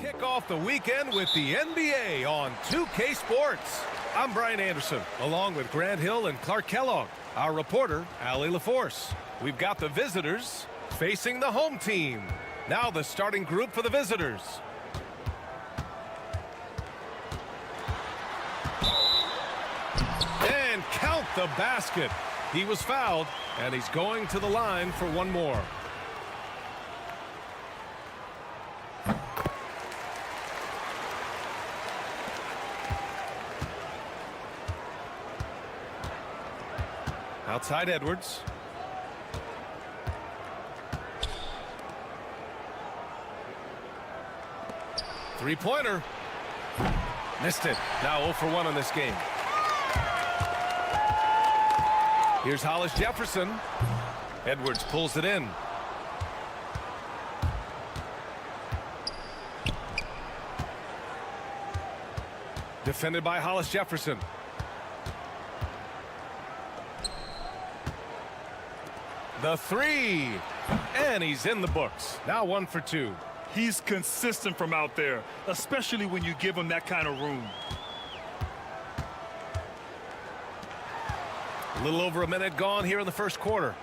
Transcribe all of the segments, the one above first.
Kick off the weekend with the NBA on 2K Sports. I'm Brian Anderson, along with Grant Hill and Clark Kellogg. Our reporter, Allie LaForce. We've got the visitors facing the home team. Now the starting group for the visitors. And count the basket. He was fouled, and he's going to the line for one more. Outside Edwards. Three-pointer. Missed it. Now 0 for 1 on this game. Here's Hollis Jefferson. Edwards pulls it in. Defended by Hollis Jefferson. The three. And he's in the books. Now 1 for 2. He's consistent from out there, especially when you give him that kind of room. A little over a minute gone here in the first quarter.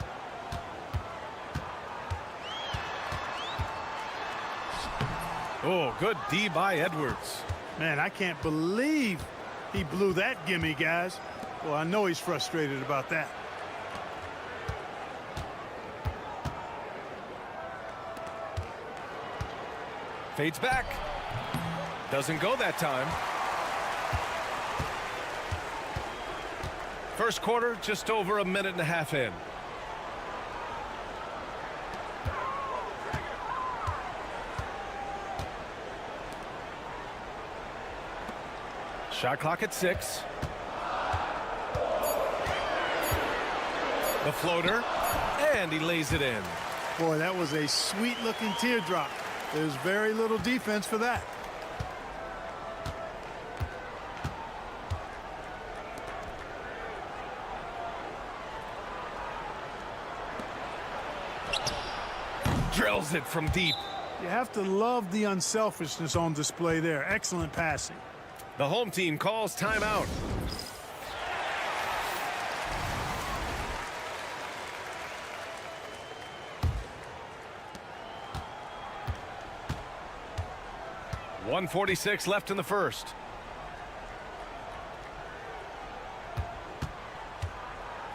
Oh, good D by Edwards. Man, I can't believe he blew that gimme, guys. Well, I know he's frustrated about that. Fades back. Doesn't go that time. First quarter, just over a minute and a half in. Shot clock at 6. The floater, and he lays it in. Boy, that was a sweet-looking teardrop. There's very little defense for that. Drills it from deep. You have to love the unselfishness on display there. Excellent passing. The home team calls timeout. .146 left in the first.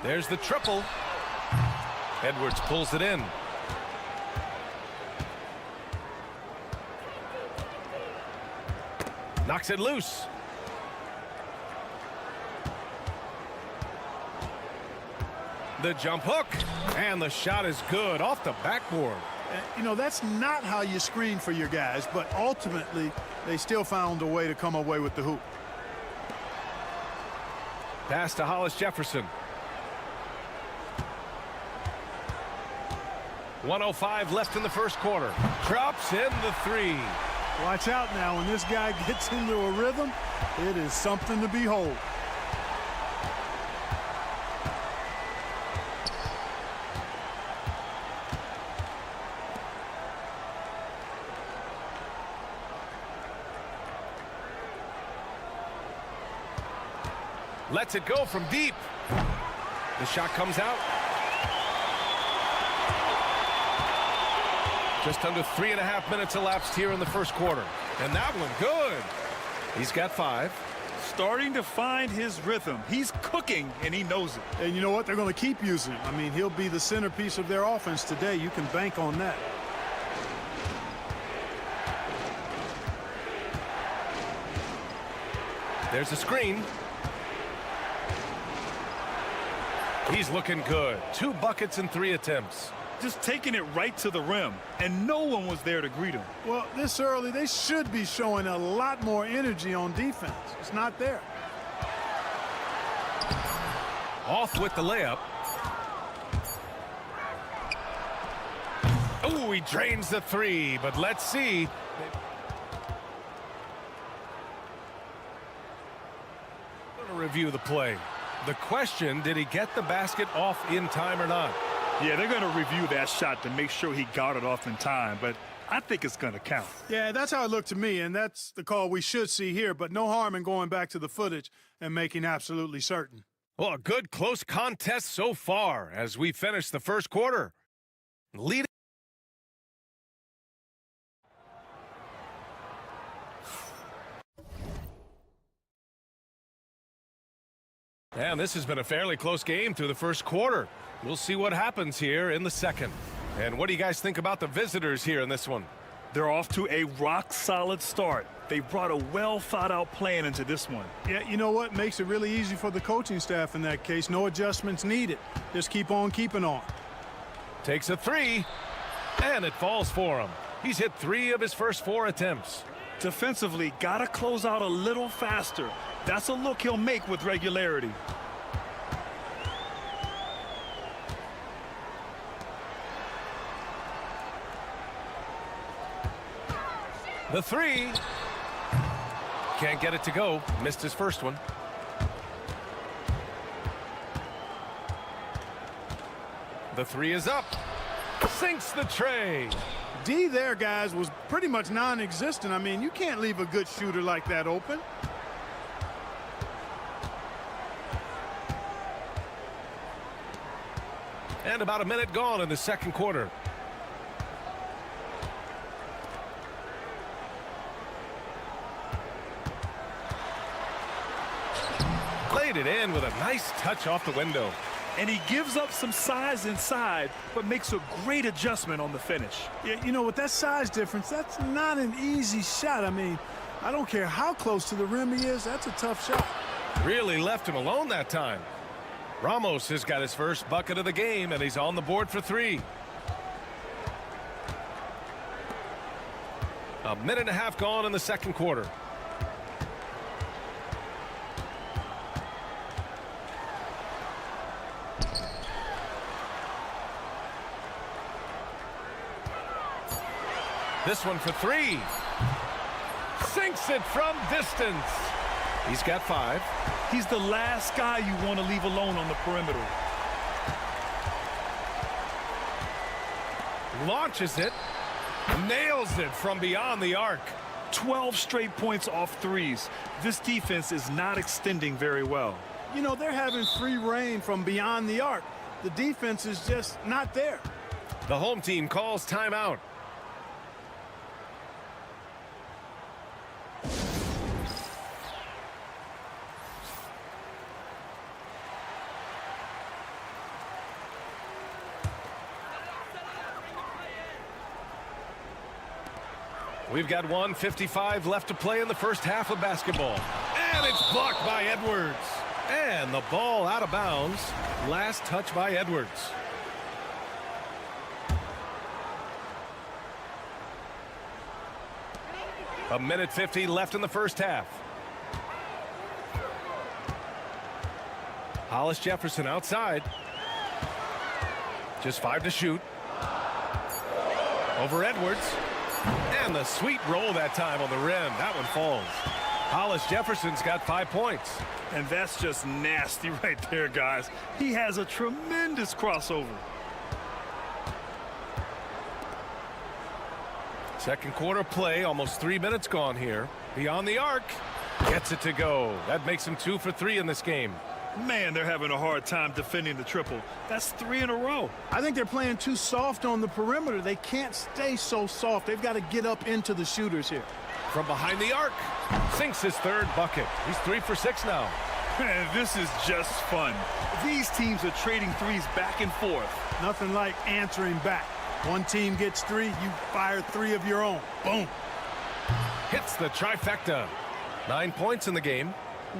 There's the triple. Edwards pulls it in. Knocks it loose. The jump hook. And the shot is good off the backboard. You know, that's not how you screen for your guys, but ultimately they still found a way to come away with the hoop. Pass to Hollis Jefferson. 1:05 left in the first quarter. Drops in the three. Watch out now. When this guy gets into a rhythm, it is something to behold. Lets it go from deep. The shot comes out. Just under 3.5 minutes elapsed here in the first quarter. And that one good. He's got 5. Starting to find his rhythm. He's cooking, and he knows it. And you know what? They're going to keep using him. I mean, he'll be the centerpiece of their offense today. You can bank on that. There's a screen. He's looking good. 2 buckets and 3 attempts. Just taking it right to the rim, and no one was there to greet him. Well, this early, they should be showing a lot more energy on defense. It's not there. Off with the layup. Oh, he drains the 3, but let's see. I'm going to review the play. The question, did he get the basket off in time or not? Yeah, they're going to review that shot to make sure he got it off in time, but I think it's going to count. Yeah, that's how it looked to me, and that's the call we should see here, but no harm in going back to the footage and making absolutely certain. Well, a good close contest so far as we finish the first quarter. Leading. And this has been a fairly close game through the first quarter. We'll see what happens here in the second. And what do you guys think about the visitors here in this one? They're off to a rock-solid start. They brought a well-thought-out plan into this one. Yeah, you know what? Makes it really easy for the coaching staff in that case. No adjustments needed. Just keep on keeping on. Takes a three, and it falls for him. He's hit 3 of his first 4 attempts. Defensively, got to close out a little faster. That's a look he'll make with regularity. The 3. Can't get it to go. Missed his first one. The 3 is up. Sinks the tray. D there, guys, was pretty much non-existent. I mean, you can't leave a good shooter like that open. And about a minute gone in the second quarter. Played it in with a nice touch off the window. And he gives up some size inside, but makes a great adjustment on the finish. Yeah, you know, with that size difference, that's not an easy shot. I mean, I don't care how close to the rim he is, that's a tough shot. Really left him alone that time. Ramos has got his first bucket of the game, and he's on the board for 3. A minute and a half gone in the second quarter. This one for 3. Sinks it from distance. He's got 5. He's the last guy you want to leave alone on the perimeter. Launches it. Nails it from beyond the arc. 12 straight points off threes. This defense is not extending very well. You know, they're having free reign from beyond the arc. The defense is just not there. The home team calls timeout. We've got 1:55 left to play in the first half of basketball. And it's blocked by Edwards. And the ball out of bounds. Last touch by Edwards. A minute 50 left in the first half. Hollis Jefferson outside. Just 5 to shoot. Over Edwards. And the sweet roll that time on the rim. That one falls. Hollis Jefferson's got 5 points. And that's just nasty right there, guys. He has a tremendous crossover. Second quarter play, almost 3 minutes gone here. Beyond the arc. Gets it to go. That makes him 2 for 3 in this game. Man, they're having a hard time defending the triple. That's 3 in a row. I think they're playing too soft on the perimeter. They can't stay so soft. They've got to get up into the shooters here. From behind the arc. Sinks his 3rd bucket. He's 3 for 6 now. Man, this is just fun. These teams are trading threes back and forth. Nothing like answering back. One team gets 3, you fire 3 of your own. Boom. Hits the trifecta. 9 points in the game.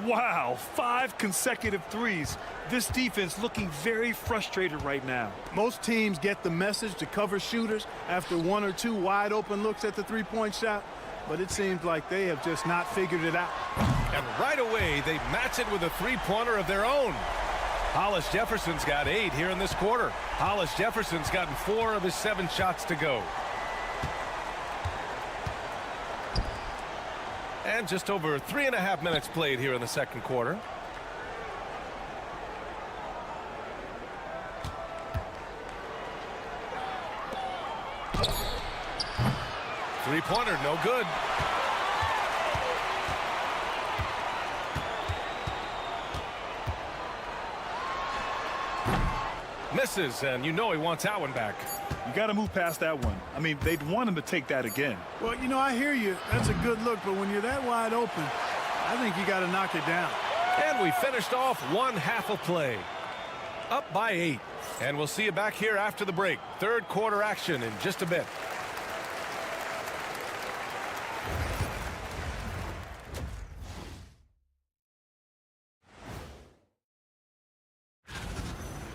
Wow, 5 consecutive threes. This defense looking very frustrated right now. Most teams get the message to cover shooters after 1 or 2 wide open looks at the three-point shot, but it seems like they have just not figured it out. And right away, they match it with a three-pointer of their own. Hollis Jefferson's got 8 here in this quarter. Hollis Jefferson's gotten 4 of his 7 shots to go. And just over 3.5 minutes played here in the second quarter. Three-pointer, no good. Misses, and you know he wants that one back. You got to move past that one. I mean, they'd want him to take that again. Well, you know, I hear you. That's a good look, but when you're that wide open, I think you got to knock it down. And we finished off one half of play. Up by 8. And we'll see you back here after the break. Third quarter action in just a bit.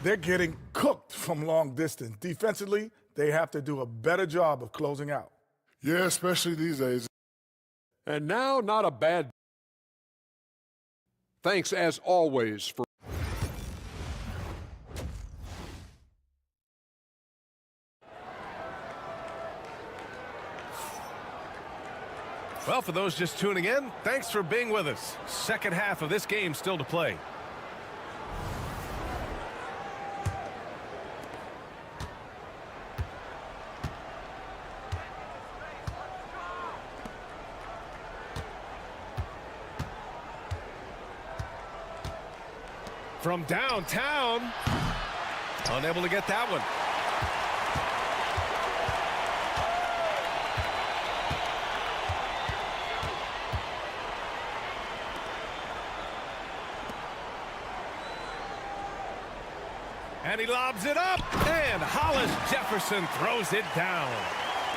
They're getting cooked from long distance. Defensively, they have to do a better job of closing out. Yeah, especially these days. And now, not a bad. Thanks, as always, for. Well, for those just tuning in, thanks for being with us. Second half of this game still to play. From downtown, unable to get that one. And he lobs it up, and Hollis Jefferson throws it down.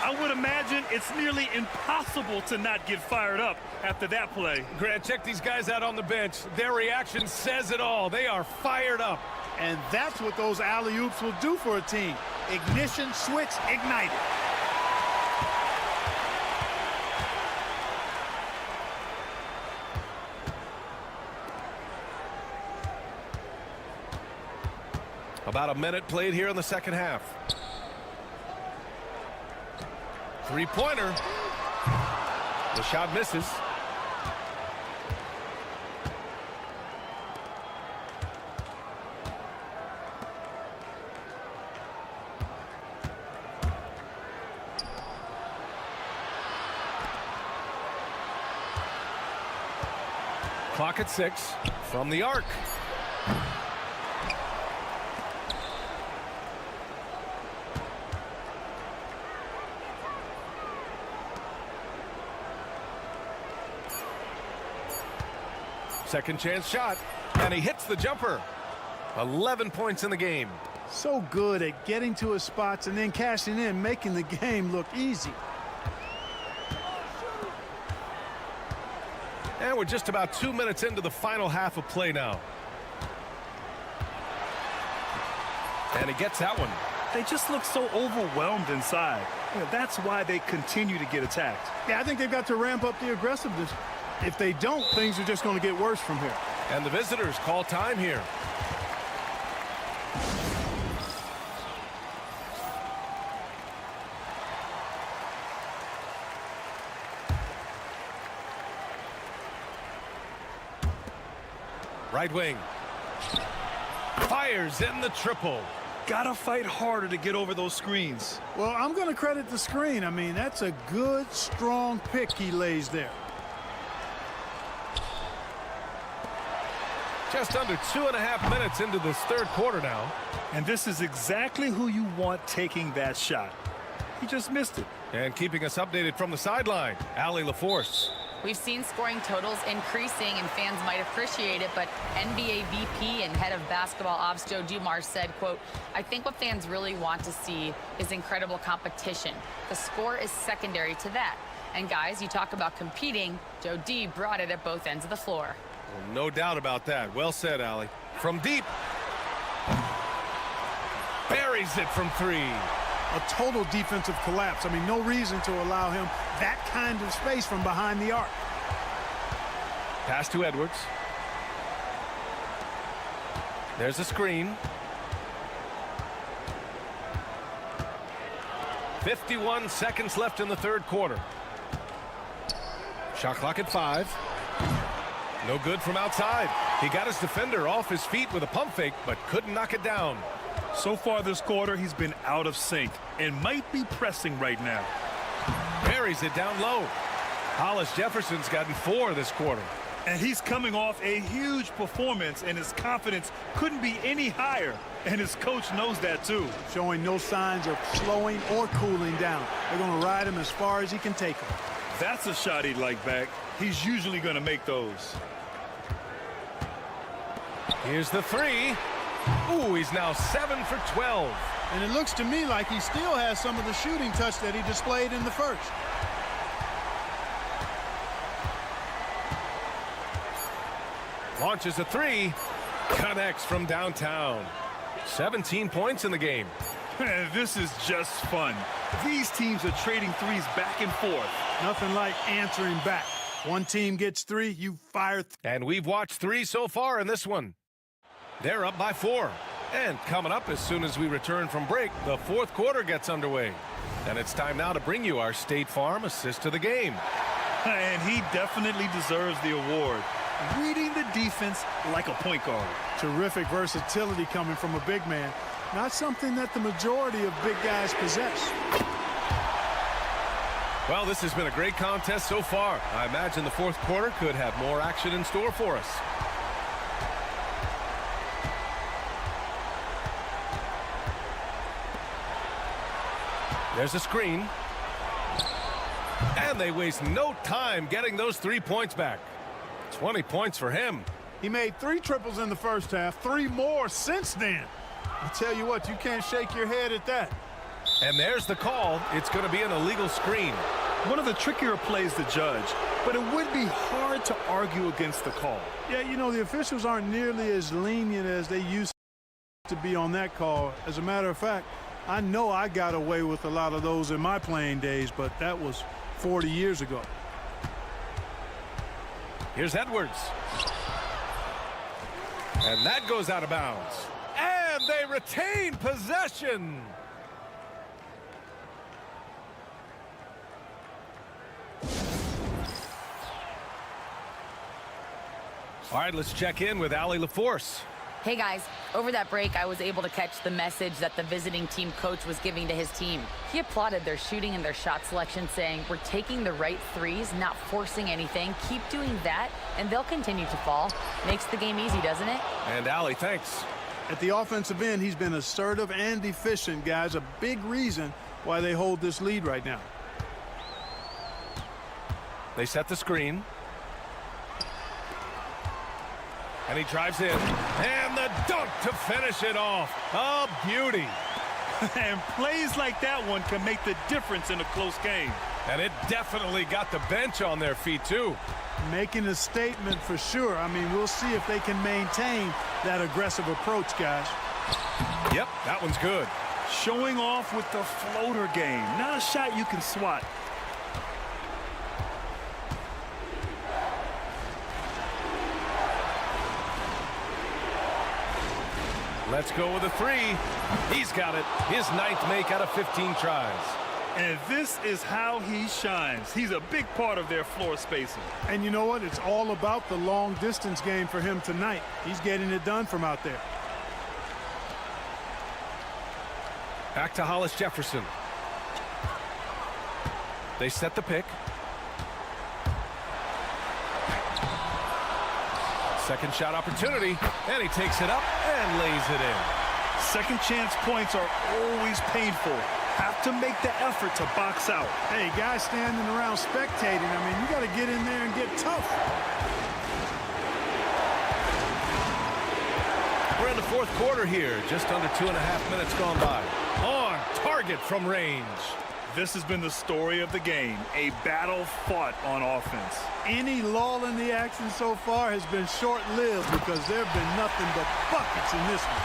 I would imagine it's nearly impossible to not get fired up after that play. Grant, check these guys out on the bench. Their reaction says it all. They are fired up. And that's what those alley-oops will do for a team. Ignition switch ignited. About a minute played here in the second half. Three-pointer. The shot misses. Clock at 6 from the arc. Second chance shot, and he hits the jumper. 11 points in the game. So good at getting to his spots and then cashing in, making the game look easy. And we're just about 2 minutes into the final half of play now. And he gets that one. They just look so overwhelmed inside. You know, that's why they continue to get attacked. Yeah, I think they've got to ramp up the aggressiveness. If they don't, things are just going to get worse from here. And the visitors call time here. Right wing. Fires in the triple. Gotta fight harder to get over those screens. Well, I'm going to credit the screen. I mean, that's a good, strong pick he lays there. Just under 2.5 minutes into this third quarter now. And this is exactly who you want taking that shot. He just missed it. And keeping us updated from the sideline, Allie LaForce. We've seen scoring totals increasing, and fans might appreciate it, but NBA VP and head of basketball ops Joe Dumars said, quote, "I think what fans really want to see is incredible competition. The score is secondary to that. And guys, you talk about competing, Joe D brought it at both ends of the floor." Well, no doubt about that. Well said, Allie. From deep. Buries it from 3. A total defensive collapse. I mean, no reason to allow him that kind of space from behind the arc. Pass to Edwards. There's a screen. 51 seconds left in the third quarter. Shot clock at 5. No good from outside. He got his defender off his feet with a pump fake, but couldn't knock it down. So far this quarter, he's been out of sync and might be pressing right now. Buries buries it down low. Hollis Jefferson's gotten 4 this quarter. And he's coming off a huge performance, and his confidence couldn't be any higher. And his coach knows that, too. Showing no signs of slowing or cooling down. They're going to ride him as far as he can take him. That's a shot he'd like back. He's usually going to make those. Here's the 3. Ooh, he's now 7 for 12. And it looks to me like he still has some of the shooting touch that he displayed in the first. Launches a 3. Connects from downtown. 17 points in the game. This is just fun. These teams are trading threes back and forth. Nothing like answering back. One team gets 3, you fire. And we've watched 3 so far in this one. They're up by 4. And coming up as soon as we return from break, the 4th quarter gets underway. And it's time now to bring you our State Farm assist to the game. And he definitely deserves the award. Reading the defense like a point guard. Terrific versatility coming from a big man. Not something that the majority of big guys possess. Well, this has been a great contest so far. I imagine the 4th quarter could have more action in store for us. There's a screen. And they waste no time getting those 3 points back. 20 points for him. He made 3 triples in the first half, 3 more since then. I tell you what, you can't shake your head at that. And there's the call. It's going to be an illegal screen. One of the trickier plays to judge, but it would be hard to argue against the call. Yeah, you know, the officials aren't nearly as lenient as they used to be on that call. As a matter of fact, I know I got away with a lot of those in my playing days, but that was 40 years ago. Here's Edwards. And that goes out of bounds. And they retain possession. All right, let's check in with Allie LaForce. Hey guys, over that break, I was able to catch the message that the visiting team coach was giving to his team. He applauded their shooting and their shot selection, saying, "We're taking the right threes, not forcing anything. Keep doing that, and they'll continue to fall." Makes the game easy, doesn't it? And Allie, thanks. At the offensive end, he's been assertive and efficient, guys. A big reason why they hold this lead right now. They set the screen. And he drives in. And the dunk to finish it off. A beauty. And plays like that one can make the difference in a close game. And it definitely got the bench on their feet, too. Making a statement for sure. I mean, we'll see if they can maintain that aggressive approach, guys. Yep, that one's good. Showing off with the floater game. Not a shot you can swat. Let's go with a 3. He's got it. His 9th make out of 15 tries. And this is how he shines. He's a big part of their floor spacing. And you know what? It's all about the long distance game for him tonight. He's getting it done from out there. Back to Hollis Jefferson. They set the pick. Second shot opportunity, and he takes it up and lays it in. Second chance points are always painful. Have to make the effort to box out. Hey, guys standing around spectating, I mean, you got to get in there and get tough. We're in the 4th quarter here, just under 2.5 minutes gone by. On target from range. This has been the story of the game, a battle fought on offense. Any lull in the action so far has been short-lived because there have been nothing but buckets in this one.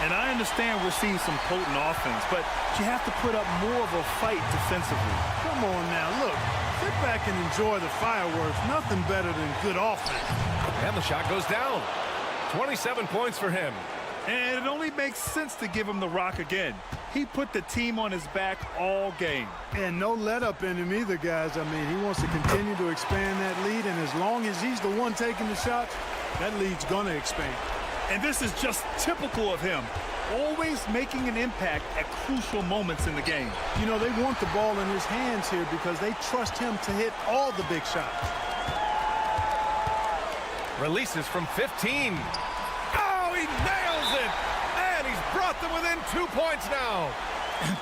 And I understand we're seeing some potent offense, but you have to put up more of a fight defensively. Come on now, look. Sit back and enjoy the fireworks. Nothing better than good offense. And the shot goes down. 27 points for him. And it only makes sense to give him the rock again. He put the team on his back all game. And no let-up in him either, guys. I mean, he wants to continue to expand that lead, and as long as he's the one taking the shots, that lead's going to expand. And this is just typical of him. always making an impact at crucial moments in the game. You know, they want the ball in his hands here because they trust him to hit all the big shots. Releases from 15. Oh, he nails it! And he's brought them within 2 points now.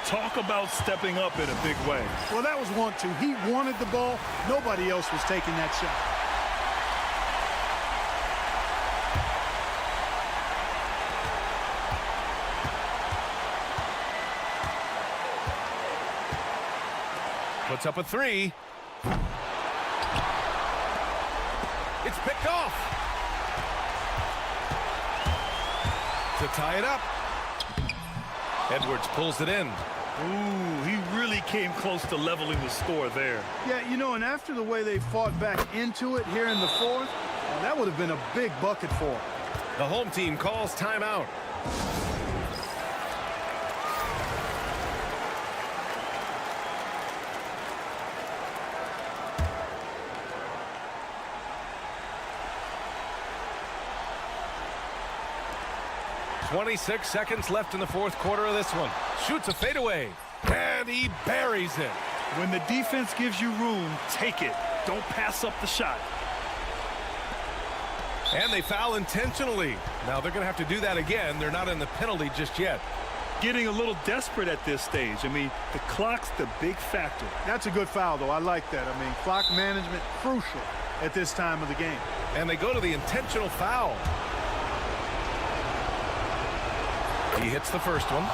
Talk about stepping up in a big way. Well, that was 1-2. He wanted the ball. Nobody else was taking that shot. Puts up a 3. It's picked off. To tie it up. Edwards pulls it in. Ooh, he really came close to leveling the score there. Yeah, you know, and after the way they fought back into it here in the fourth, that would have been a big bucket for him. The home team calls timeout. .26 seconds left in the fourth quarter of this one. Shoots a fadeaway, and he buries it. When the defense gives you room, take it. Don't pass up the shot. And they foul intentionally. Now they're going to have to do that again. They're not in the penalty just yet. Getting a little desperate at this stage. I mean, the clock's the big factor. That's a good foul, though. I like that. I mean, clock management crucial at this time of the game. And they go to the intentional foul. He hits the first one,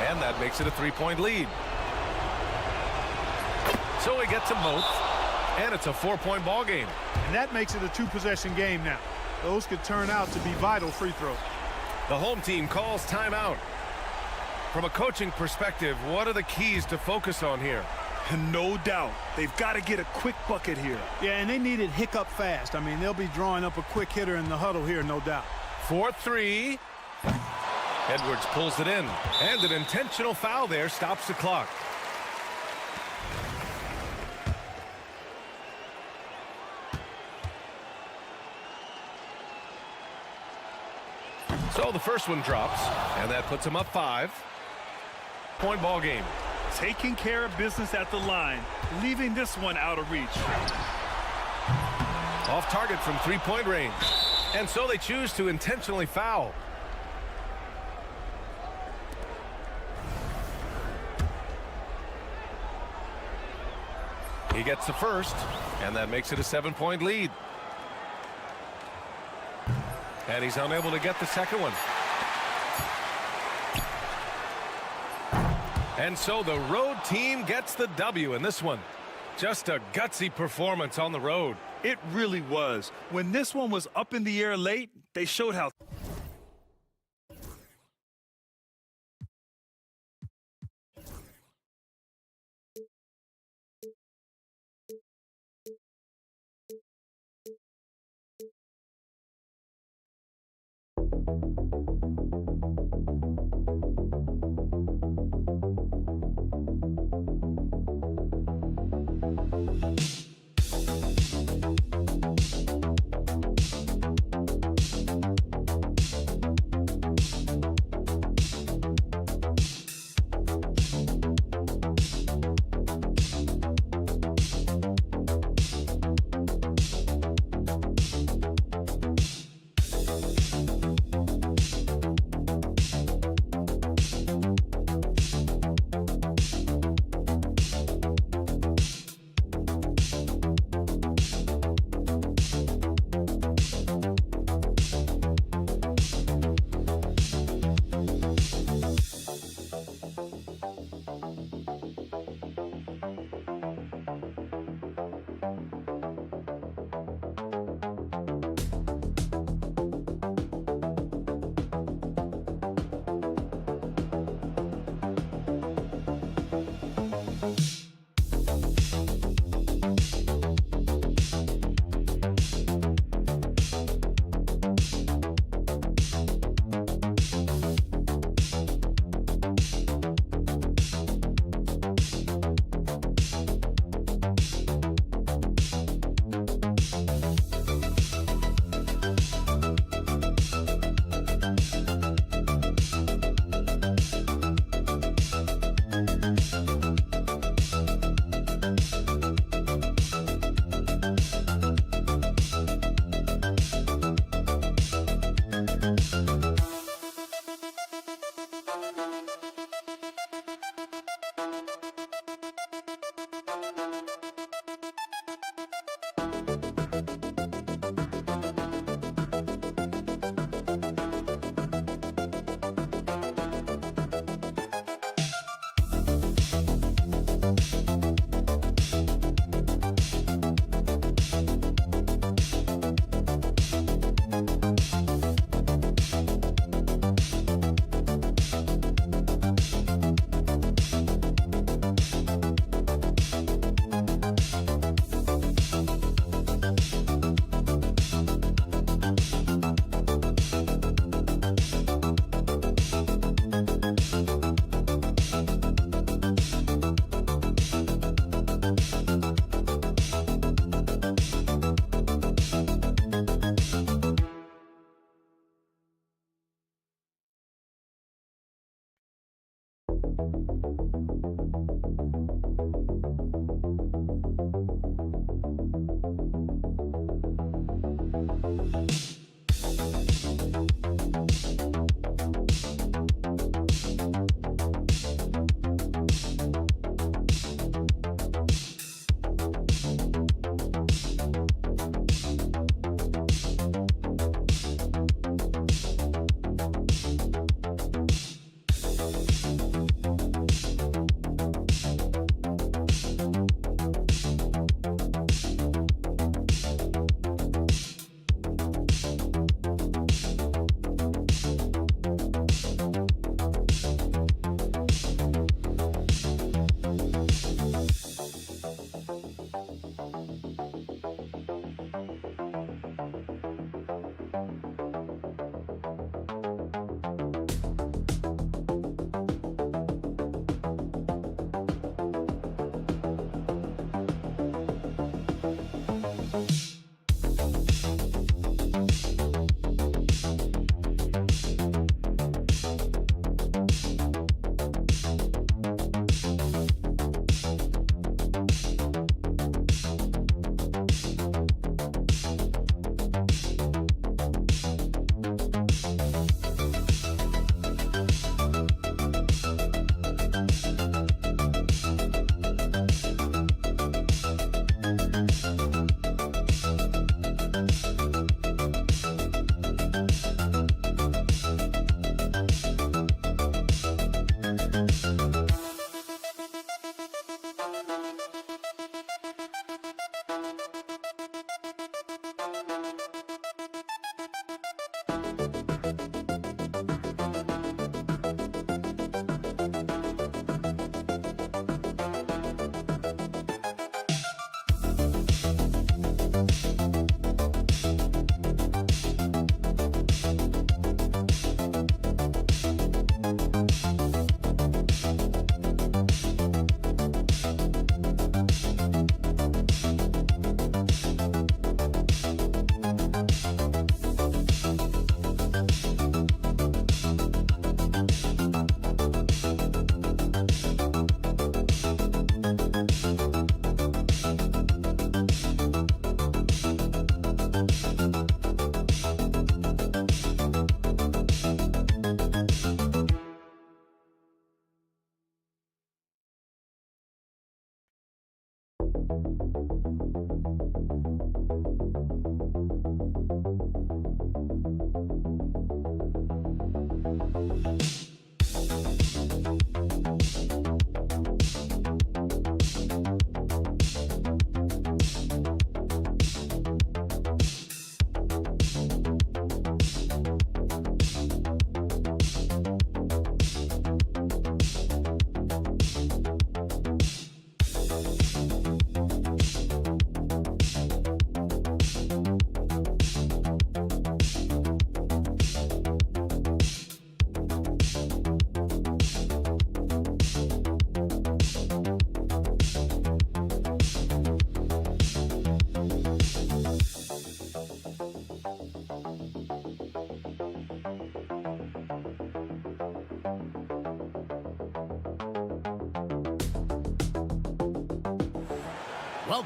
and that makes it a 3-point lead. So he gets them both, and it's a 4-point ball game. And that makes it a 2-possession game now. Those could turn out to be vital free throws. The home team calls timeout. From a coaching perspective, what are the keys to focus on here? No doubt. They've got to get a quick bucket here. Yeah, and they need it hiccup fast. I mean, they'll be drawing up a quick hitter in the huddle here, no doubt. 4-3. Edwards pulls it in, and an intentional foul there stops the clock. So the first one drops, and that puts him up 5-point ball game. Taking care of business at the line, leaving this one out of reach. Off target from 3-point range, and so they choose to intentionally foul. He gets the first, and that makes it a 7-point lead. And he's unable to get the second one. And so the road team gets the W in this one. Just a gutsy performance on the road. It really was. When this one was up in the air late, they showed how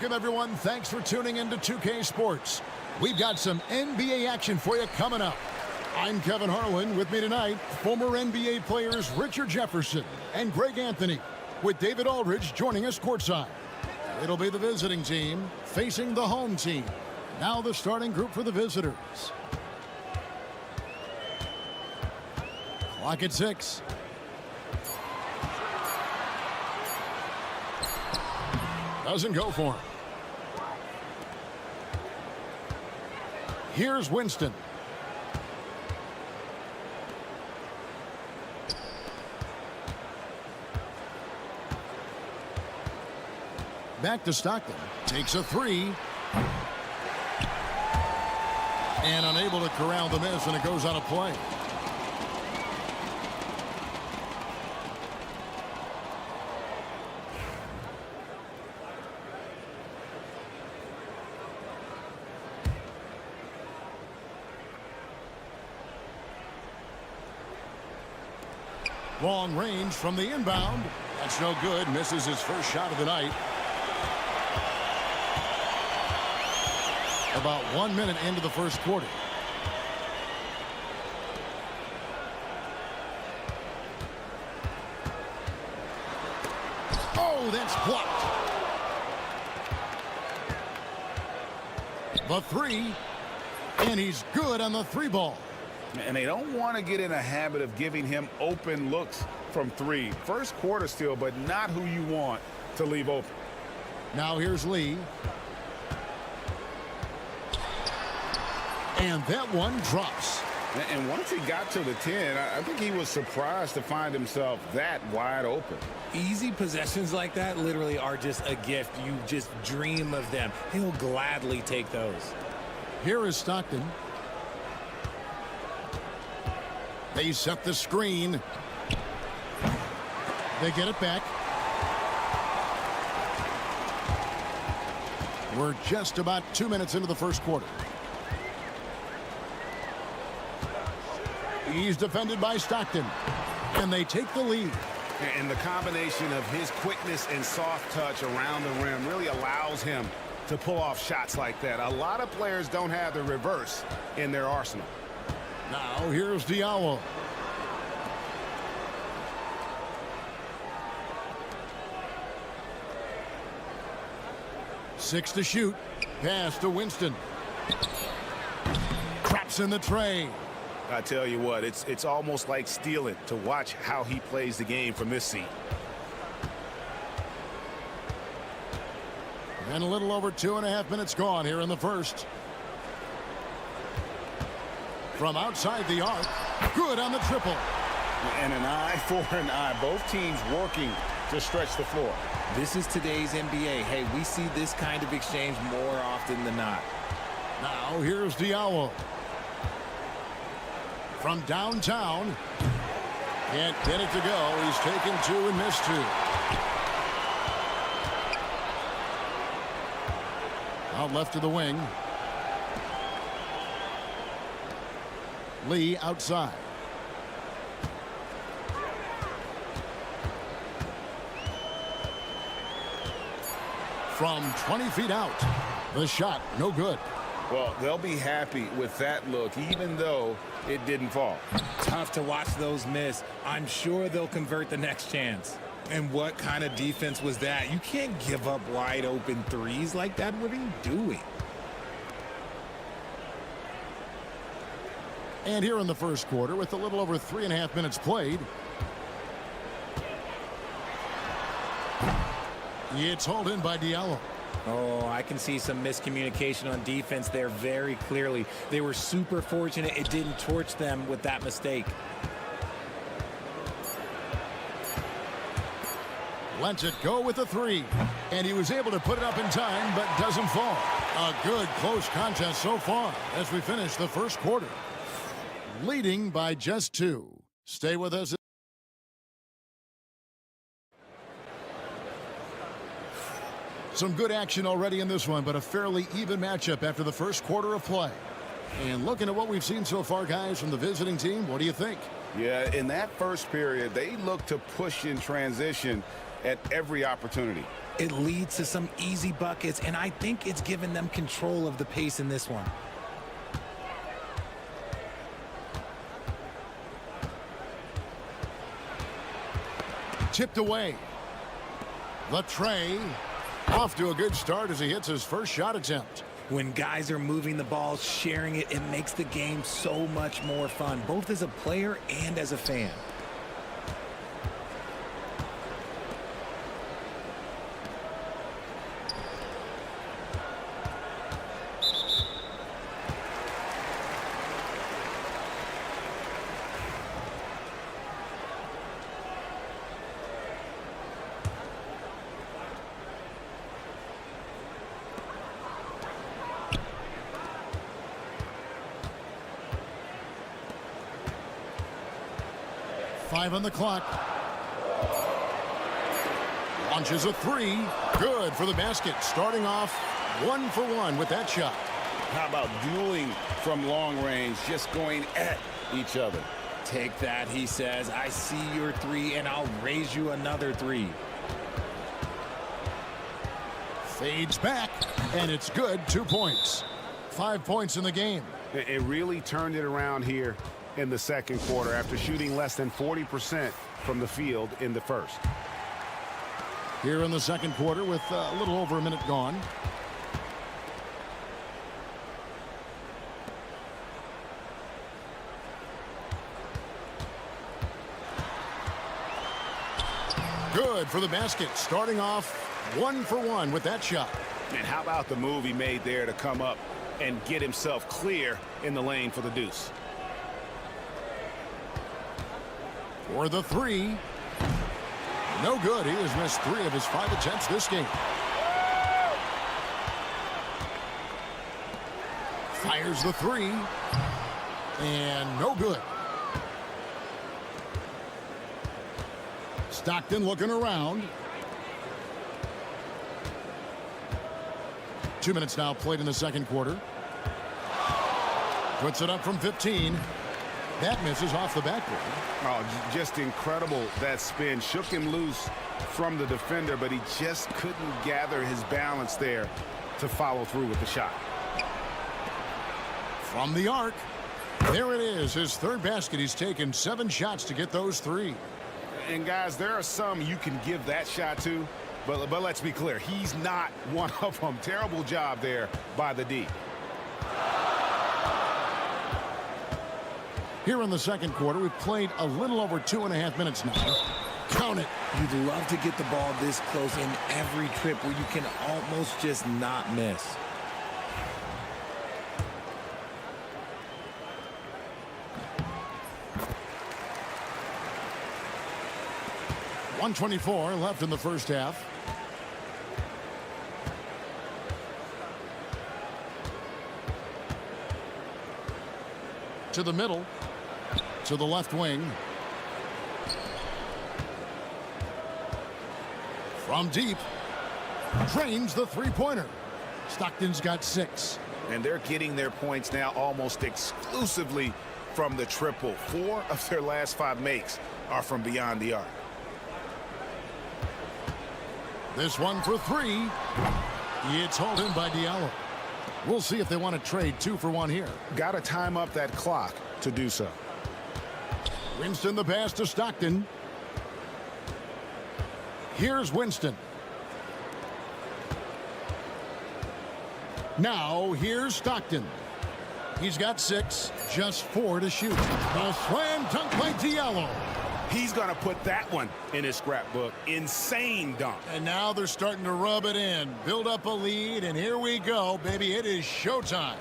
Welcome, everyone. Thanks for tuning into 2K Sports. We've got some NBA action for you coming up. I'm Kevin Harlan. With me tonight, former NBA players Richard Jefferson and Greg Anthony, with David Aldridge joining us courtside. It'll be the visiting team facing the home team. Now the starting group for the visitors. Clock at 6. Doesn't go for him. Here's Winston. Back to Stockton. Takes a three. And unable to corral the miss, and it goes out of play. Long range from the inbound. That's no good. Misses his first shot of the night. About 1 minute into the first quarter. Oh, that's blocked. The three. And he's good on the three ball. And they don't want to get in a habit of giving him open looks from three. First quarter still, but not who you want to leave open. Now here's Lee. And that one drops. And once he got to the 10, I think he was surprised to find himself that wide open. Easy possessions like that literally are just a gift. You just dream of them. He'll gladly take those. Here is Stockton. They set the screen. They get it back. We're just about 2 minutes into the first quarter. He's defended by Stockton. And they take the lead. And the combination of his quickness and soft touch around the rim really allows him to pull off shots like that. A lot of players don't have the reverse in their arsenal. Now here's Diallo. Six to shoot. Pass to Winston. Traps in the tray. I tell you what, it's almost like stealing to watch how he plays the game from this seat. And a little over 2.5 minutes gone here in the first. From outside the arc. Good on the triple. And an eye for an eye. Both teams working to stretch the floor. This is today's NBA. Hey, we see this kind of exchange more often than not. Now here's Diallo. From downtown. Can't get it to go. He's taken two and missed two. Out left to the wing. Lee outside. From 20 feet out. The shot, no good. Well, they'll be happy with that look, even though it didn't fall. Tough to watch those miss. I'm sure they'll convert the next chance. And what kind of defense was that? You can't give up wide open threes like that. What are you doing? And here in the first quarter, with a little over 3.5 minutes played, it's hauled in by Diallo. Oh, I can see some miscommunication on defense there very clearly. They were super fortunate it didn't torch them with that mistake. Lets it go with a three. And he was able to put it up in time, but doesn't fall. A good close contest so far as we finish the first quarter. Leading by just two. Stay with us. Some good action already in this one, but a fairly even matchup after the first quarter of play. And looking at what we've seen so far, guys, from the visiting team, what do you think? Yeah, in that first period, they look to push in transition at every opportunity. It leads to some easy buckets, and I think it's given them control of the pace in this one. Tipped away. The tray. Off to a good start as he hits his first shot attempt. When guys are moving the ball, sharing it, it makes the game so much more fun, both as a player and as a fan. Five on the clock. Launches a three. Good for the basket. Starting off 1 for 1 with that shot. How about dueling from long range, just going at each other? Take that, he says. I see your 3, and I'll raise you another 3. Fades back, and it's good. 2 points. 5 points in the game. It really turned it around here in the second quarter after shooting less than 40% from the field in the first. Here in the second quarter with a little over a minute gone. Good for the basket, starting off 1 for 1 with that shot. And how about the move he made there to come up and get himself clear in the lane for the deuce? For the 3. No good. He has missed 3 of his 5 attempts this game. Fires the 3. And no good. Stockton looking around. 2 minutes now played in the second quarter. Puts it up from 15. That misses off the backboard. Oh, just incredible, that spin. Shook him loose from the defender, but he just couldn't gather his balance there to follow through with the shot. From the arc. There it is, his 3rd basket. He's taken 7 shots to get those 3. And guys, there are some you can give that shot to, but let's be clear, he's not one of them. Terrible job there by the D. Here in the second quarter, we've played a little over 2.5 minutes now. Count it. You'd love to get the ball this close in every trip where you can almost just not miss. .124 left in the first half. To the middle. To the left wing. From deep. Drains the 3-pointer. Stockton's got 6. And they're getting their points now almost exclusively from the triple. 4 of their last 5 makes are from beyond the arc. This one for 3. It's hauled in by Diallo. We'll see if they want to trade 2 for 1 here. Got to time up that clock to do so. Winston the pass to Stockton. Here's Winston. Now here's Stockton. He's got 6, just 4 to shoot. A slam dunk by Diallo. He's going to put that one in his scrapbook. Insane dunk. And now they're starting to rub it in. Build up a lead, and here we go, baby. It is showtime.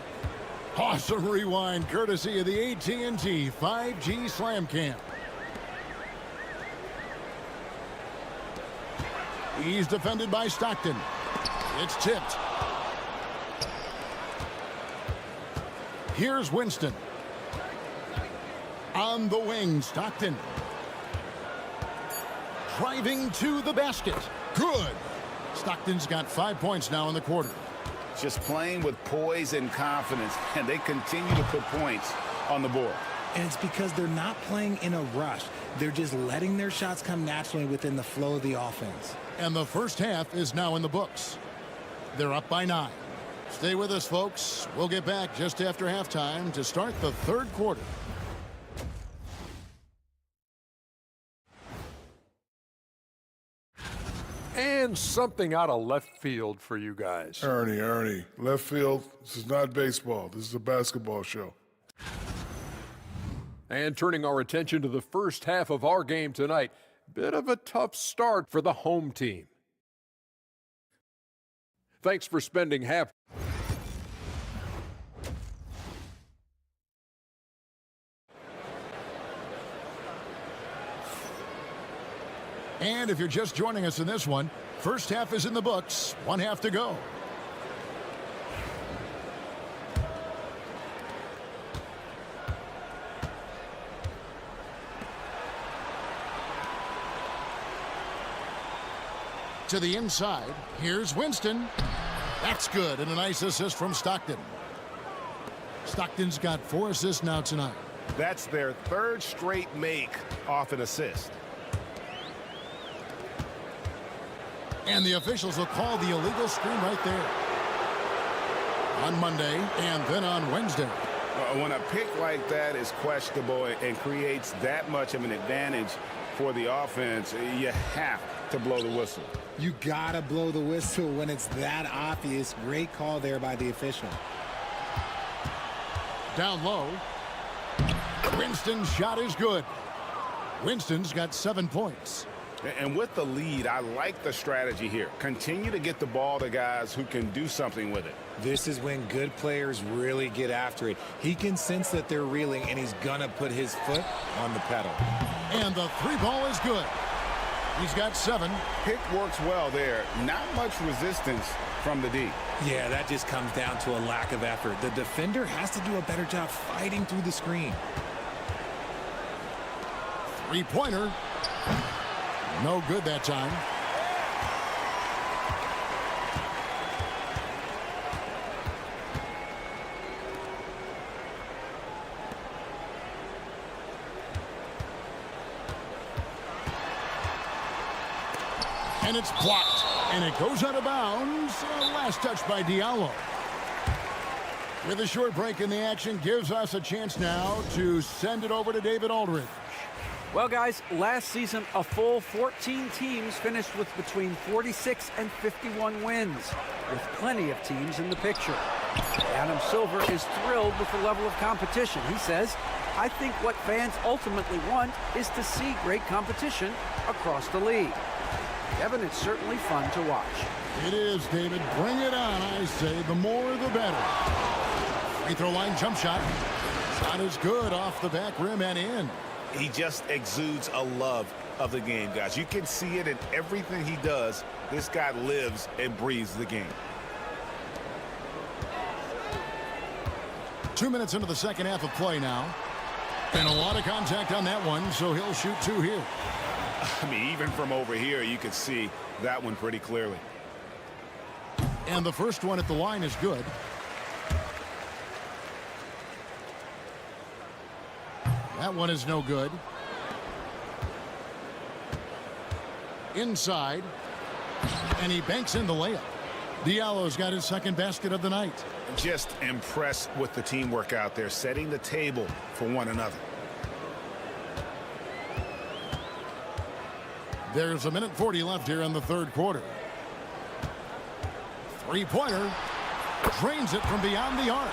Awesome rewind courtesy of the AT&T 5G Slam Cam. He's defended by Stockton. It's tipped. Here's Winston. On the wing, Stockton. Driving to the basket. Good. Stockton's got 5 points now in the quarter. Just playing with poise and confidence, and they continue to put points on the board. And it's because they're not playing in a rush. They're just letting their shots come naturally within the flow of the offense. And the first half is now in the books. They're up by 9. Stay with us, folks. We'll get back just after halftime to start the third quarter. And something out of left field for you guys. Ernie, left field, this is not baseball. This is a basketball show. And turning our attention to the first half of our game tonight, bit of a tough start for the home team. Thanks for spending half. And if you're just joining us in this one, first half is in the books, 1 half to go. To the inside, here's Winston. That's good, and a nice assist from Stockton. Stockton's got 4 assists now tonight. That's their third straight make off an assist. And the officials will call the illegal screen right there. On Monday and then on Wednesday. When a pick like that is questionable and creates that much of an advantage for the offense, you have to blow the whistle. You gotta blow the whistle when it's that obvious. Great call there by the official. Down low. Winston's shot is good. Winston's got 7 points. And with the lead, I like the strategy here. Continue to get the ball to guys who can do something with it. This is when good players really get after it. He can sense that they're reeling, and he's gonna put his foot on the pedal. And the 3 ball is good. He's got 7. Pick works well there. Not much resistance from the D. Yeah, that just comes down to a lack of effort. The defender has to do a better job fighting through the screen. 3-pointer. No good that time. And it's blocked. And it goes out of bounds. Last touch by Diallo. With a short break in the action, gives us a chance now to send it over to David Aldridge. Well, guys, last season, a full 14 teams finished with between 46 and 51 wins, with plenty of teams in the picture. Adam Silver is thrilled with the level of competition. He says, I think what fans ultimately want is to see great competition across the league. Kevin, it's certainly fun to watch. It is, David. Bring it on, I say. The more, the better. Free throw line jump shot. Shot is good off the back rim and in. He just exudes a love of the game, guys. You can see it in everything he does. This guy lives and breathes the game. 2 minutes into the second half of play now. And a lot of contact on that one, so he'll shoot 2 here. I mean, even from over here, you can see that one pretty clearly. And the first one at the line is good. That one is no good. Inside. And he banks in the layup. Diallo's got his second basket of the night. Just impressed with the teamwork out there, setting the table for one another. There's 1:40 left here in the third quarter. 3-pointer. Drains it from beyond the arc.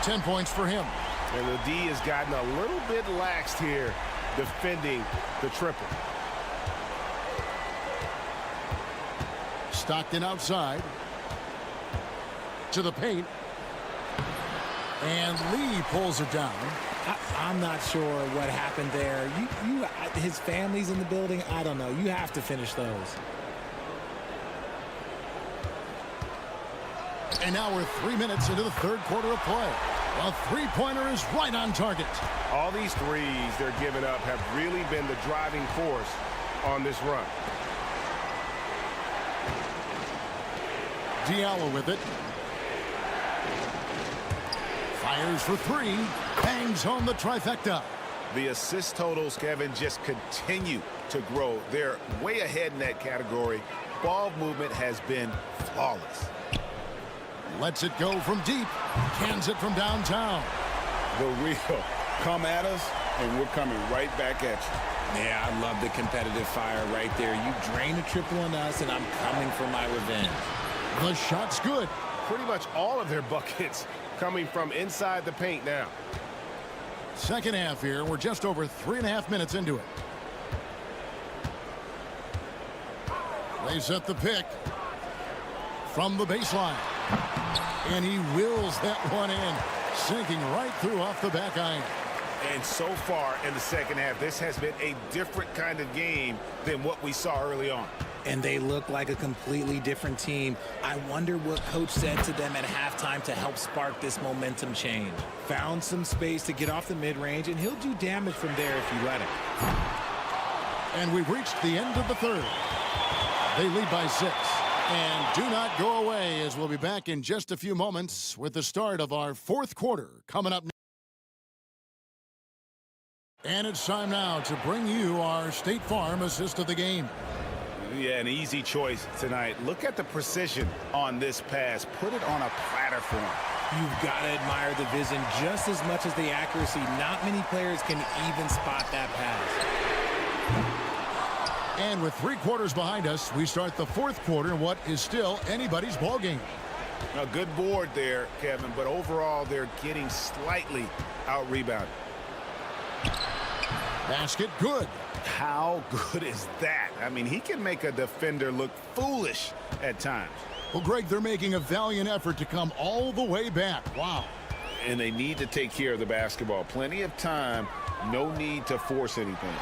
10 points for him. And the D has gotten a little bit laxed here defending the triple. Stockton outside. To the paint. And Lee pulls it down. I'm not sure what happened there. His family's in the building. I don't know. You have to finish those. And now we're 3 minutes into the third quarter of play. A 3-pointer is right on target. All these threes they're giving up have really been the driving force on this run. Diallo with it. Fires for 3. Bangs home the trifecta. The assist totals, Kevin, just continue to grow. They're way ahead in that category. Ball movement has been flawless. Lets it go from deep. Cans it from downtown. The real come at us, and we're coming right back at you. Yeah, I love the competitive fire right there. You drain a triple on us, and I'm coming for my revenge. The shot's good. Pretty much all of their buckets coming from inside the paint now. Second half here. We're just over 3.5 minutes into it. They set the pick from the baseline. And he wills that one in, sinking right through off the back iron. And so far in the second half, this has been a different kind of game than what we saw early on. And they look like a completely different team. I wonder what coach said to them at halftime to help spark this momentum change. Found some space to get off the mid-range, and he'll do damage from there if you let him. And we've reached the end of the third. They lead by 6. And do not go away, as we'll be back in just a few moments with the start of our fourth quarter coming up next. And it's time now to bring you our State Farm assist of the game. Yeah, an easy choice tonight. Look at the precision on this pass. Put it on a platter for him. You've got to admire the vision just as much as the accuracy. Not many players can even spot that pass. And with 3 quarters behind us, we start the 4th quarter in what is still anybody's ball game. A good board there, Kevin, but overall they're getting slightly out-rebounded. Basket good. How good is that? I mean, he can make a defender look foolish at times. Well, Greg, they're making a valiant effort to come all the way back. Wow. And they need to take care of the basketball. Plenty of time. No need to force anything.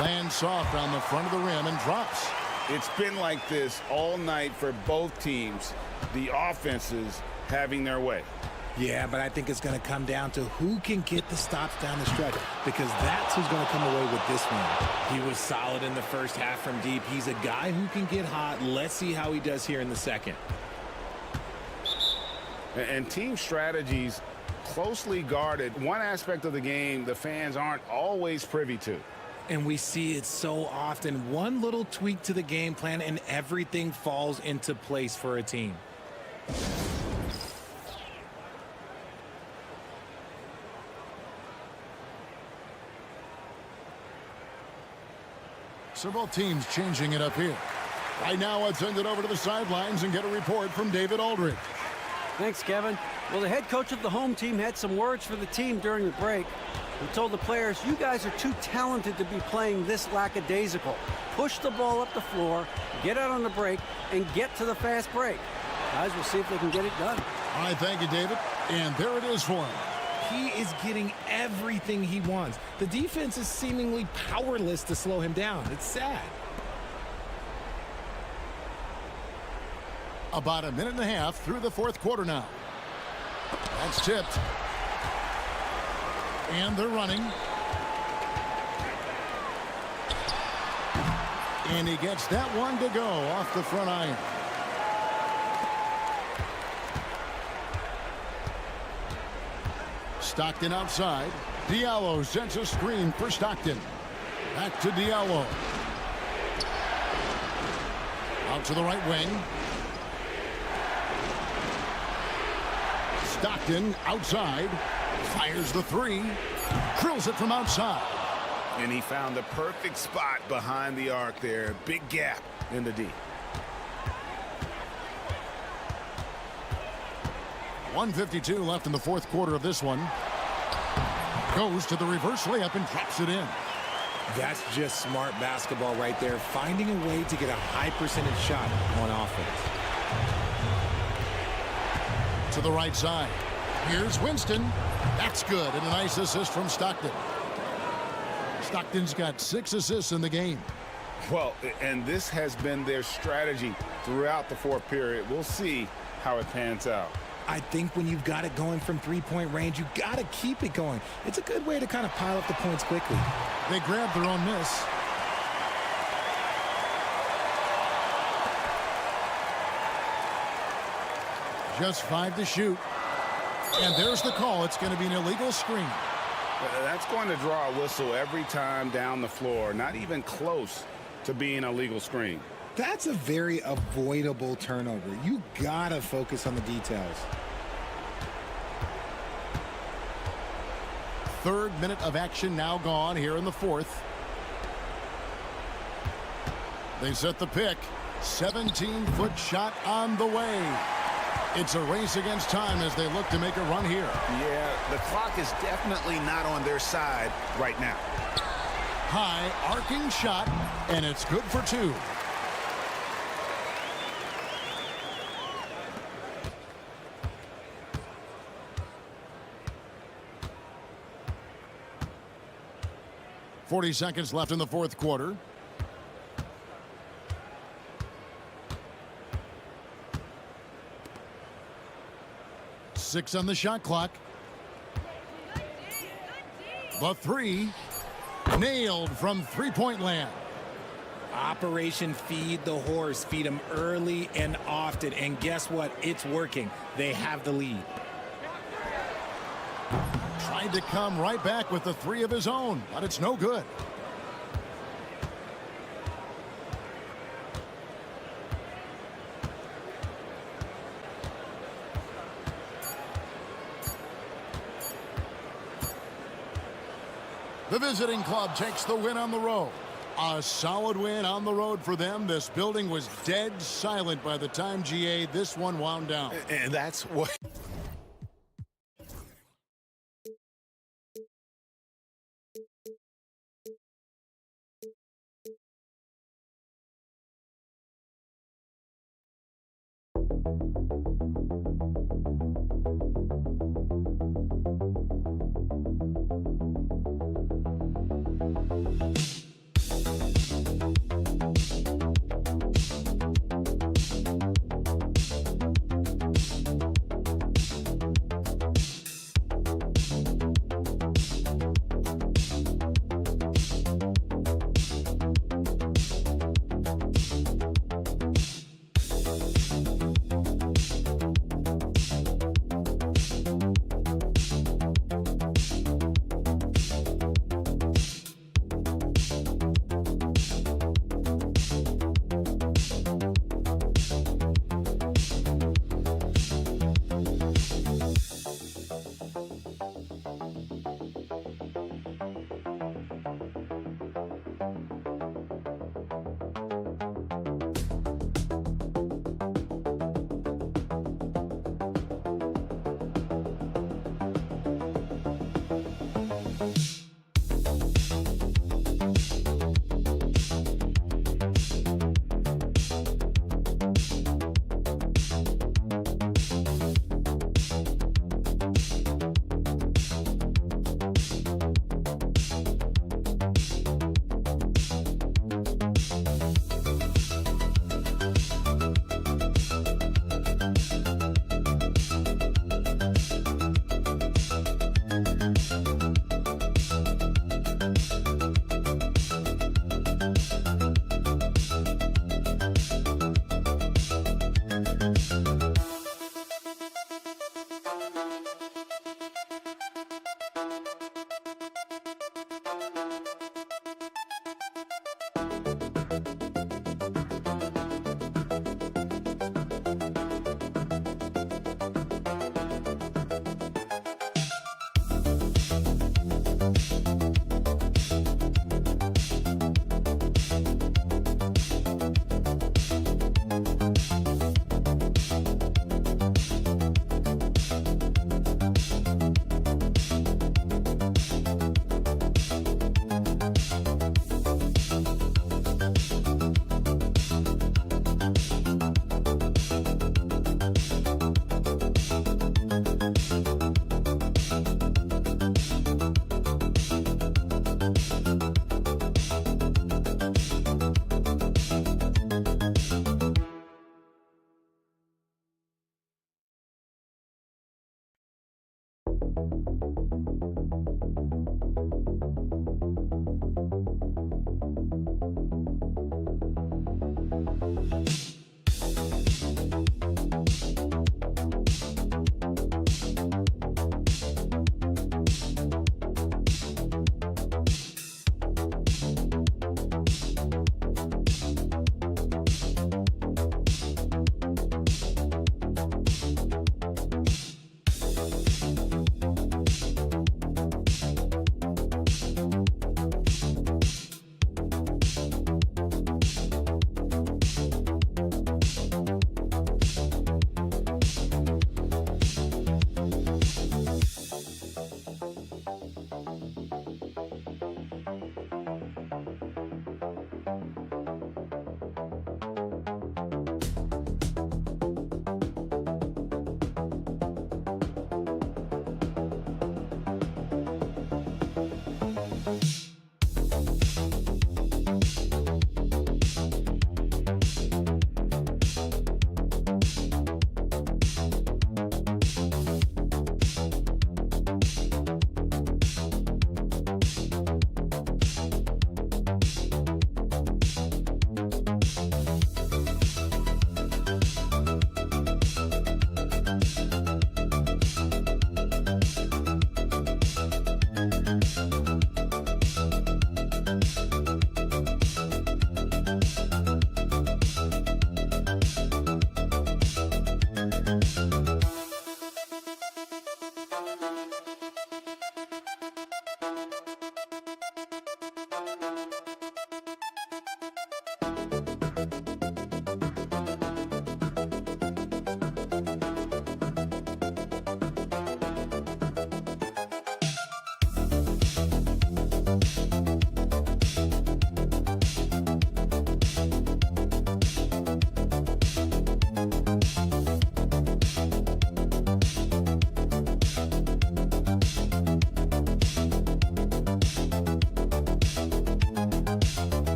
Lands soft on the front of the rim and drops. It's been like this all night for both teams. The offenses having their way. Yeah, but I think it's going to come down to who can get the stops down the stretch, because that's who's going to come away with this one. He was solid in the first half from deep. He's a guy who can get hot. Let's see how he does here in the second. And team strategies closely guarded. One aspect of the game the fans aren't always privy to. And we see it so often. One little tweak to the game plan and everything falls into place for a team. So both teams changing it up here. Right now, let's send it over to the sidelines and get a report from David Aldridge. Thanks, Kevin. Well, the head coach of the home team had some words for the team during the break. He told the players, you guys are too talented to be playing this lackadaisical. Push the ball up the floor, get out on the break, and get to the fast break. Guys, we'll see if they can get it done. All right, thank you, David. And there it is for him. He is getting everything he wants. The defense is seemingly powerless to slow him down. It's sad. About a minute and a half through the 4th quarter now. That's tipped. And they're running. And he gets that one to go off the front iron. Stockton outside. Diallo sends a screen for Stockton. Back to Diallo. Out to the right wing. Stockton outside. Fires the 3. Drills it from outside. And he found the perfect spot behind the arc there. Big gap in the D. 1:52 left in the 4th quarter of this one. Goes to the reverse layup and drops it in. That's just smart basketball right there. Finding a way to get a high percentage shot on offense. To the right side. Here's Winston. That's good. And a nice assist from Stockton. Stockton's got 6 assists in the game. Well, and this has been their strategy throughout the 4th period. We'll see how it pans out. I think when you've got it going from 3-point range, you got to keep it going. It's a good way to kind of pile up the points quickly. They grab their own miss. Just 5 to shoot. And there's the call. It's going to be an illegal screen. That's going to draw a whistle every time down the floor. Not even close to being a legal screen. That's a very avoidable turnover. You got to focus on the details. 3rd minute of action now gone here in the 4th. They set the pick. 17-foot shot on the way. It's a race against time as they look to make a run here. Yeah, the clock is definitely not on their side right now. High arcing shot, and it's good for 2. .40 left in the 4th quarter. Six on the shot clock. The 3 nailed from 3-point land. Operation Feed the Horse. Feed them early and often. And guess what? It's working. They have the lead. Tried to come right back with the three of his own, but it's no good. The visiting club takes the win on the road. A solid win on the road for them. This building was dead silent by the time, GA, this one wound down. And that's what...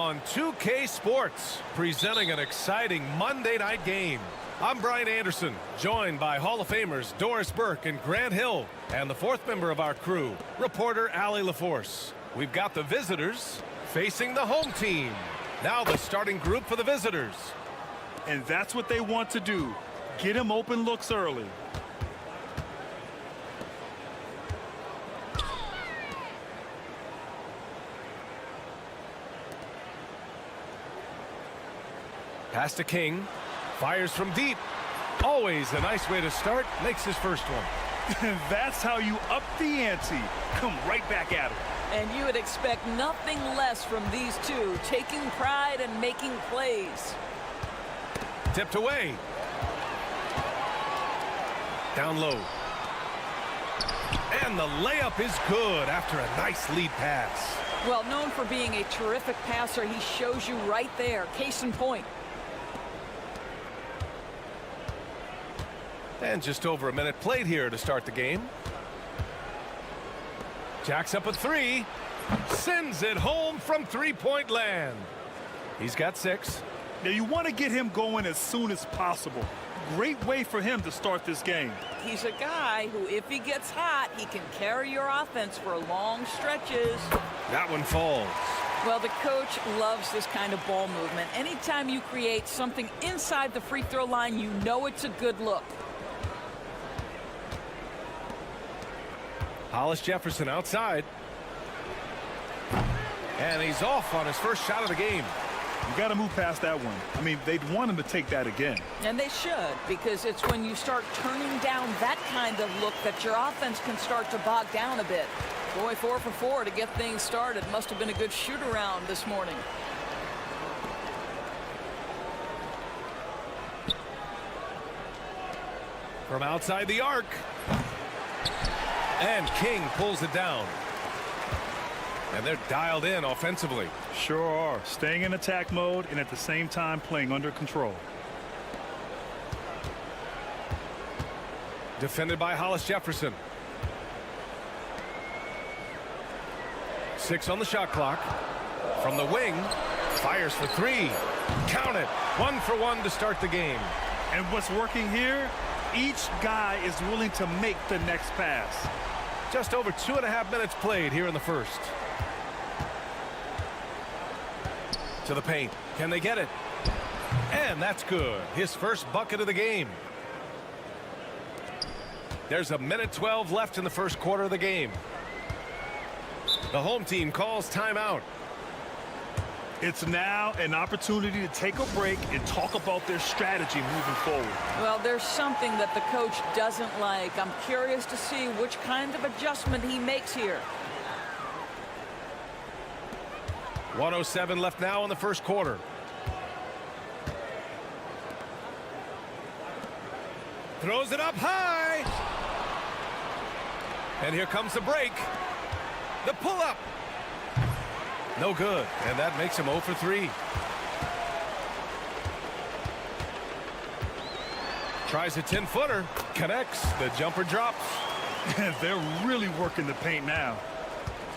On 2K Sports, presenting an exciting Monday night game. I'm Brian Anderson, joined by Hall of Famers Doris Burke and Grant Hill, and the fourth member of our crew, reporter Allie LaForce. We've got the visitors facing the home team. Now the starting group for the visitors. And that's what they want to do. Get him open looks early. Pass to King. Fires from deep. Always a nice way to start. Makes his first one. That's how you up the ante. Come right back at him. And you would expect nothing less from these two, taking pride and making plays. Tipped away. Down low. And the layup is good after a nice lead pass. Well, known for being a terrific passer, he shows you right there. Case in point. And just over a minute played here to start the game. Jacks up a three. Sends it home from three-point land. He's got 6. Now you want to get him going as soon as possible. Great way for him to start this game. He's a guy who, if he gets hot, he can carry your offense for long stretches. That one falls. Well, the coach loves this kind of ball movement. Anytime you create something inside the free throw line, you know it's a good look. Hollis Jefferson outside. And he's off on his first shot of the game. You got to move past that one. I mean, they'd want him to take that again. And they should, because it's when you start turning down that kind of look that your offense can start to bog down a bit. Boy, 4 for 4 to get things started. Must have been a good shoot-around this morning. From outside the arc. And King pulls it down. And they're dialed in offensively. Sure are. Staying in attack mode and at the same time playing under control. Defended by Hollis Jefferson. 6 on the shot clock. From the wing, fires for 3. Count it. 1 for 1 to start the game. And what's working here? Each guy is willing to make the next pass. Just over 2.5 minutes played here in the first. To the paint. Can they get it? And that's good. His first bucket of the game. There's a minute 12 left in the first quarter of the game. The home team calls timeout. It's now an opportunity to take a break and talk about their strategy moving forward. Well, there's something that the coach doesn't like. I'm curious to see which kind of adjustment he makes here. 1:07 left now in the first quarter. Throws it up high. And here comes the break. The pull-up. No good. And that makes him 0 for 3. Tries a 10-footer. Connects. The jumper drops. They're really working the paint now.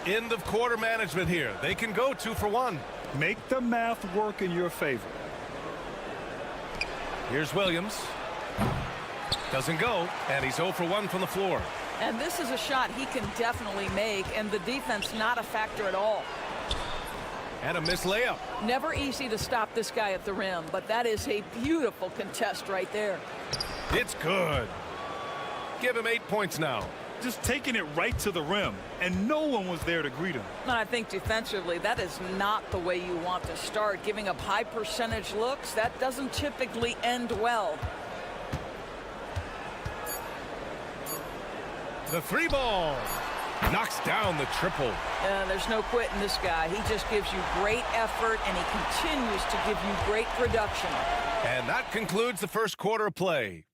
End of quarter management here. They can go 2 for 1. Make the math work in your favor. Here's Williams. Doesn't go. And he's 0 for 1 from the floor. And this is a shot he can definitely make, and the defense not a factor at all. And a missed layup. Never easy to stop this guy at the rim, but that is a beautiful contest right there. It's good. Give him 8 points now. Just taking it right to the rim, and no one was there to greet him. And I think defensively, that is not the way you want to start. Giving up high percentage looks, that doesn't typically end well. The 3 ball. Knocks down the triple. There's no quitting this guy. He just gives you great effort, and he continues to give you great production. And that concludes the first quarter of play.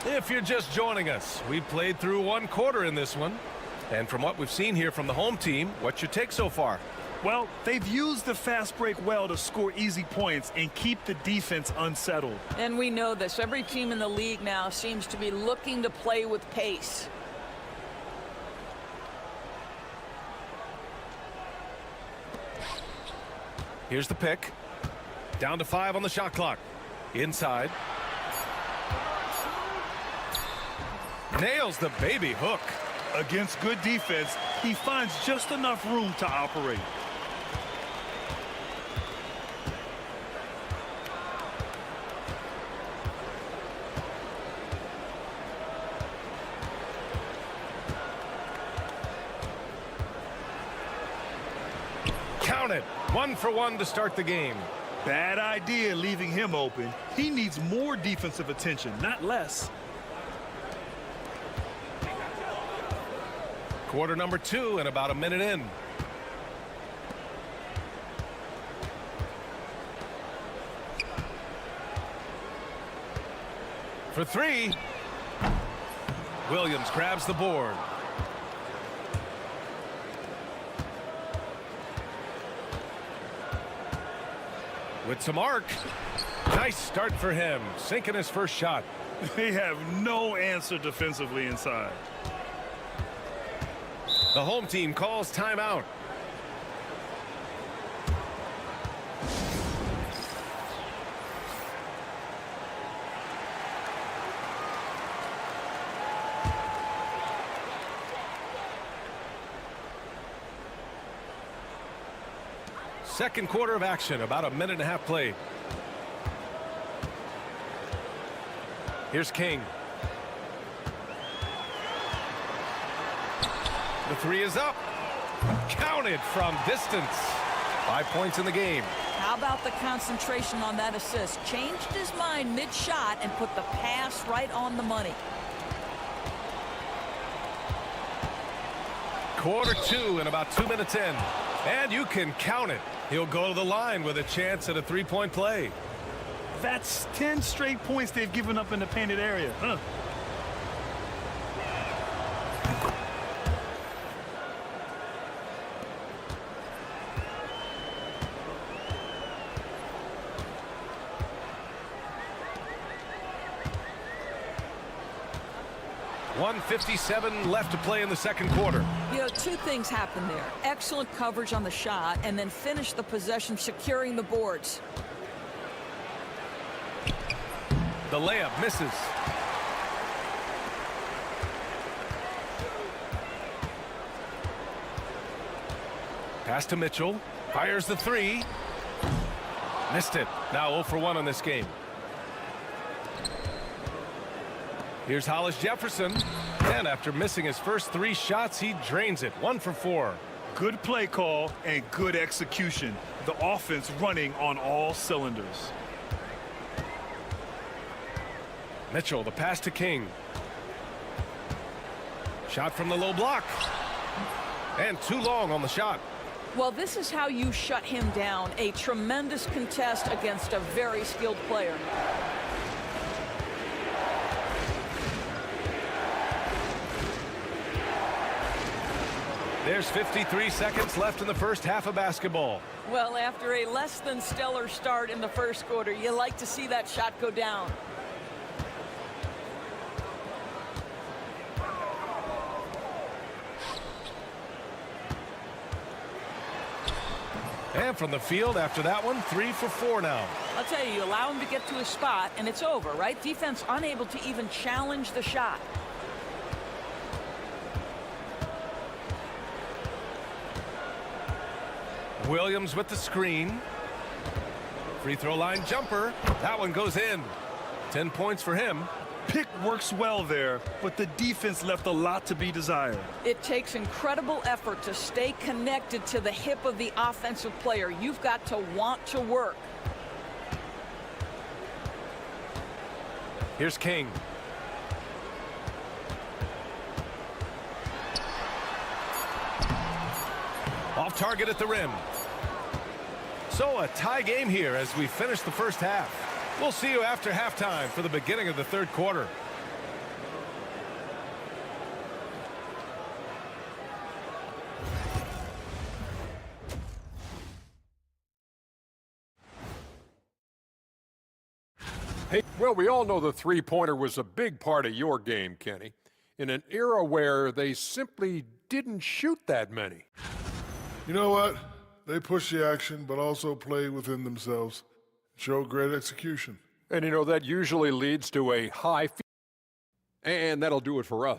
If you're just joining us, we've played through 1 quarter in this one. And from what we've seen here from the home team, what's your take so far? Well, they've used the fast break well to score easy points and keep the defense unsettled. And we know this. Every team in the league now seems to be looking to play with pace. Here's the pick. Down to 5 on the shot clock. Inside. Nails the baby hook. Against good defense, he finds just enough room to operate. Count it. 1 for 1 to start the game. Bad idea leaving him open. He needs more defensive attention, not less. Quarter number 2 and about a minute in. For 3. Williams grabs the board. With some arc. Nice start for him. Sinking his first shot. They have no answer defensively inside. The home team calls timeout. Second quarter of action, about a minute and a half played. Here's King. The 3 is up. Counted from distance. 5 points in the game. How about the concentration on that assist? Changed his mind mid-shot and put the pass right on the money. Quarter 2 and about 2 minutes in. And you can count it. He'll go to the line with a chance at a 3-point play. That's 10 straight points they've given up in the painted area. Huh? 1:57 left to play in the second quarter. You know, two things happened there. Excellent coverage on the shot, and then finish the possession securing the boards. The layup misses. Pass to Mitchell. Fires the three. Missed it. Now 0 for 1 on this game. Here's Hollis Jefferson. And after missing his first 3 shots, he drains it. 1 for 4. Good play call and good execution. The offense running on all cylinders. Mitchell, the pass to King. Shot from the low block. And too long on the shot. Well, this is how you shut him down. A tremendous contest against a very skilled player. There's 53 seconds left in the first half of basketball. Well, after a less than stellar start in the first quarter, you like to see that shot go down. And from the field after that one, 3 for 4 now. I'll tell you, you allow him to get to his spot, and it's over, right? Defense unable to even challenge the shot. Williams with the screen. Free throw line jumper. That one goes in. 10 points for him. Pick works well there, but the defense left a lot to be desired. It takes incredible effort to stay connected to the hip of the offensive player. You've got to want to work. Here's King. Off target at the rim. So a tie game here as we finish the first half. We'll see you after halftime for the beginning of the third quarter. Hey, well, we all know the three-pointer was a big part of your game, Kenny, in an era where they simply didn't shoot that many. You know what? They push the action, but also play within themselves. Show great execution. And, you know, that usually leads to a high and that'll do it for us.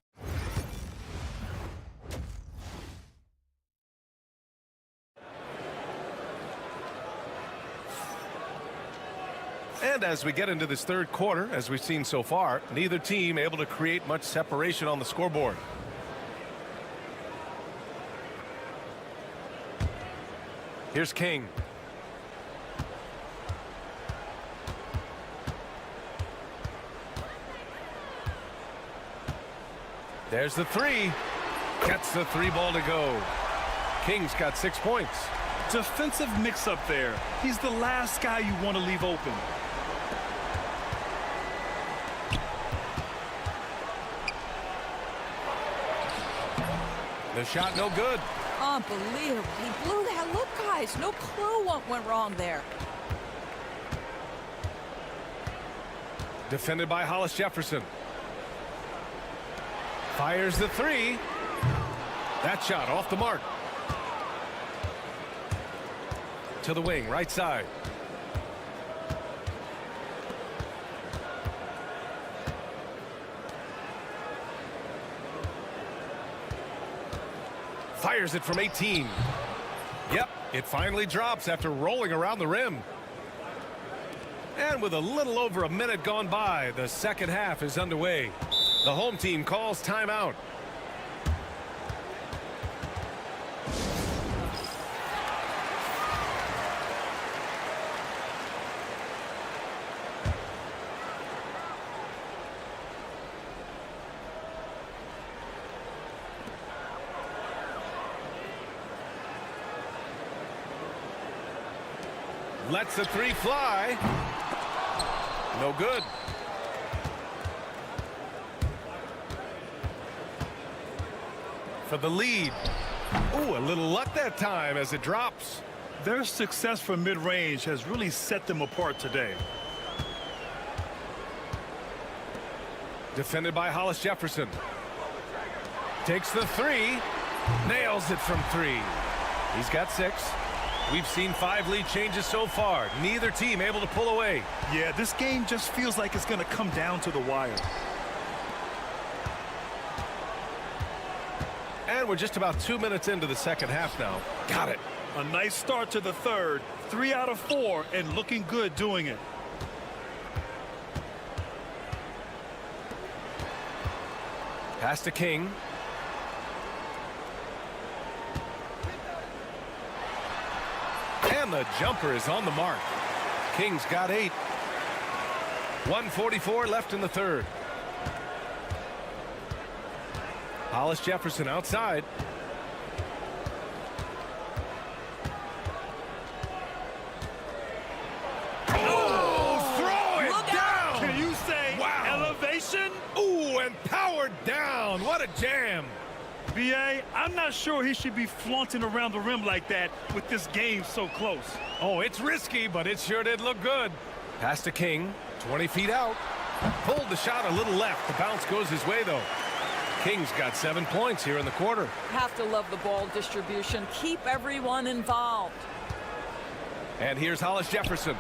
And as we get into this third quarter, as we've seen so far, neither team able to create much separation on the scoreboard. Here's King. There's the three. Gets the three ball to go. King's got 6 points. Defensive mix-up there. He's the last guy you want to leave open. The shot no good. Unbelievable. He blew that. Look, guys, no clue what went wrong there. Defended by Hollis Jefferson. Fires the three. That shot off the mark. To the wing, right side. Fires it from 18. Yep, it finally drops after rolling around the rim. And with a little over a minute gone by, the second half is underway. The home team calls timeout. Lets the three fly. No good. For the lead. Ooh, a little luck that time as it drops. Their success from mid-range has really set them apart today. Defended by Hollis Jefferson. takes the three. Nails it from three. He's got 6. We've seen 5 lead changes so far. Neither team able to pull away. Yeah, this game just feels like it's going to come down to the wire. And we're just about 2 minutes into the second half now. Got it. A nice start to the third. 3 out of 4 and looking good doing it. Pass to King. And the jumper is on the mark. King's got 8. 1:44 left in the third. Hollis Jefferson outside. Oh, throw it down! Can you say elevation? Ooh, and powered down. What a jam. BA, I'm not sure he should be flaunting around the rim like that with this game so close. Oh, it's risky, but it sure did look good. Pass to King, 20 feet out. Pulled the shot a little left. The bounce goes his way, though. King's got 7 points here in the quarter. Have to love the ball distribution. Keep everyone involved. And here's Hollis Jefferson.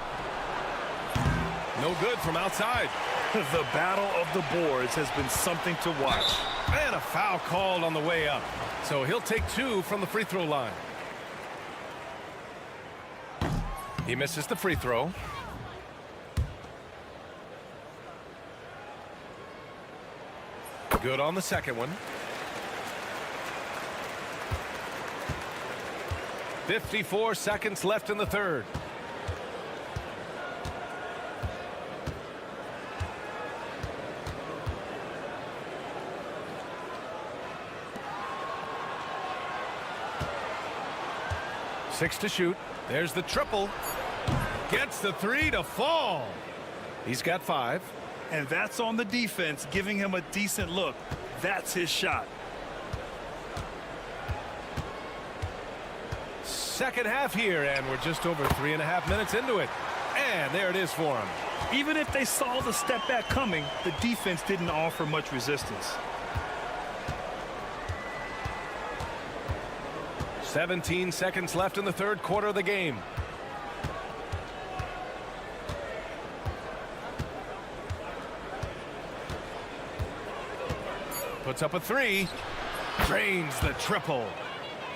No good from outside. The battle of the boards has been something to watch. And a foul called on the way up. So he'll take 2 from the free throw line. He misses the free throw. Good on the second one. 54 seconds left in the third. Six to shoot. There's the triple. Gets the 3 to fall. He's got 5. And that's on the defense, giving him a decent look. That's his shot. Second half here, and we're just over 3.5 minutes into it. And there it is for him. Even if they saw the step back coming, the defense didn't offer much resistance. 17 seconds left in the third quarter of the game. Puts up a 3. Drains the triple.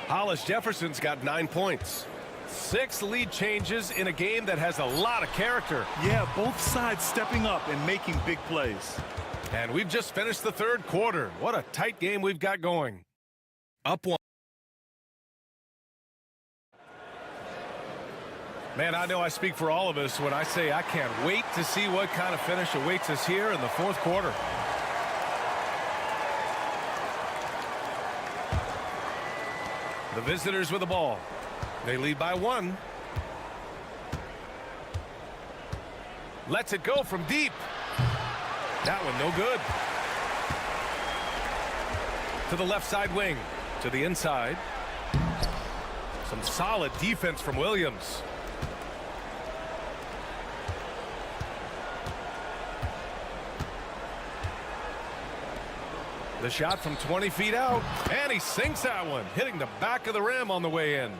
Hollis Jefferson's got 9 points. 6 lead changes in a game that has a lot of character. Yeah, both sides stepping up and making big plays. And we've just finished the third quarter. What a tight game we've got going. Up 1. Man, I know I speak for all of us when I say I can't wait to see what kind of finish awaits us here in the fourth quarter. The visitors with the ball. They lead by 1. Lets it go from deep. That one no good. To the left side wing. To the inside. Some solid defense from Williams. The shot from 20 feet out, and he sinks that one, hitting the back of the rim on the way in.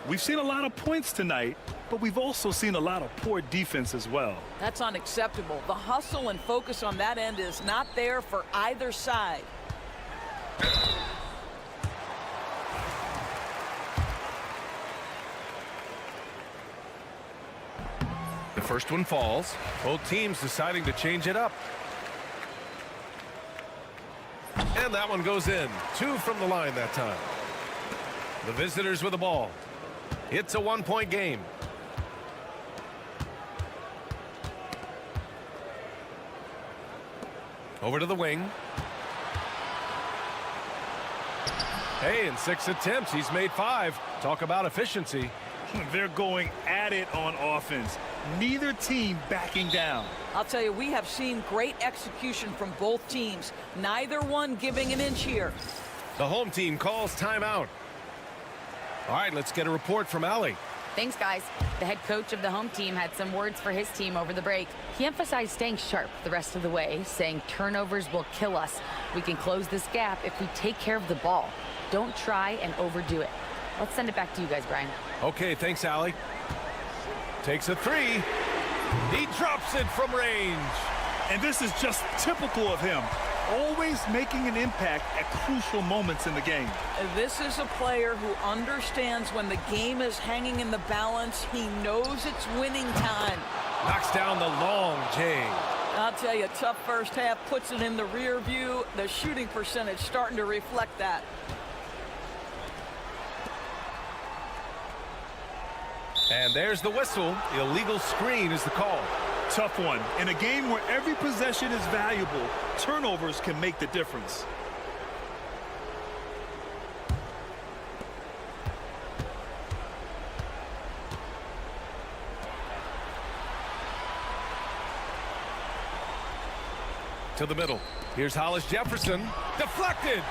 We've seen a lot of points tonight, but we've also seen a lot of poor defense as well. That's unacceptable. The hustle and focus on that end is not there for either side. The first one falls. Both teams deciding to change it up. And that one goes in. 2 from the line that time. The visitors with the ball. It's a 1-point game. Over to the wing. Hey, in 6 attempts, he's made 5. Talk about efficiency. They're going at it on offense. Neither team backing down. I'll tell you, we have seen great execution from both teams. Neither one giving an inch here. The home team calls timeout. All right, let's get a report from Allie. Thanks, guys. The head coach of the home team had some words for his team over the break. He emphasized staying sharp the rest of the way, saying turnovers will kill us. We can close this gap if we take care of the ball. Don't try and overdo it. Let's send it back to you guys, Brian. Okay, thanks, Allie. Takes a three. He drops it from range. And this is just typical of him. Always making an impact at crucial moments in the game. This is a player who understands when the game is hanging in the balance. He knows it's winning time. Knocks down the long J. I'll tell you, tough first half, puts it in the rear view. The shooting percentage starting to reflect that. And there's the whistle. Illegal screen is the call. Tough one. In a game where every possession is valuable, turnovers can make the difference. To the middle. Here's Hollis Jefferson. Deflected.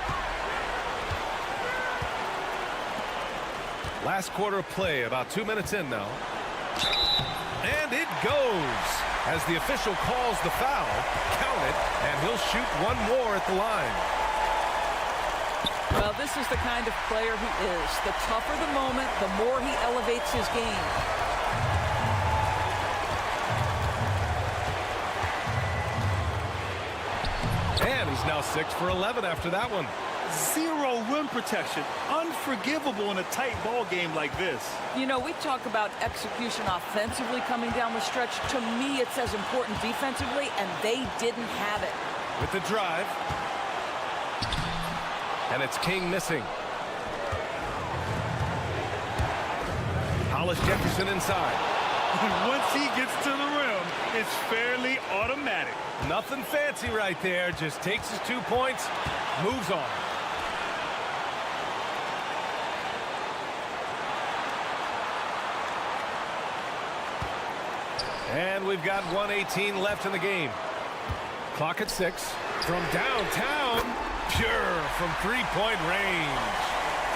Last quarter of play, about 2 minutes in now. And it goes. As the official calls the foul, count it, and he'll shoot one more at the line. Well, this is the kind of player he is. The tougher the moment, the more he elevates his game. And he's now 6 for 11 after that one. Zero rim protection. Unforgivable in a tight ball game like this. You know, we talk about execution offensively coming down the stretch. To me, it's as important defensively, and they didn't have it. With the drive. And it's King missing. Hollis Jefferson inside. Once he gets to the rim, it's fairly automatic. Nothing fancy right there. Just takes his 2 points, moves on. And we've got 1:18 left in the game. Clock at 6. From downtown, pure from three-point range.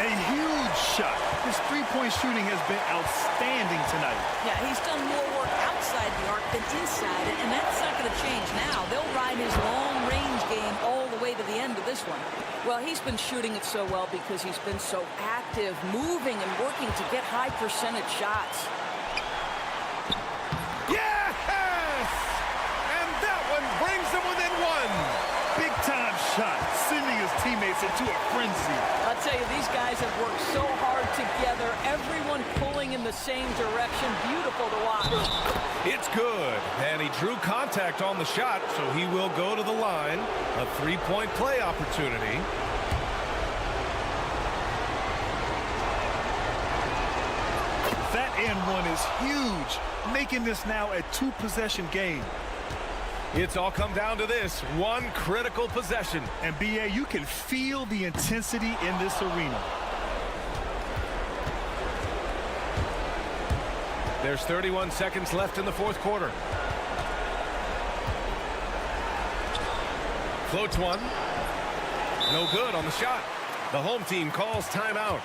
A huge shot. His three-point shooting has been outstanding tonight. Yeah, he's done more work outside the arc than inside it, and that's not going to change now. They'll ride his long-range game all the way to the end of this one. Well, he's been shooting it so well because he's been so active, moving and working to get high-percentage shots. Yes! And that one brings them within one. Big-time shot, sending his teammates into a frenzy. I'll tell you, these guys have worked so hard together, everyone pulling in the same direction. Beautiful to watch. It's good, and he drew contact on the shot, so he will go to the line. A three-point play opportunity. That and one is huge, making this now a two-possession game. It's all come down to this one critical possession. And BA, you can feel the intensity in this arena. There's 31 seconds left in the fourth quarter. Floats one. No good on the shot. The home team calls timeout.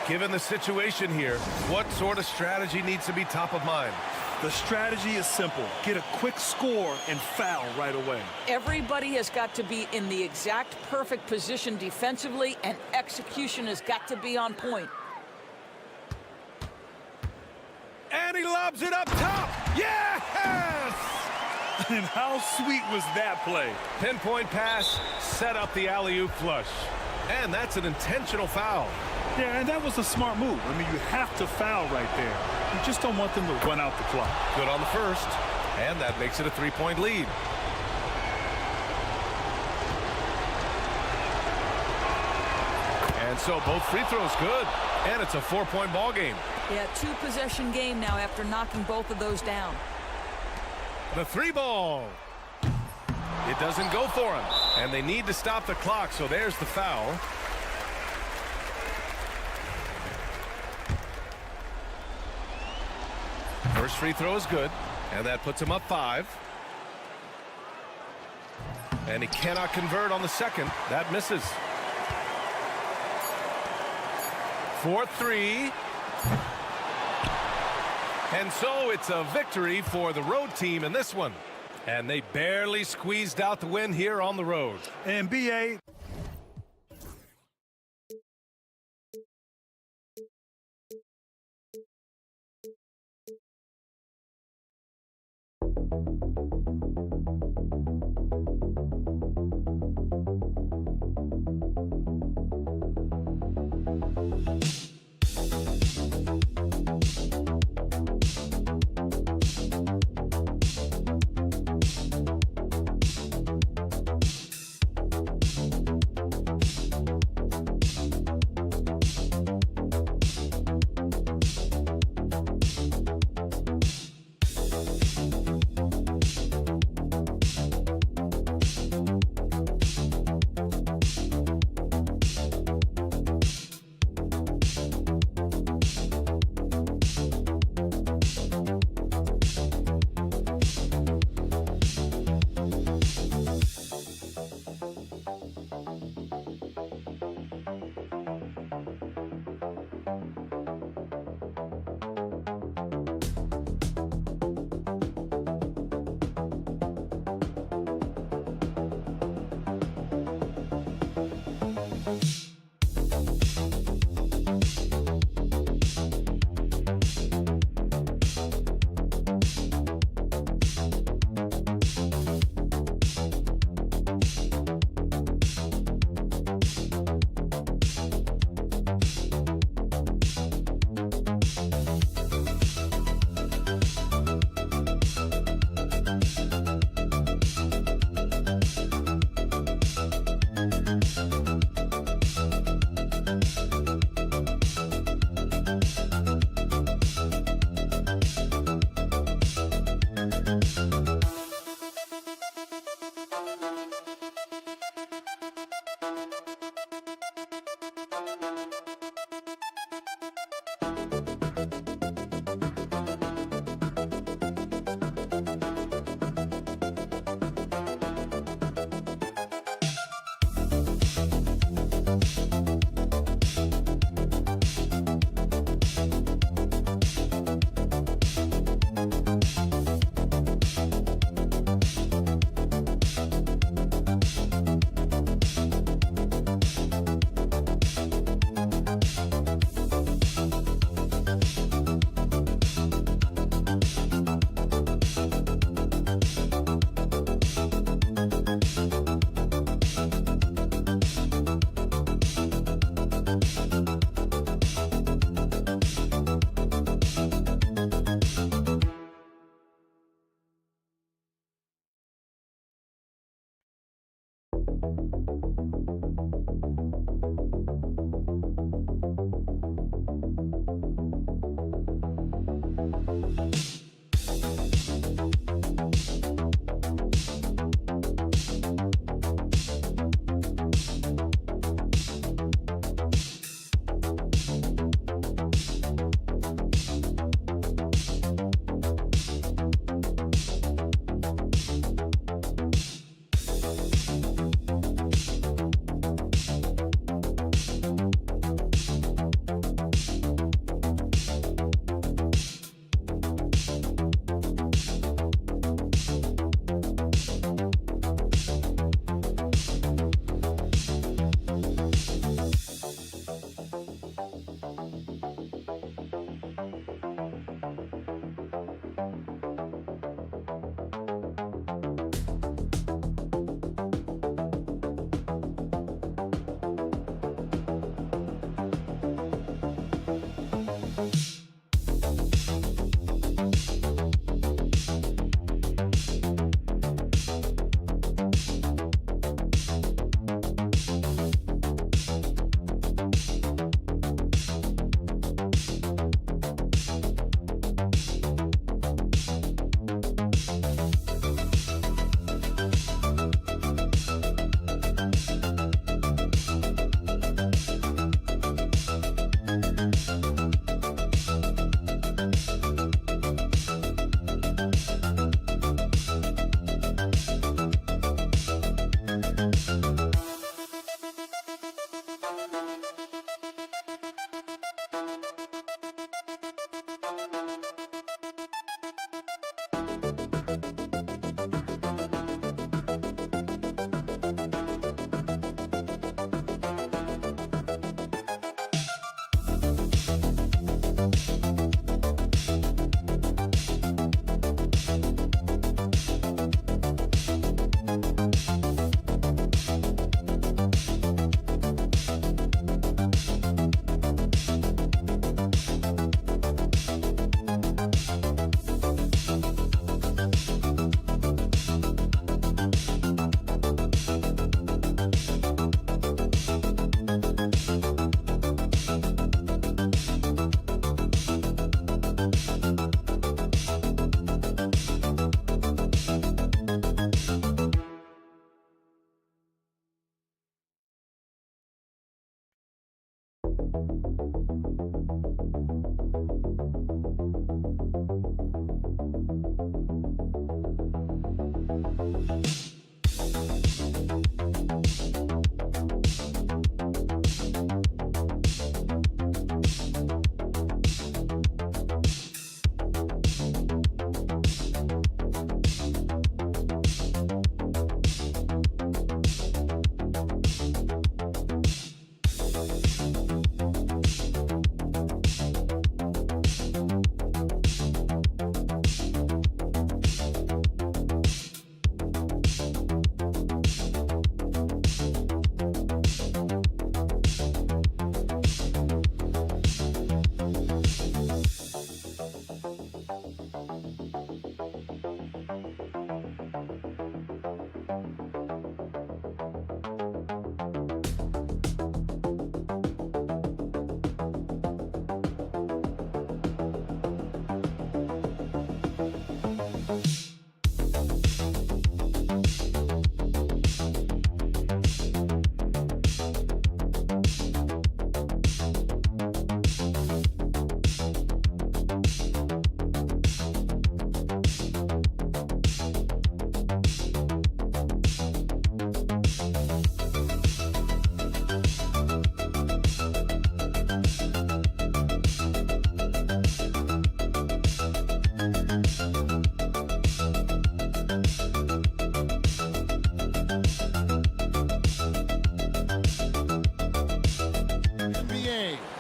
Given the situation here, what sort of strategy needs to be top of mind? The strategy is simple. Get a quick score and foul right away. Everybody has got to be in the exact perfect position defensively, and execution has got to be on point. And he lobs it up top. Yes! And how sweet was that play? Pinpoint pass, set up the alley-oop flush. And that's an intentional foul. Yeah, and that was a smart move. I mean, you have to foul right there. You just don't want them to run out the clock. Good on the first, and that makes it a three-point lead. And so both free throws good, and it's a four-point ball game. Yeah, two-possession game now after knocking both of those down. The three ball. It doesn't go for him, and they need to stop the clock, so there's the foul. First free throw is good, and that puts him up 5. And he cannot convert on the second. That misses. 4-3. And so it's a victory for the road team in this one. And they barely squeezed out the win here on the road. And BA,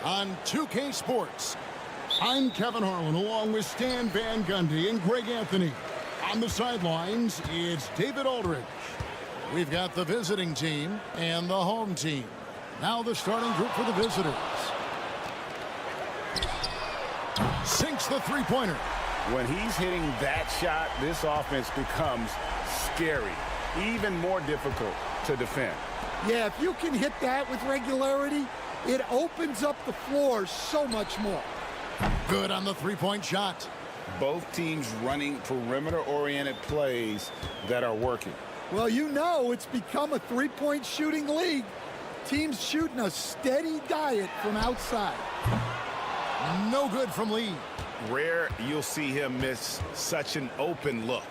On 2K Sports, I'm Kevin Harlan along with Stan Van Gundy and Greg Anthony. On the sidelines, it's David Aldridge. We've got the visiting team and the home team. Now the starting group for the visitors. Sinks the three-pointer. When he's hitting that shot, this offense becomes scary, even more difficult to defend. Yeah, if you can hit that with regularity, it opens up the floor so much more. Good on the three-point shot. Both teams running perimeter-oriented plays that are working. Well, you know it's become a three-point shooting league. Teams shooting a steady diet from outside. No good from Lee. Rare you'll see him miss such an open look.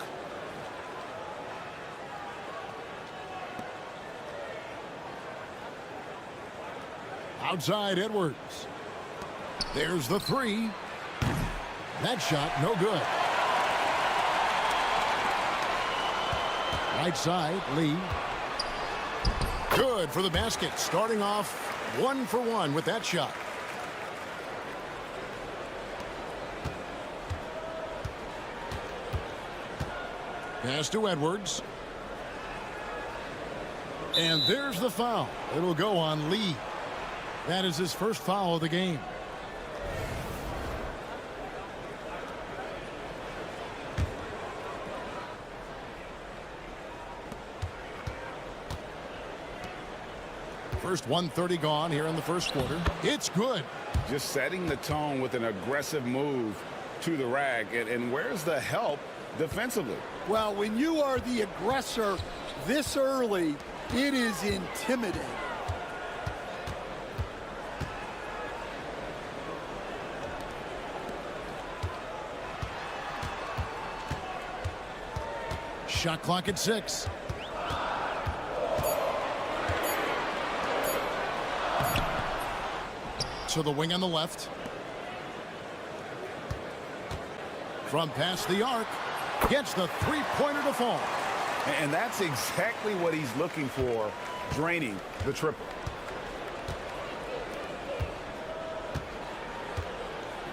Outside Edwards. There's the three. That shot, no good. Right side, Lee. Good for the basket. Starting off 1 for 1 with that shot. Pass to Edwards. And there's the foul. It'll go on Lee. That is his first foul of the game. First 1:30 gone here in the first quarter. It's good. Just setting the tone with an aggressive move to the rack. And where's the help defensively? Well, when you are the aggressor this early, it is intimidating. Shot clock at 6. To the wing on the left. From past the arc. Gets the three-pointer to fall. And that's exactly what he's looking for, draining the triple.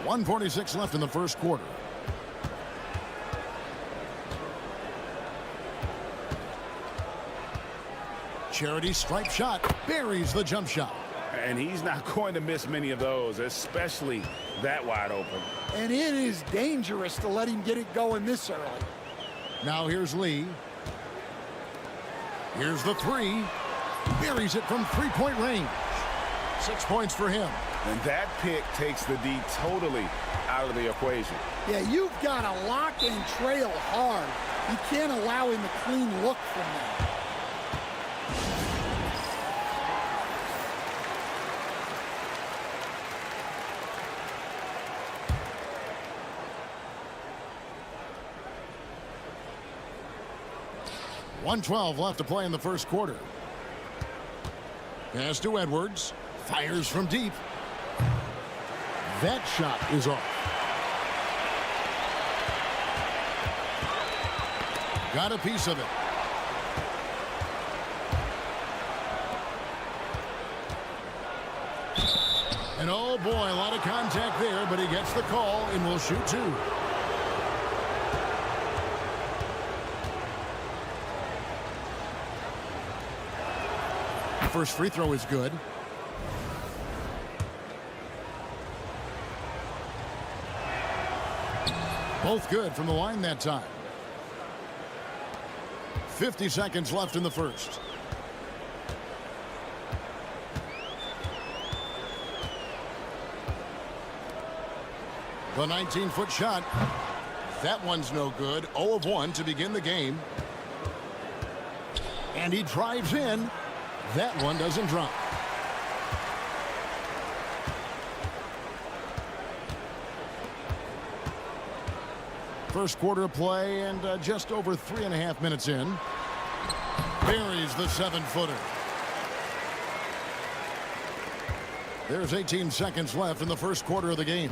1:46 left in the first quarter. Charity stripe shot. Buries the jump shot. And he's not going to miss many of those, especially that wide open. And it is dangerous to let him get it going this early. Now here's Lee. Here's the three. Buries it from three-point range. 6 points for him. And that pick takes the D totally out of the equation. Yeah, you've got to lock and trail hard. You can't allow him a clean look from that. 1:12 left to play in the first quarter. Pass to Edwards. Fires from deep. That shot is off. Got a piece of it. And oh boy, a lot of contact there, but he gets the call and will shoot two. First free throw is good. Both good from the line that time. 50 seconds left in the first. The 19-foot shot. That one's no good. 0 of 1 to begin the game. And he drives in. That one doesn't drop. First quarter of play and just over 3.5 minutes in. Buries the 7-footer. There's 18 seconds left in the first quarter of the game.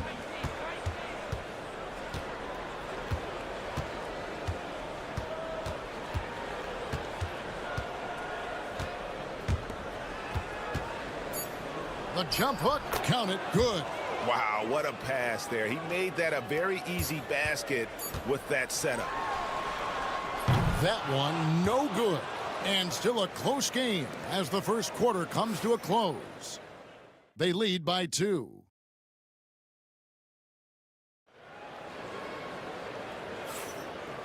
The jump hook, count it, good. Wow, what a pass there. He made that a very easy basket with that setup. That one, no good. And still a close game as the first quarter comes to a close. They lead by 2.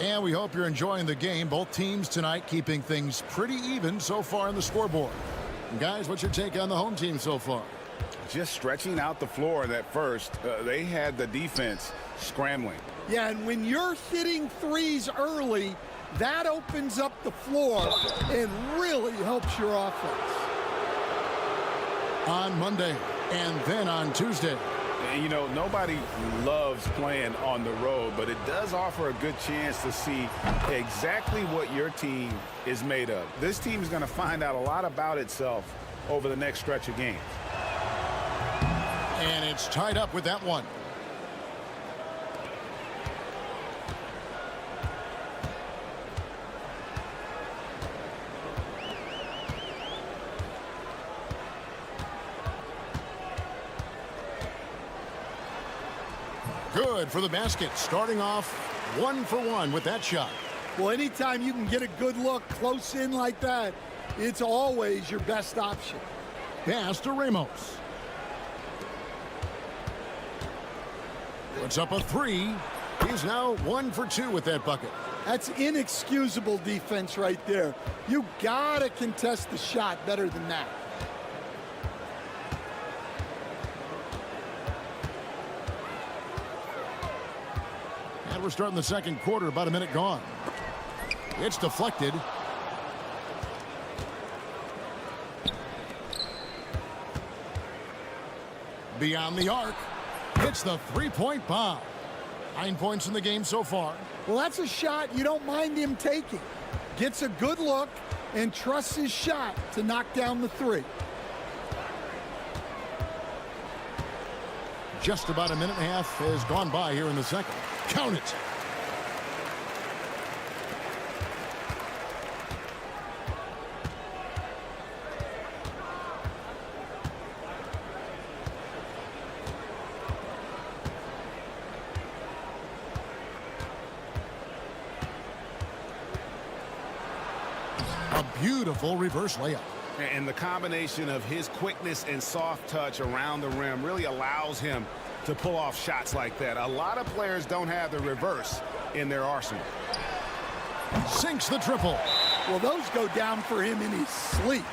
And we hope you're enjoying the game. Both teams tonight keeping things pretty even so far on the scoreboard. And guys, what's your take on the home team so far? Just stretching out the floor at first. They had the defense scrambling. Yeah, and when you're hitting threes early, that opens up the floor and really helps your offense. On Monday and then on Tuesday. You know, nobody loves playing on the road, but it does offer a good chance to see exactly what your team is made of. This team is going to find out a lot about itself over the next stretch of games. And it's tied up with that one. Good for the basket, starting off 1 for 1 with that shot. Well, anytime you can get a good look close in like that, it's always your best option. Pass to Ramos. Puts up a 3. He's now 1 for 2 with that bucket. That's inexcusable defense right there. You gotta contest the shot better than that. And we're starting the second quarter, about a minute gone. It's deflected. Beyond the arc. Hits the three-point bomb. 9 points in the game so far. Well, that's a shot you don't mind him taking. Gets a good look and trusts his shot to knock down the 3. Just about a minute and a half has gone by here in the second. Count it. A beautiful reverse layup. And the combination of his quickness and soft touch around the rim really allows him to pull off shots like that. A lot of players don't have the reverse in their arsenal. Sinks the triple. Well, those go down for him in his sleep.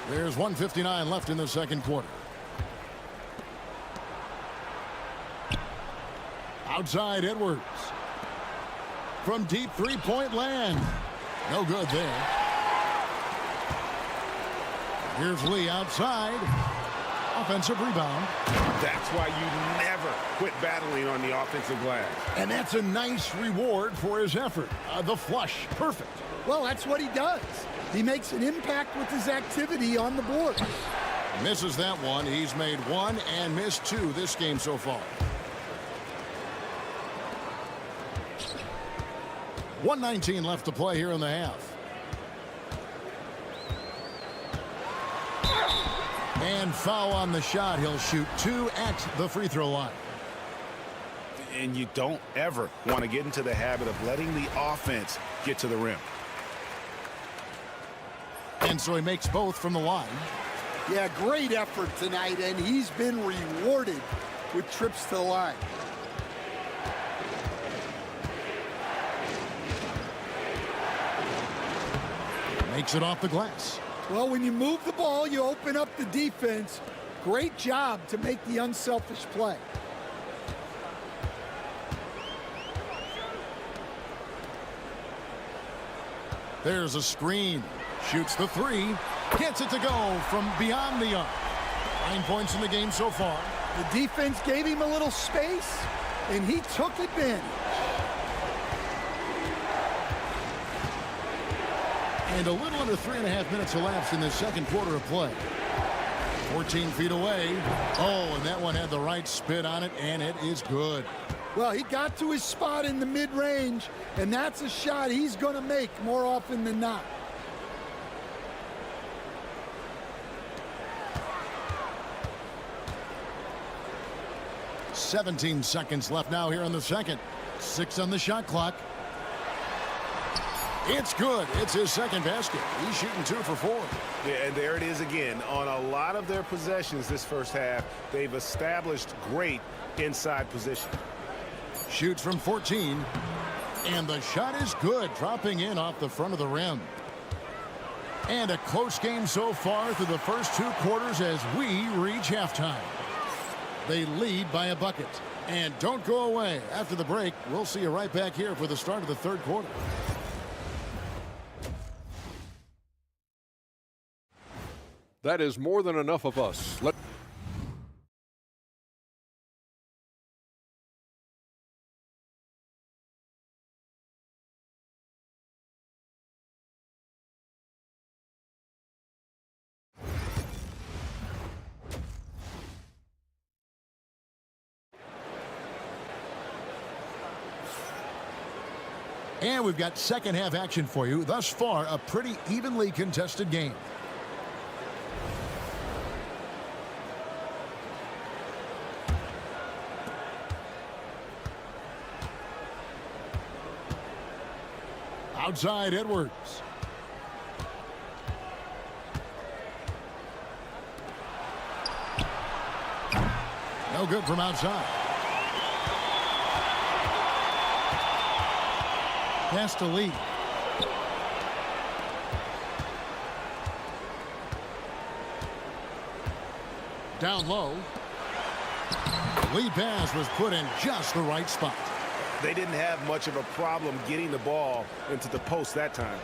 There's 1:59 left in the second quarter. Outside Edwards. From deep three-point land. No good there. Here's Lee outside. Offensive rebound. That's why you never quit battling on the offensive glass. And that's a nice reward for his effort. The flush. Perfect. Well, that's what he does. He makes an impact with his activity on the board. Misses that one. He's made one and missed two this game so far. 1:19 left to play here in the half. And foul on the shot. He'll shoot two at the free throw line. And you don't ever want to get into the habit of letting the offense get to the rim. And so he makes both from the line. Yeah, great effort tonight, and he's been rewarded with trips to the line. Makes it off the glass. Well, when you move the ball, you open up the defense. Great job to make the unselfish play. There's a screen. Shoots the three. Gets it to go from beyond the arc. 9 points in the game so far. The defense gave him a little space, and he took advantage. And a little under 3.5 minutes elapsed in the second quarter of play. 14 feet away. Oh, and that one had the right spin on it, and it is good. Well, he got to his spot in the mid-range, and that's a shot he's going to make more often than not. "17 seconds left now here in the second. 6 on the shot clock. It's good. It's his second basket. He's shooting 2 for 4. Yeah, and there it is again. On a lot of their possessions this first half, they've established great inside position. Shoots from 14. And the shot is good, dropping in off the front of the rim. And a close game so far through the first 2 quarters as we reach halftime. They lead by a bucket. And don't go away. After the break, we'll see you right back here for the start of the third quarter. That is more than enough of us. And we've got second half action for you. Thus far, a pretty evenly contested game. Outside, Edwards. No good from outside. Pass to Lee. Down low. Lee pass was put in just the right spot. They didn't have much of a problem getting the ball into the post that time.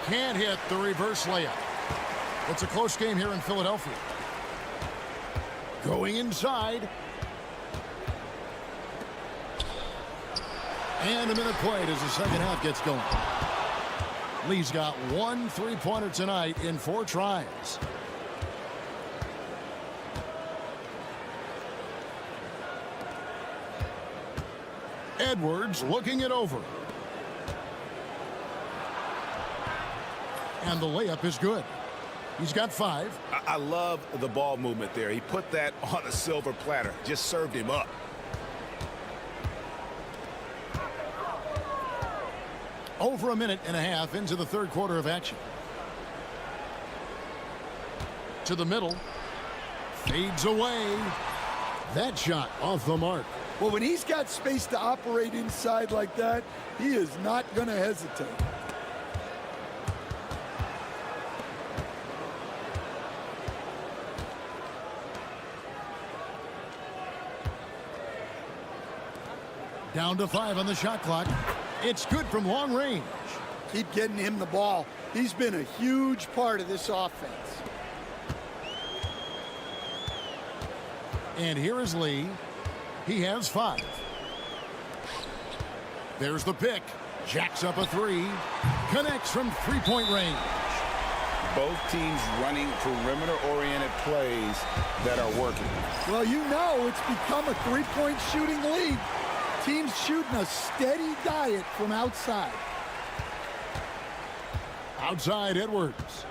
Can't hit the reverse layup. It's a close game here in Philadelphia. Going inside. And a minute played as the second half gets going. Lee's got 1 3-pointer tonight in 4 tries. Edwards looking it over. And the layup is good. He's got 5. I love the ball movement there. He put that on a silver platter. Just served him up. Over a minute and a half into the third quarter of action. To the middle. Fades away. That shot off the mark. Well, when he's got space to operate inside like that, he is not going to hesitate. Down to 5 on the shot clock. It's good from long range. Keep getting him the ball. He's been a huge part of this offense. And here is Lee. He has 5. There's the pick. Jacks up a 3. Connects from three-point range. Both teams running perimeter-oriented plays that are working. Well, you know it's become a three-point shooting league. Teams shooting a steady diet from outside. Outside Edwards.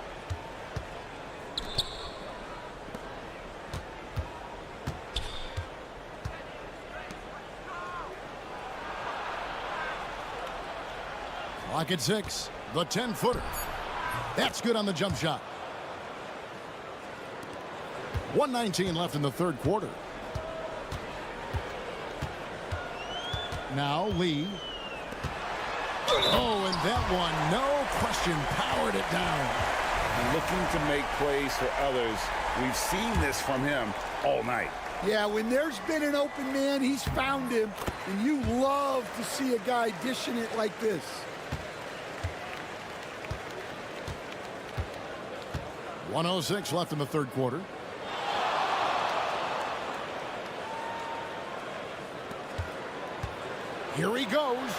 Clock at 6. The 10-footer. That's good on the jump shot. 1:19 left in the third quarter. Now Lee. Oh, and that one, no question, powered it down. Looking to make plays for others. We've seen this from him all night. Yeah, when there's been an open man, he's found him, and you love to see a guy dishing it like this. .106 left in the third quarter. Here he goes.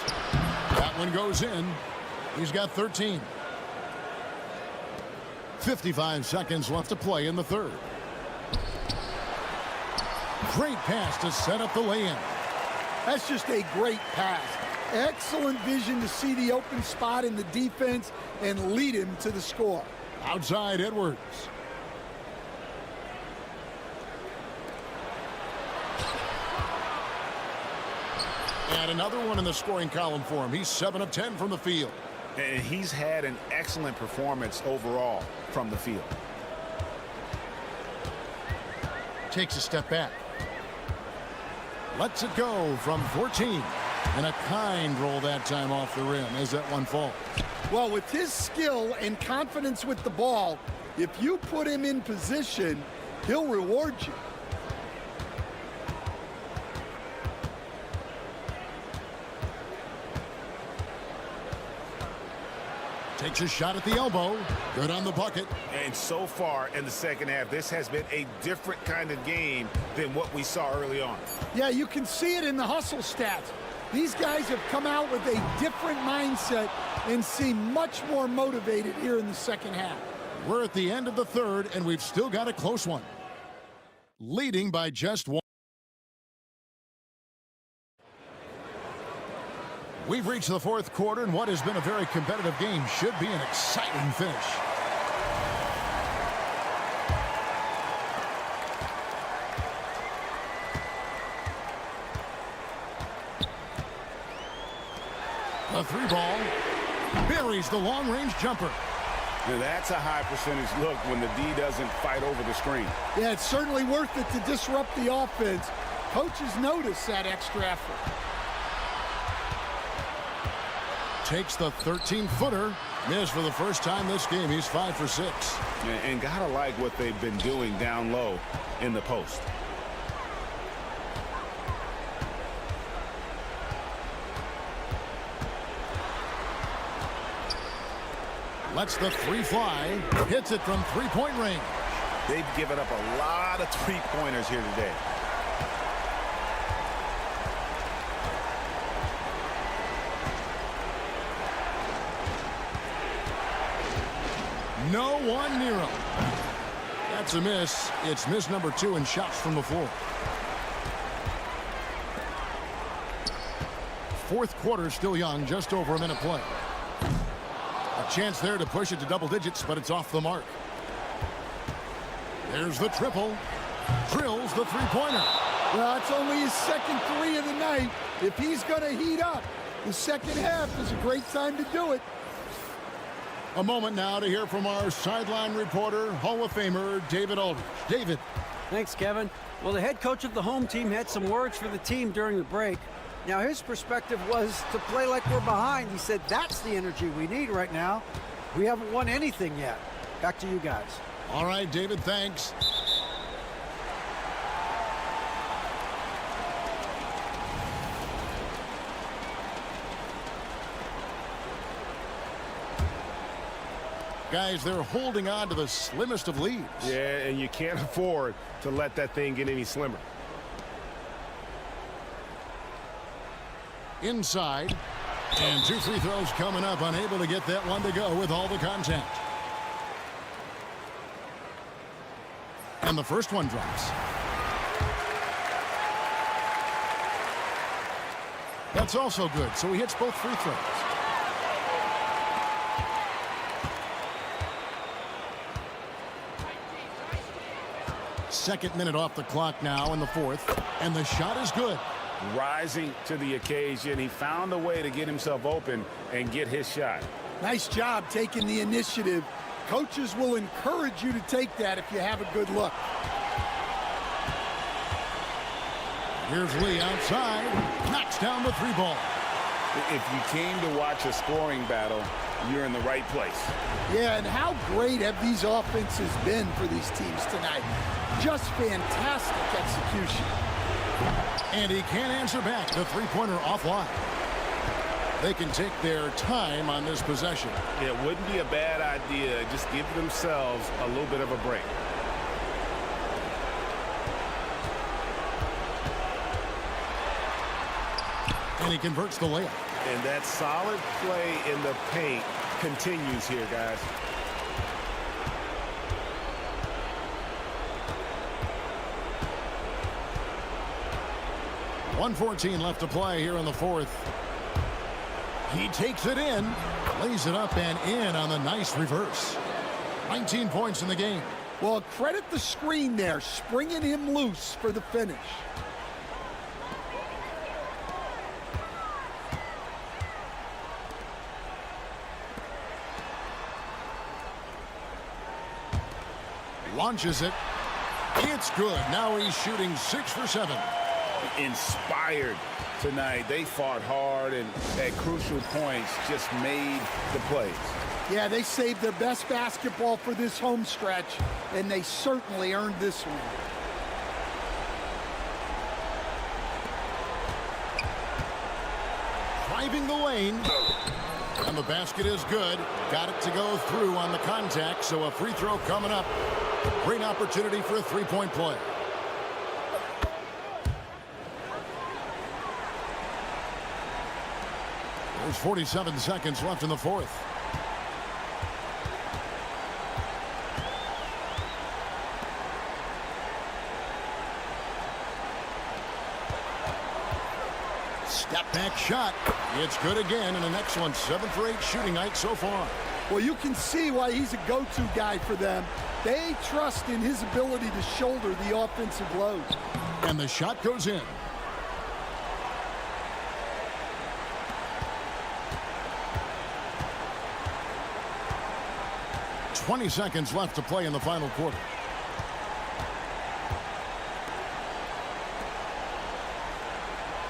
That one goes in. He's got 13. 55 seconds left to play in the third. Great pass to set up the lay-in. That's just a great pass. Excellent vision to see the open spot in the defense and lead him to the score. Outside Edwards. And another one in the scoring column for him. He's 7 of 10 from the field. And he's had an excellent performance overall from the field. Takes a step back. Lets it go from 14. And a kind roll that time off the rim as that one falls. Well, with his skill and confidence with the ball, if you put him in position, he'll reward you. Takes a shot at the elbow. Good on the bucket. And so far in the second half, this has been a different kind of game than what we saw early on. Yeah, you can see it in the hustle stats. These guys have come out with a different mindset and seem much more motivated here in the second half. We're at the end of the third, and we've still got a close one. Leading by just 1. We've reached the fourth quarter, and what has been a very competitive game should be an exciting finish. The 3-ball buries the long-range jumper. Now that's a high percentage look when the D doesn't fight over the screen. Yeah, it's certainly worth it to disrupt the offense. Coaches notice that extra effort. Takes the 13-footer. Missed for the first time this game. He's 5 for 6. And gotta like what they've been doing down low in the post. Lets the 3 fly. Hits it from three-point range. They've given up a lot of three-pointers here today. No one near him. That's a miss. It's miss number 2 in shots from the floor. Fourth quarter still young, just over a minute play. A chance there to push it to double digits, but it's off the mark. There's the triple. Drills the three-pointer. Well, it's only his second 3 of the night. If he's going to heat up, the second half is a great time to do it. A moment now to hear from our sideline reporter, Hall of Famer David Aldridge. David. Thanks, Kevin. Well, the head coach of the home team had some words for the team during the break. Now, his perspective was to play like we're behind. He said that's the energy we need right now. We haven't won anything yet. Back to you guys. All right, David, thanks. Guys, they're holding on to the slimmest of leads. Yeah, and you can't afford to let that thing get any slimmer. Inside. And 2 free throws coming up. Unable to get that one to go with all the contact. And the first one drops. That's also good. So he hits both free throws. Second minute off the clock now in the fourth. And the shot is good. Rising to the occasion. He found a way to get himself open and get his shot. Nice job taking the initiative. Coaches will encourage you to take that if you have a good look. Here's Lee outside. Knocks down the 3-ball. If you came to watch a scoring battle, you're in the right place. Yeah, and how great have these offenses been for these teams tonight? Just fantastic execution. And he can't answer back. The 3-pointer offline. They can take their time on this possession. It wouldn't be a bad idea. Just give themselves a little bit of a break. And he converts the layup. And that solid play in the paint continues here, guys. .114 left to play here in the fourth. He takes it in, lays it up and in on the nice reverse. 19 points in the game. Well, credit the screen there, springing him loose for the finish. Launches it. It's good. Now he's shooting 6 for 7. Inspired tonight. They fought hard and at crucial points just made the plays. Yeah, they saved their best basketball for this home stretch, and they certainly earned this one. Driving the lane. And the basket is good. Got it to go through on the contact, so a free throw coming up. Great opportunity for a 3-point play. There's 47 seconds left in the fourth. Step back shot. It's good again, and an excellent 7 for 8 shooting night so far. Well, you can see why he's a go-to guy for them. They trust in his ability to shoulder the offensive load. And the shot goes in. .20 seconds left to play in the final quarter.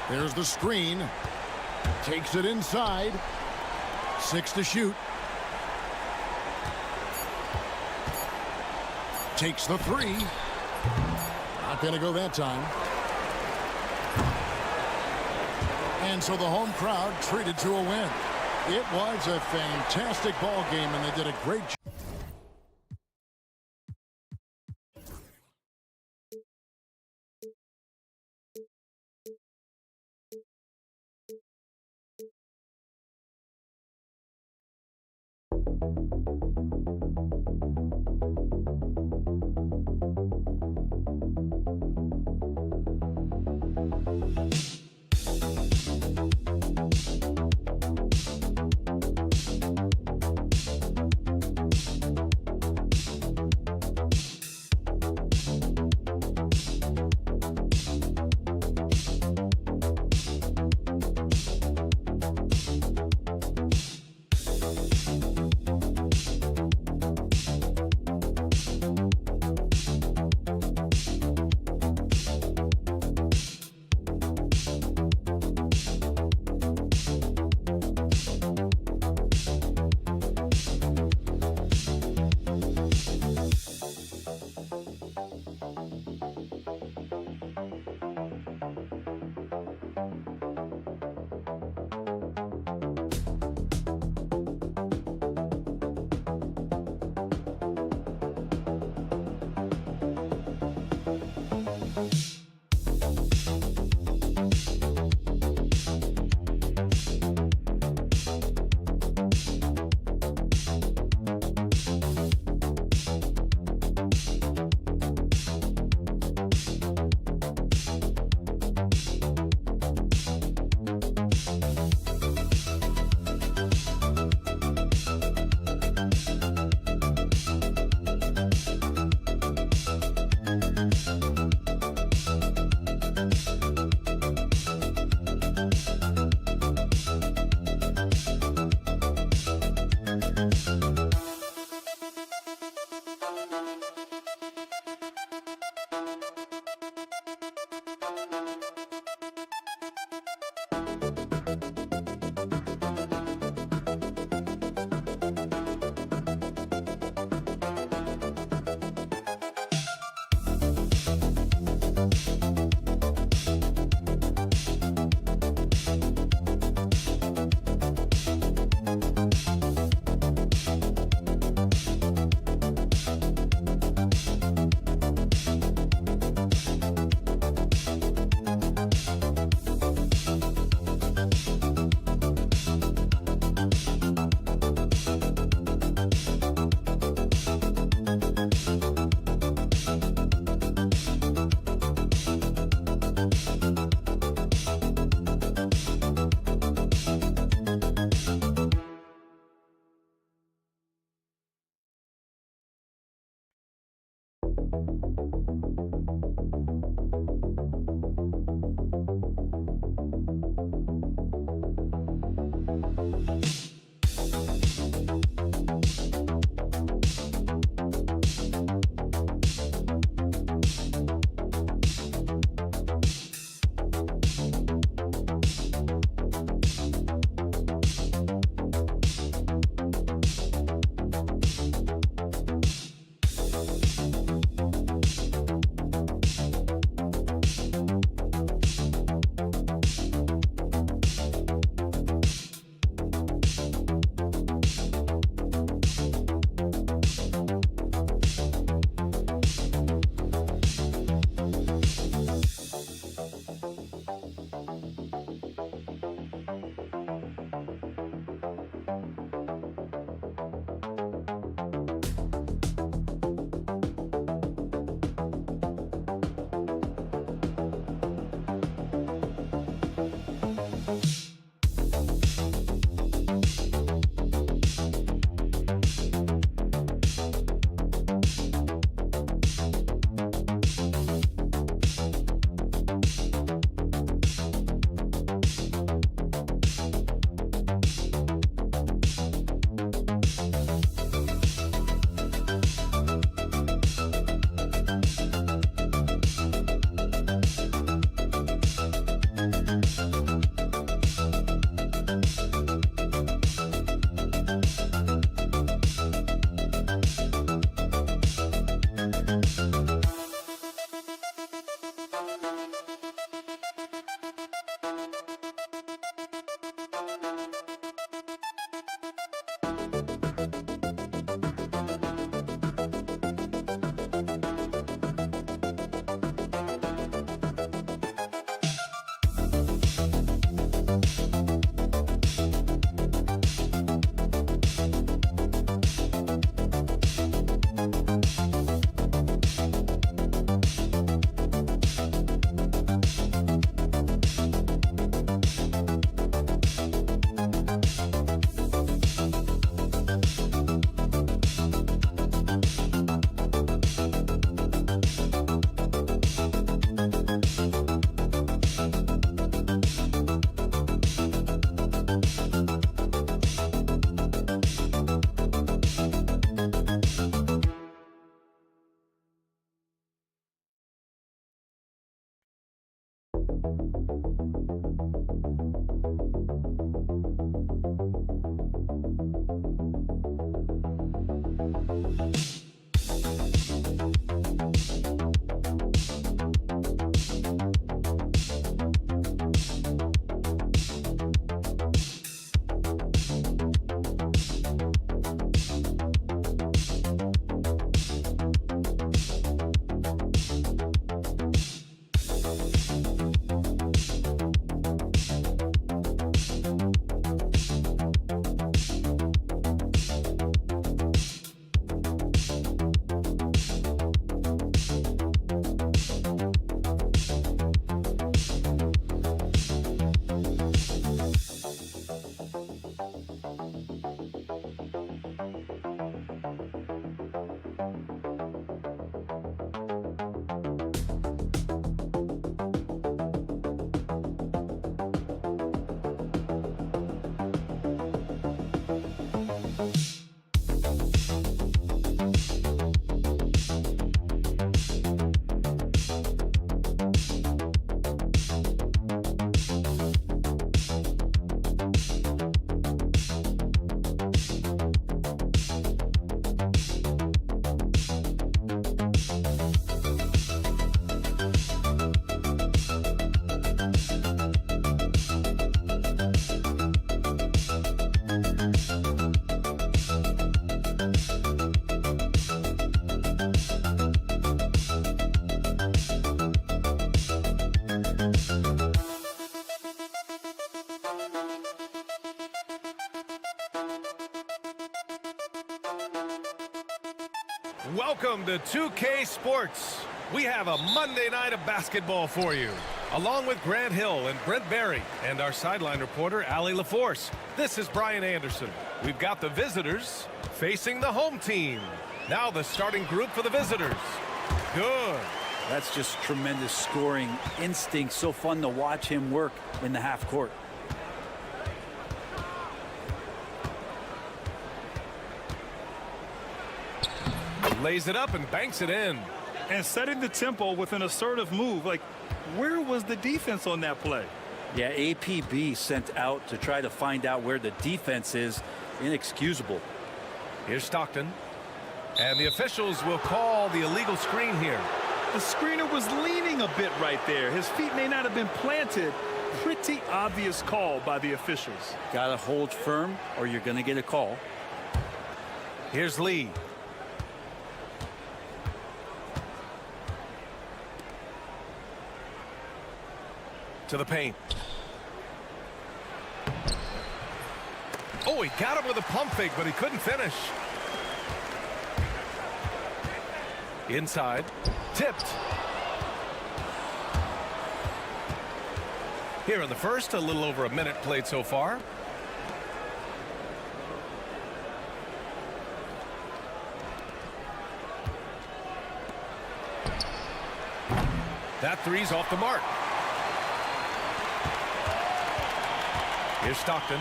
There's the screen. Takes it inside. 6 to shoot. Takes the 3. Not going to go that time. And so the home crowd treated to a win. It was a fantastic ball game, and they did a great job. Welcome to 2K Sports. We have a Monday night of basketball for you, along with Grant Hill and Brent Barry and our sideline reporter, Allie LaForce. This is Brian Anderson. We've got the visitors facing the home team. Now the starting group for the visitors. Good. That's just tremendous scoring instinct. So fun to watch him work in the half court. Lays it up and banks it in. And setting the tempo with an assertive move. Like, where was the defense on that play? Yeah, APB sent out to try to find out where the defense is. Inexcusable. Here's Stockton. And the officials will call the illegal screen here. The screener was leaning a bit right there. His feet may not have been planted. Pretty obvious call by the officials. Gotta hold firm or you're gonna get a call. Here's Lee. To the paint. Oh, he got him with a pump fake, but he couldn't finish. Inside. Tipped. Here in the first, a little over a minute played so far. That three's off the mark. Here's Stockton.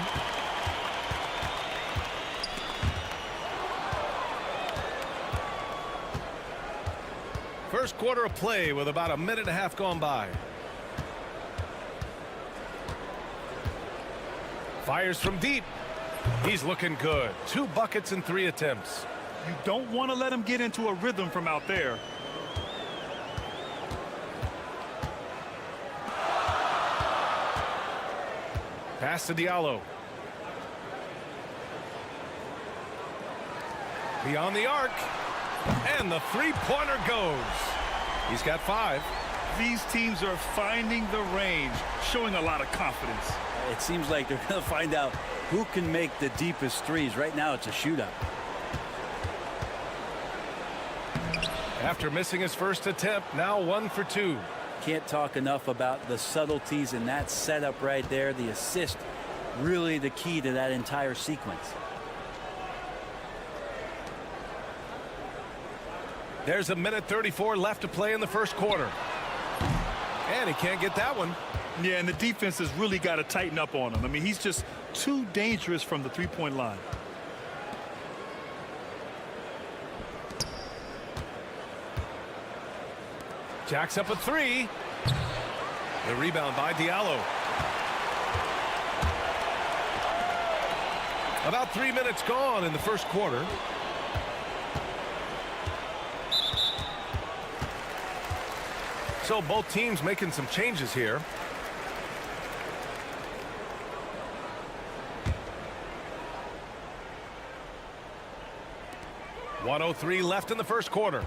First quarter of play with about a minute and a half gone by. Fires from deep. He's looking good. 2 buckets and 3 attempts. You don't want to let him get into a rhythm from out there. Pass to Diallo. Beyond the arc. And the three-pointer goes. He's got 5. These teams are finding the range, showing a lot of confidence. It seems like they're going to find out who can make the deepest threes. Right now, it's a shootout. After missing his first attempt, now 1 for 2. Can't talk enough about the subtleties in that setup right there. The assist, really the key to that entire sequence. There's a minute 34 left to play in the first quarter. And he can't get that one. Yeah, and the defense has really got to tighten up on him. I mean, he's just too dangerous from the three-point line. Jacks up a 3. The rebound by Diallo. About 3 minutes gone in the first quarter. So both teams making some changes here. .103 left in the first quarter.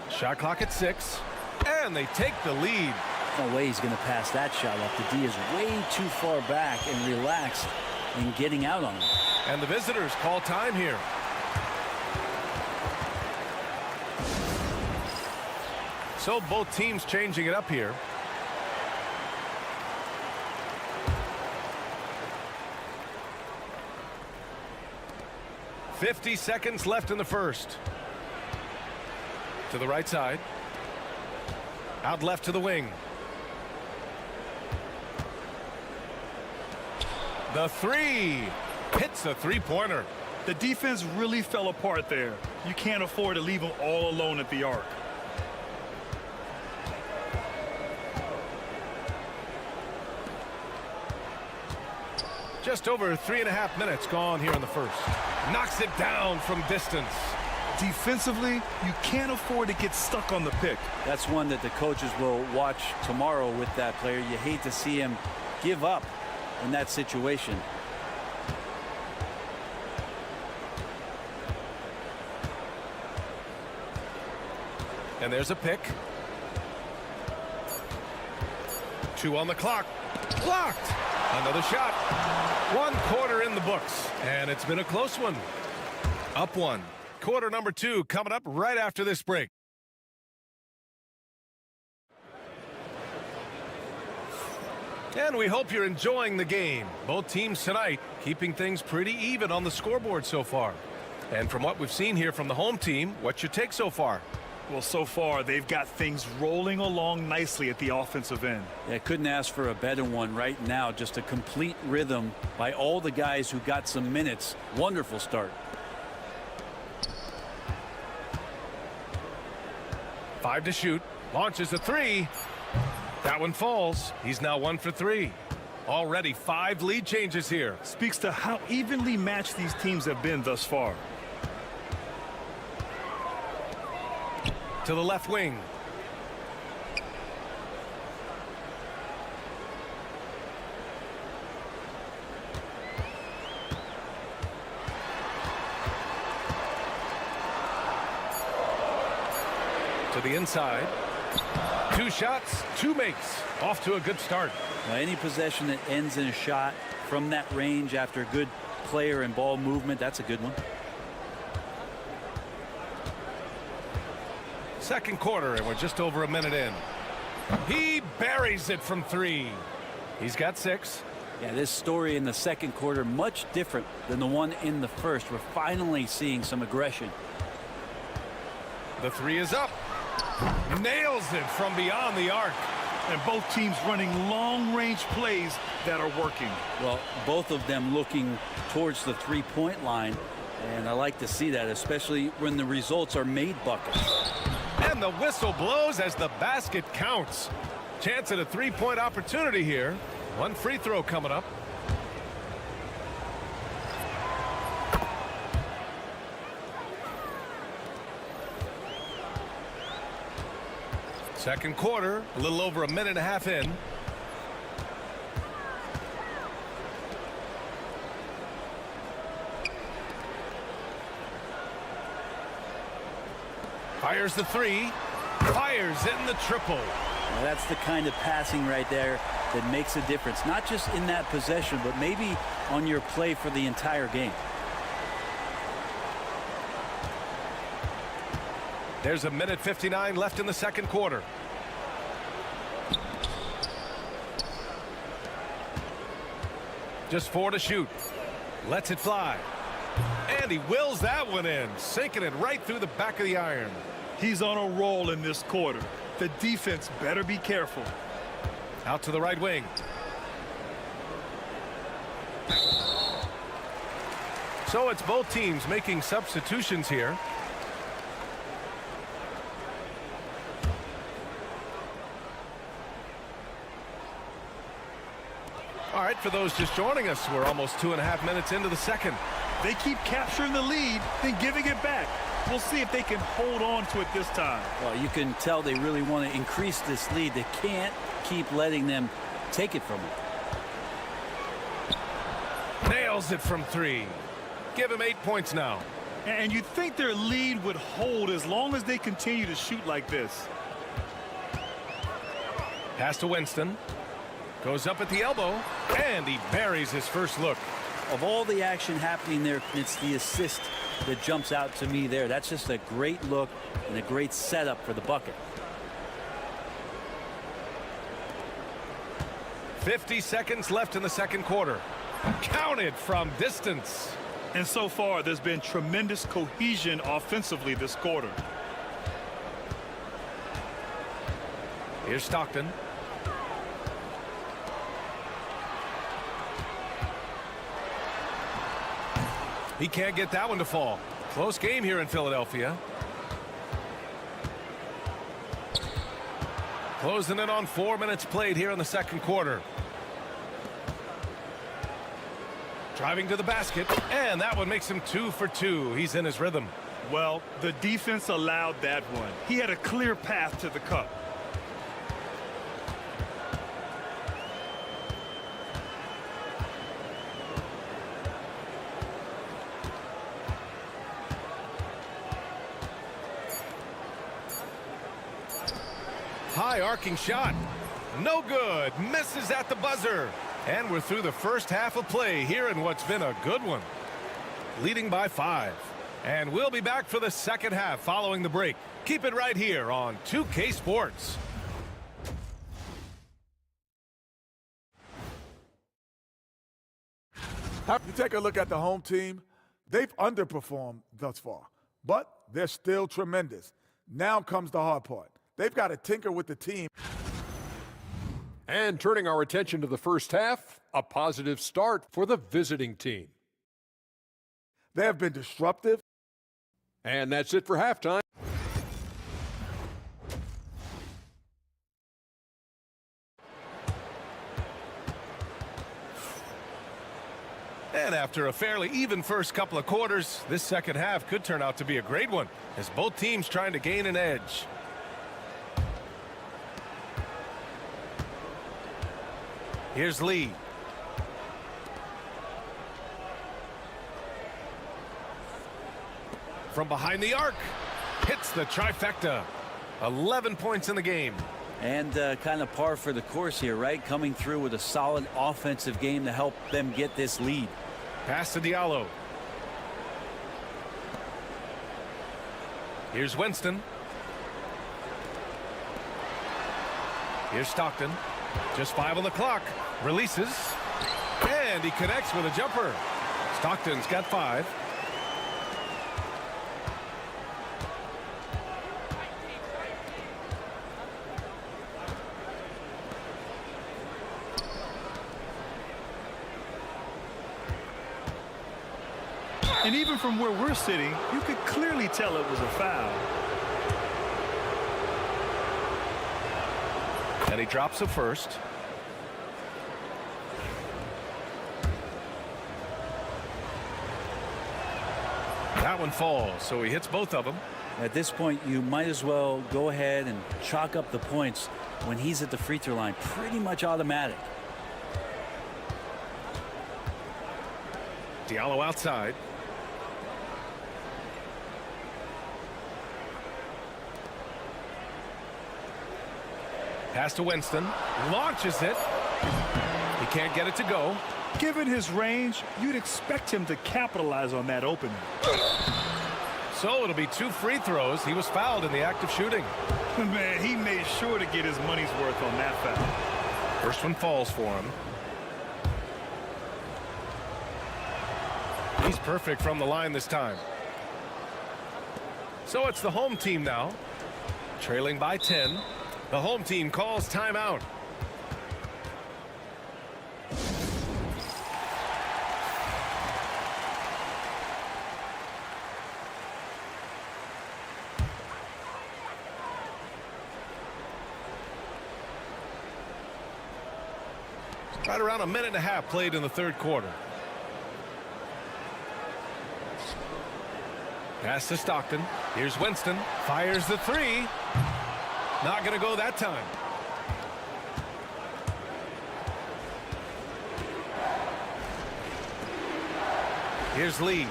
Shot clock at 6. And they take the lead. No way he's going to pass that shot up. The D is way too far back and relaxed in getting out on him. And the visitors call time here. So both teams changing it up here. .50 seconds left in the first. To the right side. Out left to the wing. The 3 hits the three-pointer. The defense really fell apart there. You can't afford to leave them all alone at the arc. Just over 3.5 minutes gone here in the first. Knocks it down from distance. Defensively, you can't afford to get stuck on the pick. That's one that the coaches will watch tomorrow with that player. You hate to see him give up in that situation. And there's a pick. 2 on the clock. Blocked. Another shot. 1 quarter in the books. And it's been a close one. Up 1. Quarter number 2 coming up right after this break. And we hope you're enjoying the game. Both teams tonight keeping things pretty even on the scoreboard so far. And from what we've seen here from the home team, what's your take so far? Well, so far, they've got things rolling along nicely at the offensive end. Yeah, couldn't ask for a better one right now. Just a complete rhythm by all the guys who got some minutes. Wonderful start. 5 to shoot. Launches a 3. That one falls. He's now 1 for 3. Already 5 lead changes here. Speaks to how evenly matched these teams have been thus far. To the left wing. To the inside. 2 shots, 2 makes. Off to a good start. Now, any possession that ends in a shot from that range after good player and ball movement, that's a good one. Second quarter, and we're just over a minute in. He buries it from 3. He's got 6. Yeah, this story in the second quarter much different than the one in the first. We're finally seeing some aggression. The 3 is up. Nails it from beyond the arc. And both teams running long-range plays that are working. Well, both of them looking towards the three-point line, and I like to see that, especially when the results are made buckets. And the whistle blows as the basket counts. Chance at a 3-point opportunity here. 1 free throw coming up. Second quarter, a little over a minute and a half in. Fires the 3. Fires in the triple. Now that's the kind of passing right there that makes a difference. Not just in that possession, but maybe on your play for the entire game. There's a minute 59 left in the second quarter. Just 4 to shoot. Lets it fly. And he wills that one in, sinking it right through the back of the iron. He's on a roll in this quarter. The defense better be careful. Out to the right wing. So it's both teams making substitutions here. All right, for those just joining us, we're almost 2.5 minutes into the second. They keep capturing the lead, then giving it back. We'll see if they can hold on to it this time. Well, you can tell they really want to increase this lead. They can't keep letting them take it from them. Nails it from 3. Give him 8 points now. And you'd think their lead would hold as long as they continue to shoot like this. Pass to Winston. Goes up at the elbow, and he buries his first look. Of all the action happening there, it's the assist that jumps out to me there. That's just a great look and a great setup for the bucket. 50 seconds left in the second quarter. Counted from distance. And so far, there's been tremendous cohesion offensively this quarter. Here's Stockton. He can't get that one to fall. Close game here in Philadelphia. Closing in on 4 minutes played here in the second quarter. Driving to the basket, and that one makes him 2 for 2. He's in his rhythm. Well, the defense allowed that one. He had a clear path to the cup. High arcing shot. No good. Misses at the buzzer. And we're through the first half of play here in what's been a good one. Leading by 5. And we'll be back for the second half following the break. Keep it right here on 2K Sports. You take a look at the home team. They've underperformed thus far, but they're still tremendous. Now comes the hard part. They've got to tinker with the team. And turning our attention to the first half, a positive start for the visiting team. They have been disruptive. And that's it for halftime. And after a fairly even first couple of quarters, this second half could turn out to be a great one, as both teams trying to gain an edge. Here's Lee. From behind the arc, hits the trifecta. 11 points in the game. And kind of par for the course here, right? Coming through with a solid offensive game to help them get this lead. Pass to Diallo. Here's Winston. Here's Stockton. Just 5 on the clock. Releases. And he connects with a jumper. Stockton's got 5. And even from where we're sitting, you could clearly tell it was a foul. And he drops a first. That one falls, so he hits both of them. At this point, you might as well go ahead and chalk up the points when he's at the free throw line. Pretty much automatic. Diallo outside. Pass to Winston. Launches it. He can't get it to go. Given his range, you'd expect him to capitalize on that opening. So it'll be 2 free throws. He was fouled in the act of shooting. Man, he made sure to get his money's worth on that foul. First one falls for him. He's perfect from the line this time. So it's the home team now. Trailing by 10. The home team calls timeout. Right around a minute and a half played in the third quarter. Pass to Stockton. Here's Winston. Fires the 3. Not going to go that time. Here's Lee.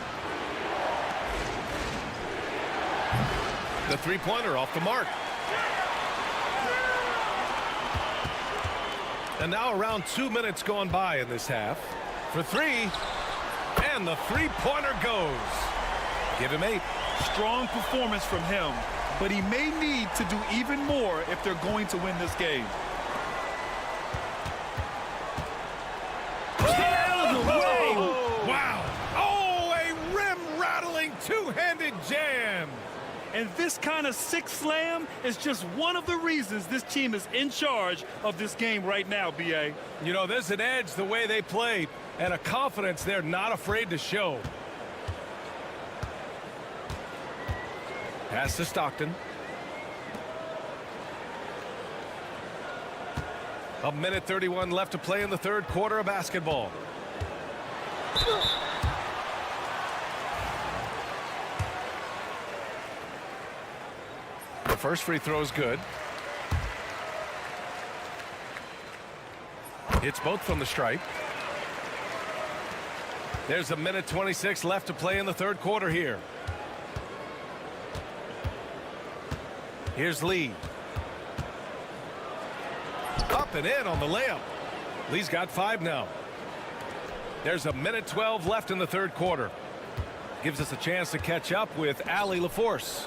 The three-pointer off the mark. And now around 2 minutes gone by in this half. For 3. And the three-pointer goes. Give him 8. Strong performance from him, but he may need to do even more if they're going to win this game. Out of the way! Wow! Oh, a rim-rattling two-handed jam! And this kind of sick slam is just one of the reasons this team is in charge of this game right now, B.A. You know, there's an edge the way they play and a confidence they're not afraid to show. Pass to Stockton. A minute 31 left to play in the third quarter of basketball. The first free throw is good. Hits both from the stripe. There's a minute 26 left to play in the third quarter here. Here's Lee. Up and in on the layup. Lee's got 5 now. There's a minute 12 left in the third quarter. Gives us a chance to catch up with Allie LaForce.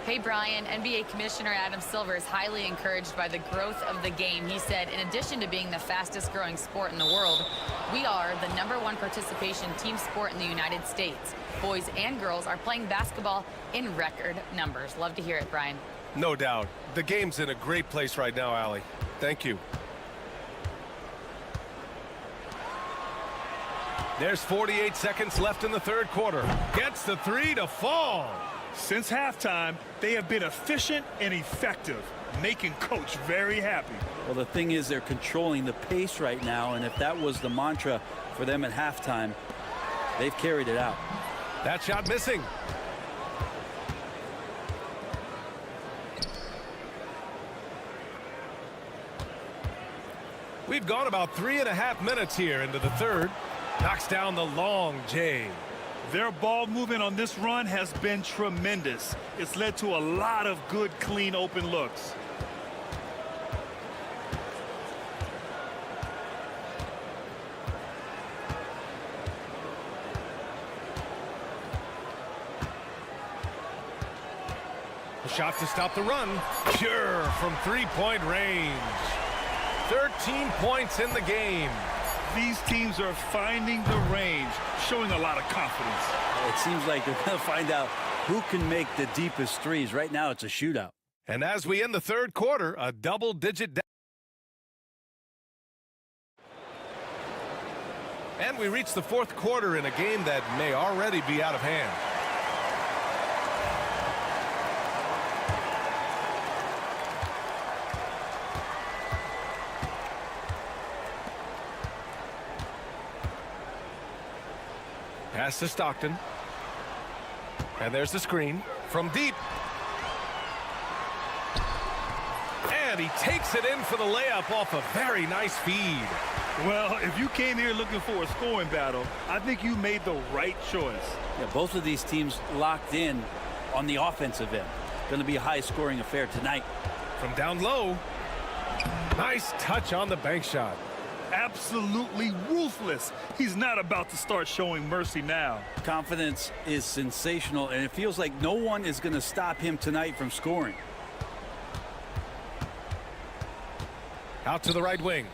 Hey, Brian. NBA Commissioner Adam Silver is highly encouraged by the growth of the game. He said, in addition to being the fastest growing sport in the world, we are the #1 participation team sport in the United States. Boys and girls are playing basketball in record numbers. Love to hear it, Brian. No doubt. The game's in a great place right now, Allie. Thank you. There's 48 seconds left in the third quarter. Gets the three to fall. Since halftime, they have been efficient and effective, making Coach very happy. Well, the thing is, they're controlling the pace right now, and if that was the mantra for them at halftime, they've carried it out. That shot missing. We've gone about 3.5 minutes here into the third. Knocks down the long J. Their ball movement on this run has been tremendous. It's led to a lot of good, clean, open looks. A shot to stop the run. Pure from three-point range. 13 points in the game. These teams are finding the range, showing a lot of confidence. It seems like they're going to find out who can make the deepest threes. Right now, it's a shootout. And as we end the third quarter, a double-digit. And we reach the fourth quarter in a game that may already be out of hand. Pass to Stockton. And there's the screen from deep. And he takes it in for the layup off a very nice feed. Well, if you came here looking for a scoring battle, I think you made the right choice. Yeah, both of these teams locked in on the offensive end. Going to be a high-scoring affair tonight. From down low. Nice touch on the bank shot. Absolutely ruthless. He's not about to start showing mercy now. Confidence is sensational, and it feels like no one is going to stop him tonight from scoring. Out to the right wing.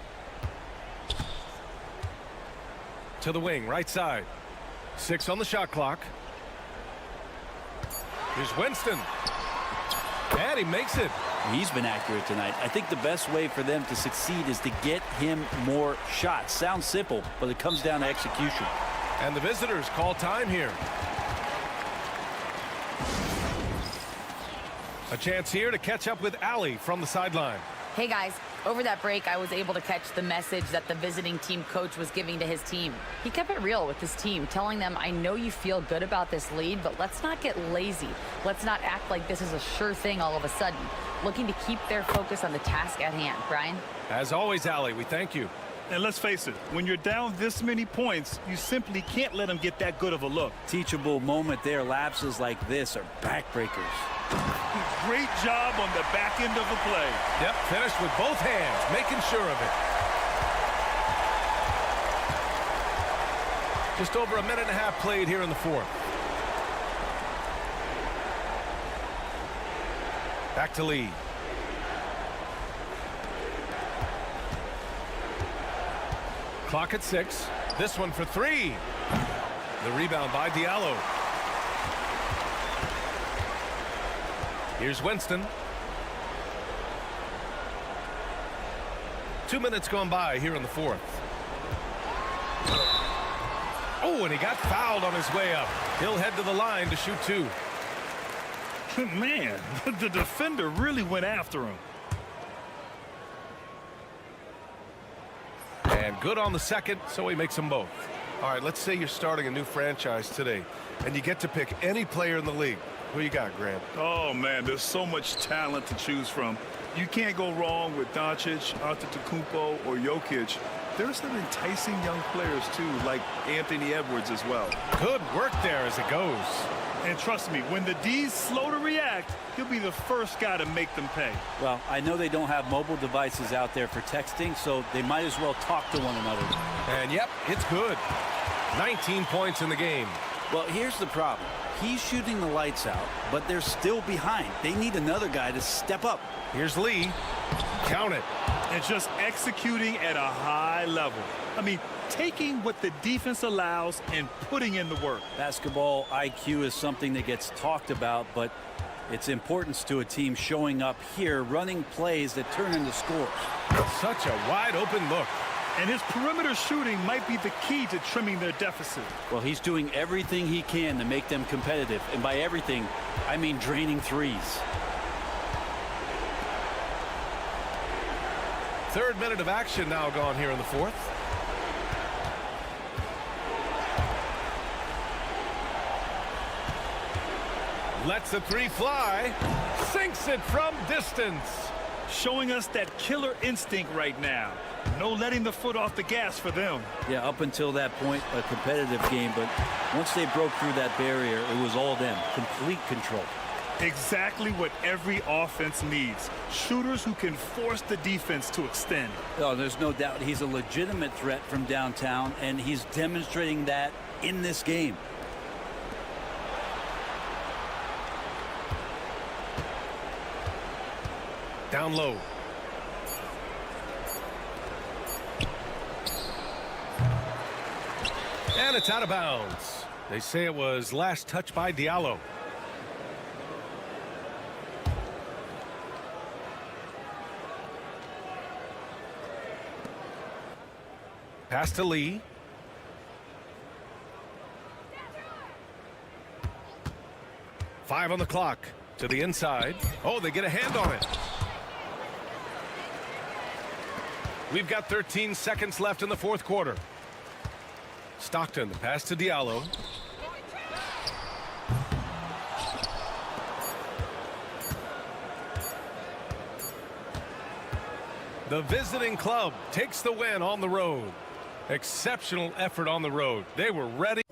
To the wing, right side. 6 on the shot clock. Here's Winston. And he makes it. He's been accurate tonight. I think the best way for them to succeed is to get him more shots. Sounds simple, but it comes down to execution. And the visitors call time here. A chance here to catch up with Allie from the sideline. Hey, guys. Over that break, I was able to catch the message that the visiting team coach was giving to his team. He kept it real with his team, telling them, I know you feel good about this lead, but let's not get lazy. Let's not act like this is a sure thing all of a sudden. Looking to keep their focus on the task at hand. Brian? As always, Allie, we thank you. And let's face it, when you're down this many points, you simply can't let them get that good of a look. Teachable moment there. Lapses like this are backbreakers. Great job on the back end of the play. Yep, finished with both hands, making sure of it. Just over a minute and a half played here in the fourth. Back to Lee. Clock at 6. This one for 3. The rebound by Diallo. Here's Winston. 2 minutes gone by here in the fourth. Oh, and he got fouled on his way up. He'll head to the line to shoot 2. Man, the defender really went after him. And good on the second, so he makes them both. All right, let's say you're starting a new franchise today, and you get to pick any player in the league. Who you got, Grant? Oh, man, there's so much talent to choose from. You can't go wrong with Doncic, Antetokounmpo, or Jokic. There's some enticing young players, too, like Anthony Edwards as well. Good work there as it goes. And trust me, when the D's slow to react, he'll be the first guy to make them pay. Well, I know they don't have mobile devices out there for texting, so they might as well talk to one another. And, yep, it's good. 19 points in the game. Well, here's the problem. He's shooting the lights out, but they're still behind. They need another guy to step up. Here's Lee. Count it. And just executing at a high level. I mean, taking what the defense allows and putting in the work. Basketball IQ is something that gets talked about, but its importance to a team showing up here, running plays that turn into scores. Such a wide open look. And his perimeter shooting might be the key to trimming their deficit. Well, he's doing everything he can to make them competitive. And by everything, I mean draining threes. Third minute of action now gone here in the fourth. Lets the three fly. Sinks it from distance. Showing us that killer instinct right now. No letting the foot off the gas for them. Yeah, up until that point, a competitive game. But once they broke through that barrier, it was all them. Complete control. Exactly what every offense needs. Shooters who can force the defense to extend. Oh, there's no doubt he's a legitimate threat from downtown, and he's demonstrating that in this game. Down low. And it's out of bounds. They say it was last touched by Diallo. Pass to Lee. Five on the clock. To the inside. Oh, they get a hand on it. We've got 13 seconds left in the fourth quarter. Stockton, the pass to Diallo. The visiting club takes the win on the road. Exceptional effort on the road. They were ready.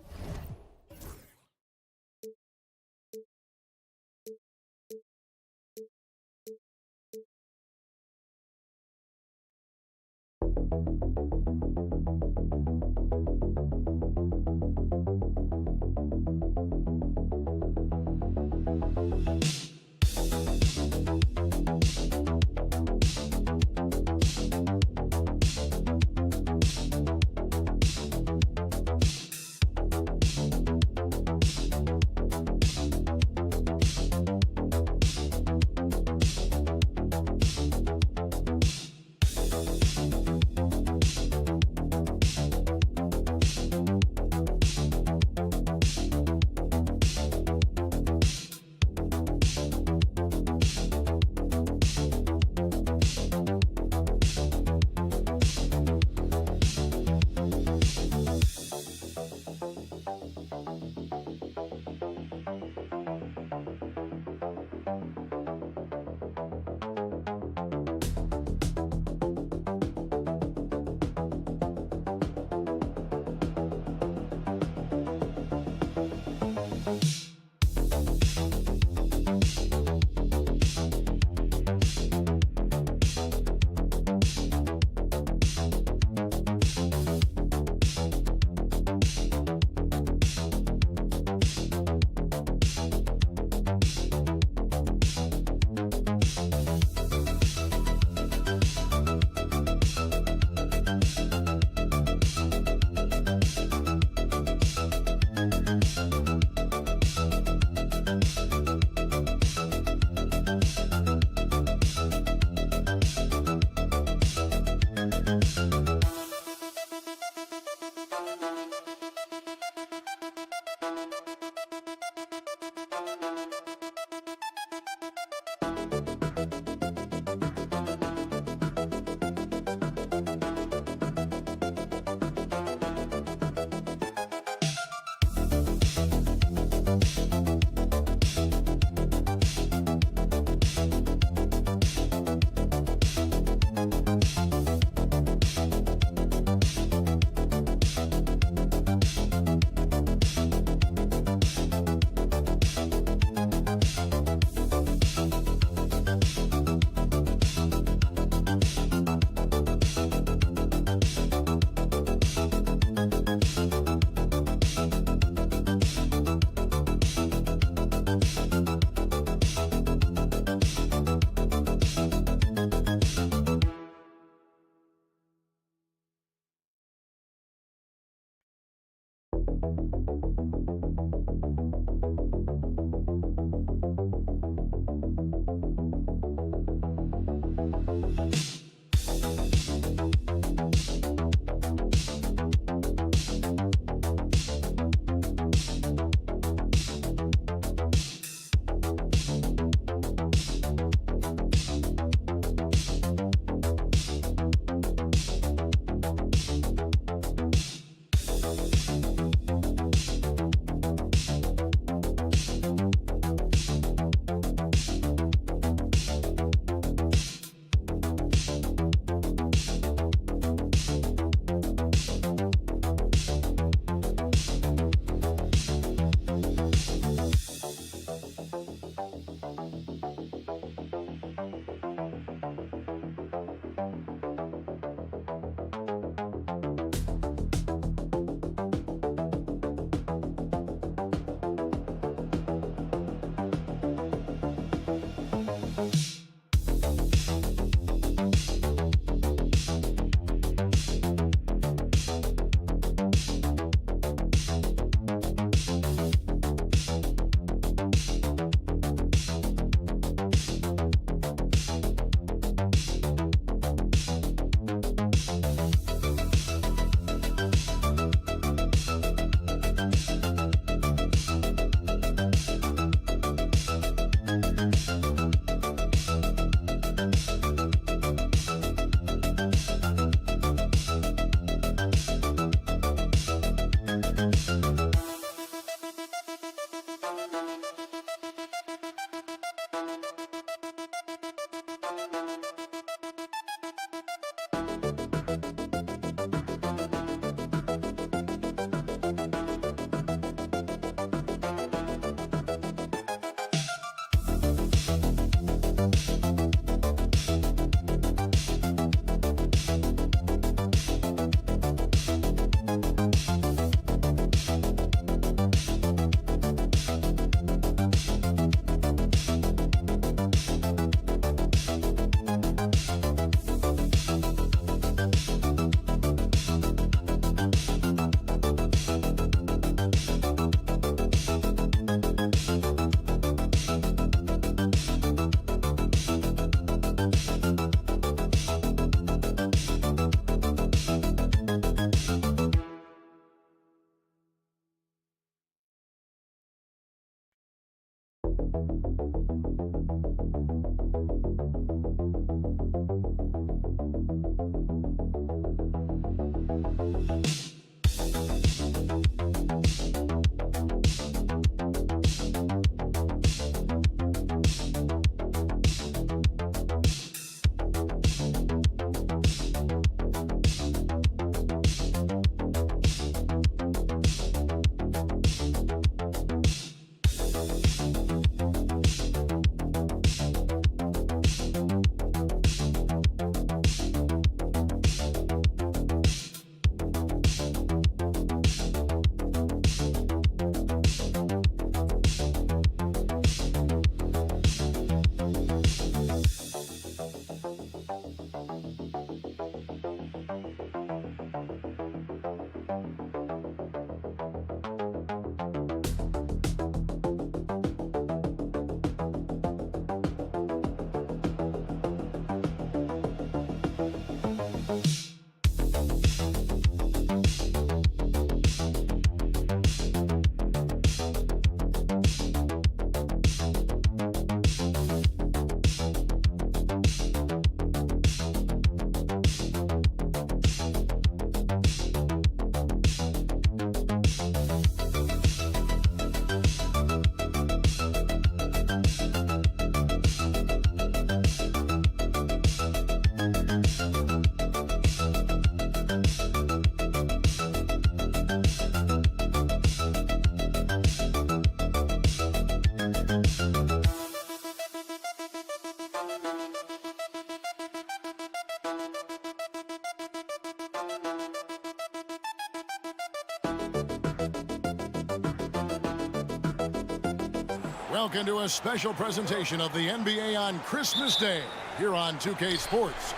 Welcome to a special presentation of the NBA on Christmas Day here on 2K Sports.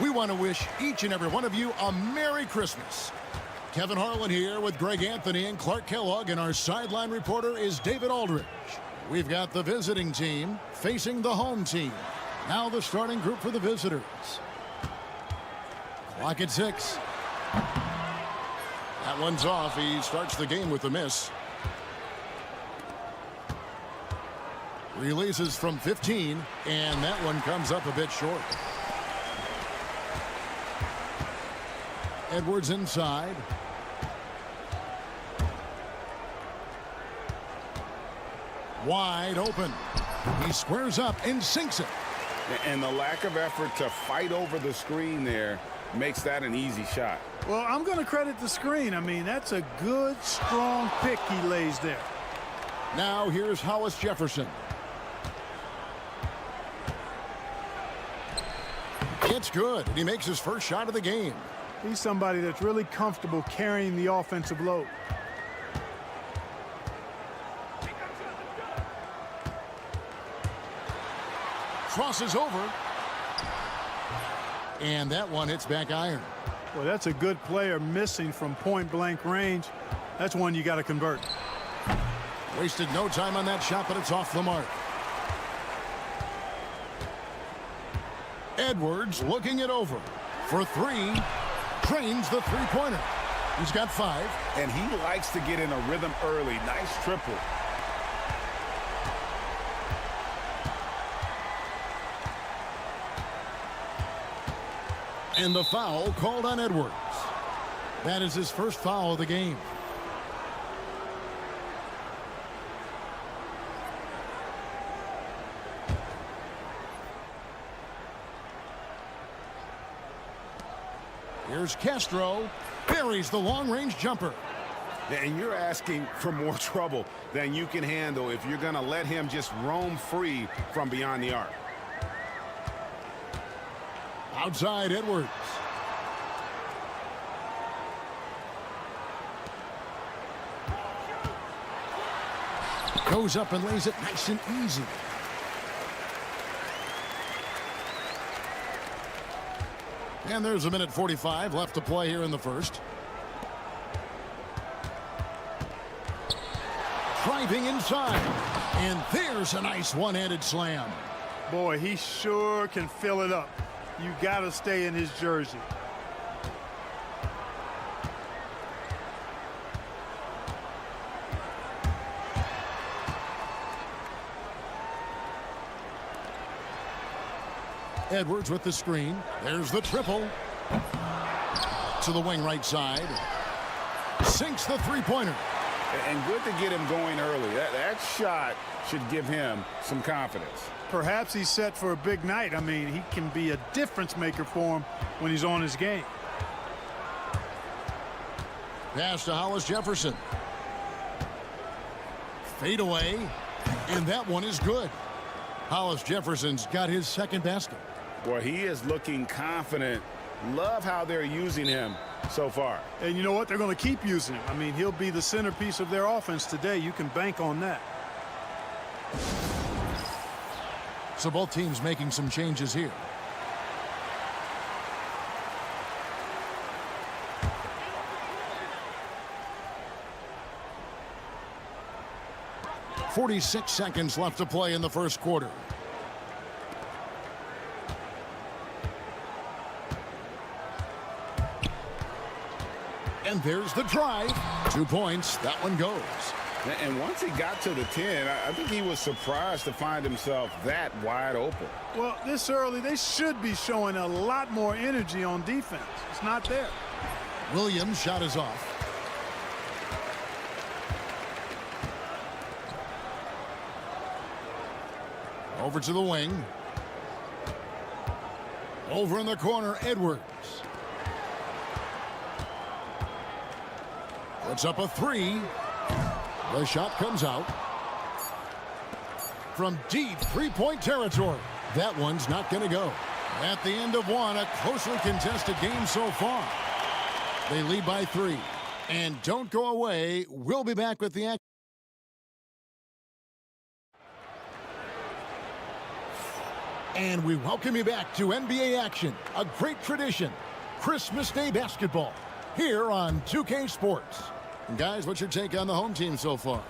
We want to wish each and every one of you a Merry Christmas. Kevin Harlan here with Greg Anthony and Clark Kellogg, and our sideline reporter is David Aldridge. We've got the visiting team facing the home team. Now the starting group for the visitors. Clock at 6. That one's off. He starts the game with a miss. Releases from 15, and that one comes up a bit short. Edwards inside. Wide open. He squares up and sinks it. And the lack of effort to fight over the screen there makes that an easy shot. Well, I'm going to credit the screen. I mean, that's a good, strong pick he lays there. Now here's Hollis Jefferson. It's good. He makes his first shot of the game. He's somebody that's really comfortable carrying the offensive load. Crosses over. And that one hits back iron. Well, that's a good player missing from point-blank range. That's one you got to convert. Wasted no time on that shot, but it's off the mark. Edwards looking it over for 3. Trains the three-pointer. He's got 5. And he likes to get in a rhythm early. Nice triple. And the foul called on Edwards. That is his first foul of the game. Here's Castro. Buries the long-range jumper. And you're asking for more trouble than you can handle if you're going to let him just roam free from beyond the arc. Outside Edwards. Goes up and lays it nice and easy. And there's a minute 45 left to play here in the first. Driving inside. And there's a nice one-handed slam. Boy, he sure can fill it up. You got to stay in his jersey. Edwards with the screen. There's the triple. To the wing right side. Sinks the three-pointer. And good to get him going early. That shot should give him some confidence. Perhaps he's set for a big night. I mean, he can be a difference maker for him when he's on his game. Pass to Hollis Jefferson. Fade away. And that one is good. Hollis Jefferson's got his second basket. Boy, he is looking confident. Love how they're using him so far. And you know what? They're going to keep using him. I mean, he'll be the centerpiece of their offense today. You can bank on that. So both teams making some changes here. .46 seconds left to play in the first quarter. And there's the drive. 2 points. That one goes. And once he got to the 10, I think he was surprised to find himself that wide open. Well, this early, they should be showing a lot more energy on defense. It's not there. Williams' shot is off. Over to the wing. Over in the corner, Edwards. Puts up a three. The shot comes out. From deep three-point territory. That one's not going to go. At the end of one, a closely contested game so far. They lead by 3. And don't go away. We'll be back with the action. And we welcome you back to NBA action, a great tradition, Christmas Day basketball, here on 2K Sports. And guys, what's your take on the home team so far?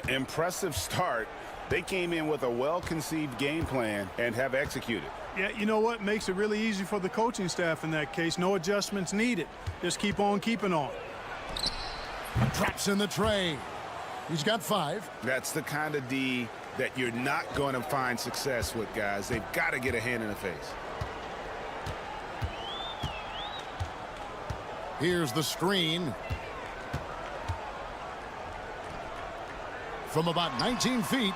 Impressive start. They came in with a well-conceived game plan and have executed. Yeah, you know what? Makes it really easy for the coaching staff in that case. No adjustments needed. Just keep on keeping on. Drops in the tray. He's got 5. That's the kind of D that you're not going to find success with, guys. They've got to get a hand in the face. Here's the screen. From about 19 feet.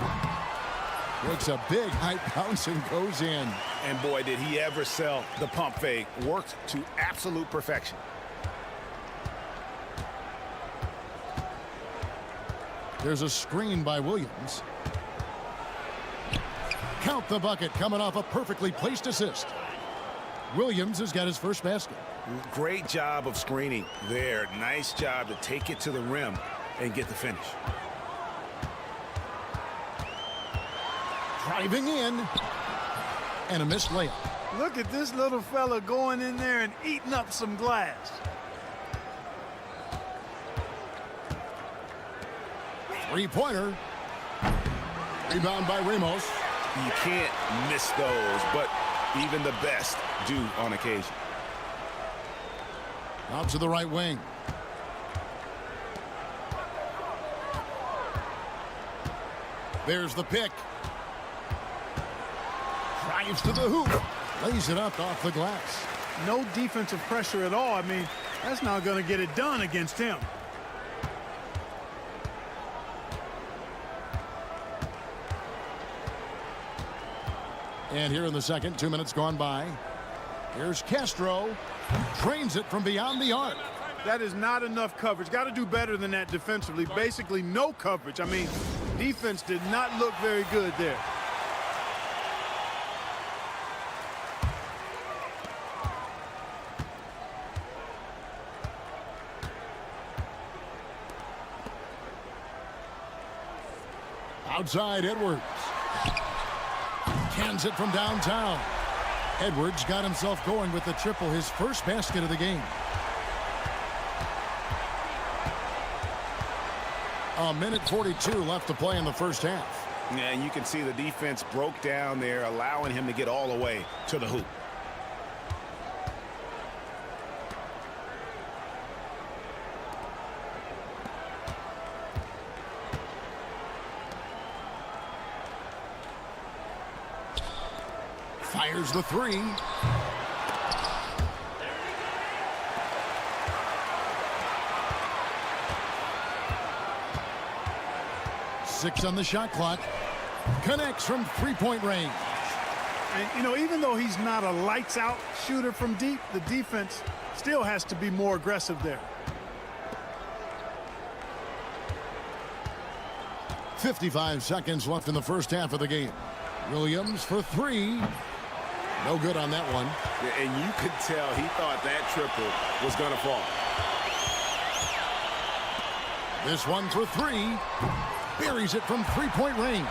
Makes a big high bounce and goes in. And boy, did he ever sell the pump fake. Worked to absolute perfection. There's a screen by Williams. Count the bucket coming off a perfectly placed assist. Williams has got his first basket. Great job of screening there. Nice job to take it to the rim and get the finish. Driving in. And a missed layup. Look at this little fella going in there and eating up some glass. Three-pointer. Rebound by Ramos. You can't miss those, but even the best do on occasion. Out to the right wing. There's the pick. Drives to the hoop. Lays it up off the glass. No defensive pressure at all. I mean, that's not going to get it done against him. And here in the second, 2 minutes gone by. Here's Castro. Drains it from beyond the arc. That is not enough coverage. Got to do better than that defensively. Basically no coverage. I mean, defense did not look very good there. Outside Edwards. Cans it from downtown. Edwards got himself going with the triple, his first basket of the game. A minute 42 left to play in the first half. Yeah, and you can see the defense broke down there, allowing him to get all the way to the hoop. Fires the three. Six on the shot clock. Connects from three-point range. And, you know, even though he's not a lights-out shooter from deep, the defense still has to be more aggressive there. 55 seconds left in the first half of the game. Williams for three. No good on that one. Yeah, and you could tell he thought that triple was going to fall. This one for three. Buries it from three-point range.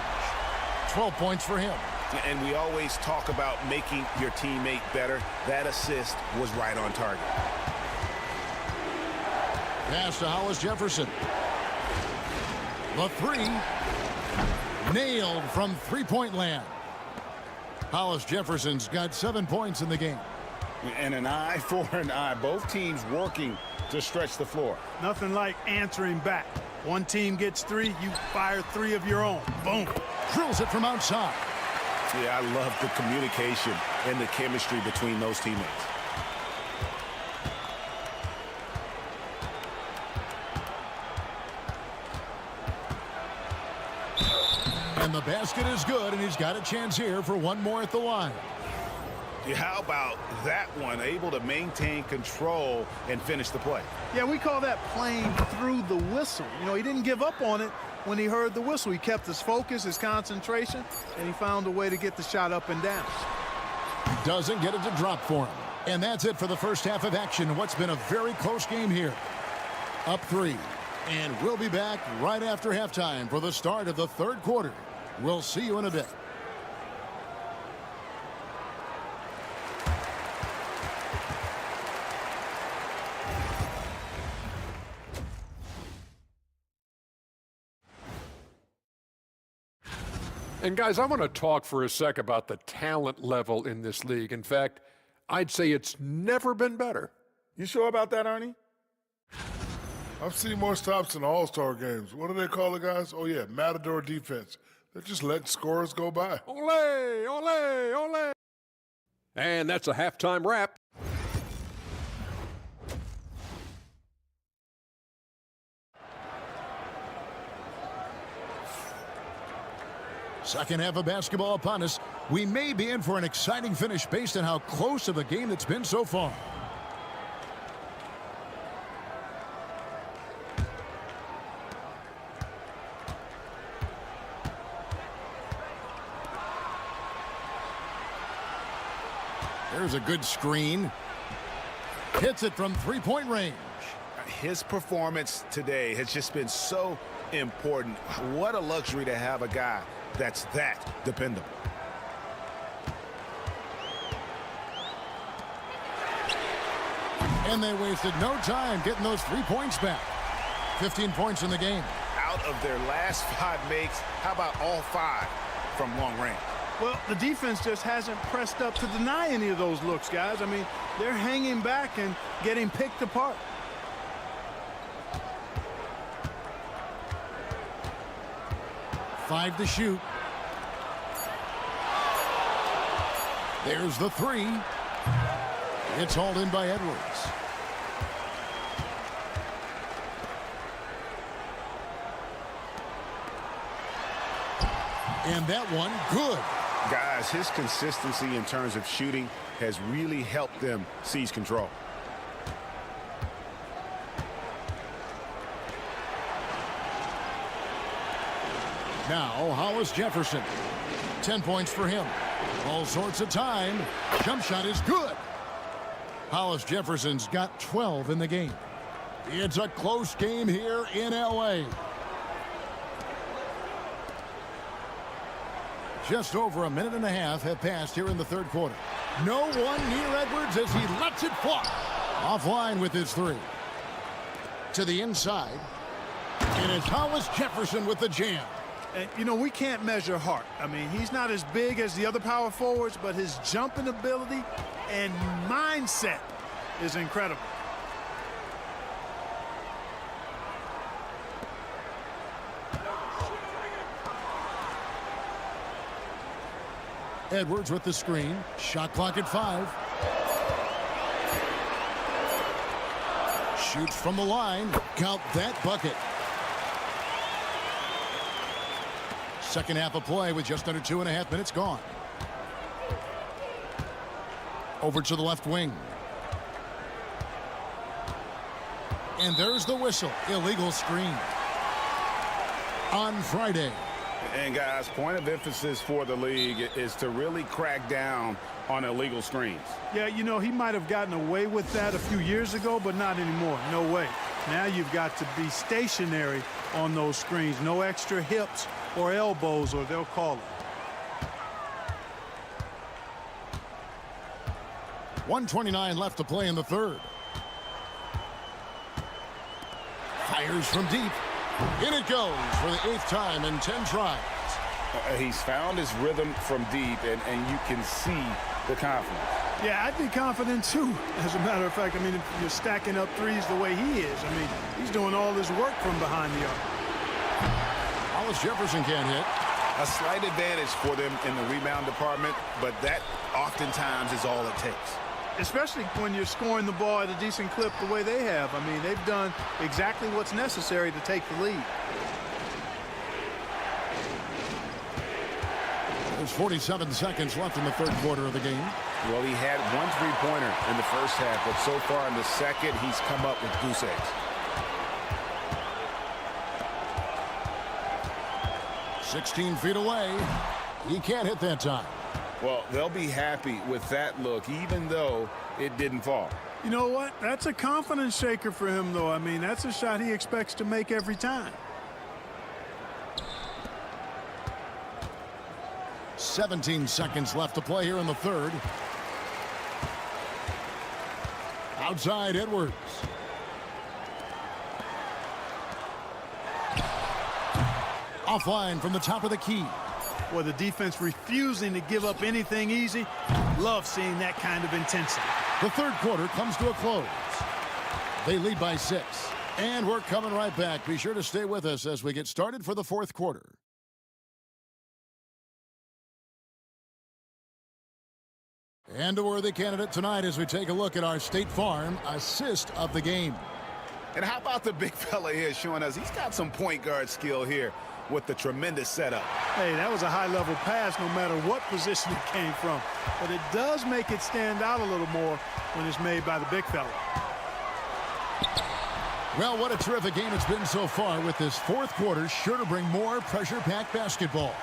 12 points for him. And we always talk about making your teammate better. That assist was right on target. Pass to Hollis Jefferson. The three. Nailed from three-point land. Hollis Jefferson's got 7 points in the game. And an eye for an eye. Both teams working to stretch the floor. Nothing like answering back. One team gets three, you fire three of your own. Boom. Drills it from outside. Yeah, I love the communication and the chemistry between those teammates. And the basket is good, and he's got a chance here for one more at the line. Yeah, how about that one? Able to maintain control and finish the play. Yeah, we call that playing through the whistle. You know, he didn't give up on it when he heard the whistle. He kept his focus, his concentration, and he found a way to get the shot up and down. Doesn't get it to drop for him. And that's it for the first half of action. What's been a very close game here. Up three. And we'll be back right after halftime for the start of the third quarter. We'll see you in a bit. And guys, I want to talk for a sec about the talent level in this league. In fact, I'd say it's never been better. You sure about that, Ernie? I've seen more stops in All-Star games. What do they call it, guys? Oh, yeah, Matador defense. They're just letting scorers go by. Ole, ole, ole. And that's a halftime wrap. Second half of basketball upon us. We may be in for an exciting finish based on how close of a game it's been so far. There's a good screen. Hits it from three-point range. His performance today has just been so important. What a luxury to have a guy that's that dependable. And they wasted no time getting those 3 points back. 15 points in the game. Out of their last 5 makes, how about all 5 from long range? Well, the defense just hasn't pressed up to deny any of those looks, guys. I mean, they're hanging back and getting picked apart. Five to shoot. There's the three. It's hauled in by Edwards. And that one, good. Guys, his consistency in terms of shooting has really helped them seize control. Now, Hollis Jefferson. 10 points for him. All sorts of time. Jump shot is good. Hollis Jefferson's got 12 in the game. It's a close game here in L.A. Just over a minute and a half have passed here in the third quarter. No one near Edwards as he lets it fly. Offline with his three. To the inside. And it's Hollis Jefferson with the jam. And, you know, we can't measure heart. I mean, he's not as big as the other power forwards, but his jumping ability and mindset is incredible. Edwards with the screen. Shot clock at 5. Shoots from the line. Count that bucket. Second half of play with just under 2.5 minutes gone. Over to the left wing. And there's the whistle. Illegal screen. On Friday. And guys, point of emphasis for the league is to really crack down on illegal screens. Yeah, you know, he might have gotten away with that a few years ago, but not anymore. No way. Now you've got to be stationary on those screens. No extra hips or elbows, or they'll call it. 1:29 left to play in the third. Fires from deep. In it goes for the 8th time in 10 tries. He's found his rhythm from deep, and you can see the confidence. Yeah, I'd be confident too. As a matter of fact, I mean, if you're stacking up threes the way he is, I mean, he's doing all his work from behind the arc. Hollis Jefferson can't hit. A slight advantage for them in the rebound department, but that oftentimes is all it takes. Especially when you're scoring the ball at a decent clip the way they have. I mean, they've done exactly what's necessary to take the lead. There's 47 seconds left in the third quarter of the game. Well, he had 1 3-pointer in the first half, but so far in the second, he's come up with goose eggs. 16 feet away. He can't hit that time. Well, they'll be happy with that look, even though it didn't fall. You know what? That's a confidence shaker for him, though. I mean, that's a shot he expects to make every time. 17 seconds left to play here in the third. Outside Edwards. Offline from the top of the key. Well, the defense refusing to give up anything easy. Love seeing that kind of intensity. The third quarter comes to a close. They lead by 6. And we're coming right back. Be sure to stay with us as we get started for the fourth quarter. And a worthy candidate tonight as we take a look at our State Farm assist of the game. And how about the big fella here showing us he's got some point guard skill here with the tremendous setup. Hey, that was a high-level pass no matter what position it came from. But it does make it stand out a little more when it's made by the big fella. Well, what a terrific game it's been so far, with this fourth quarter sure to bring more pressure-packed basketball.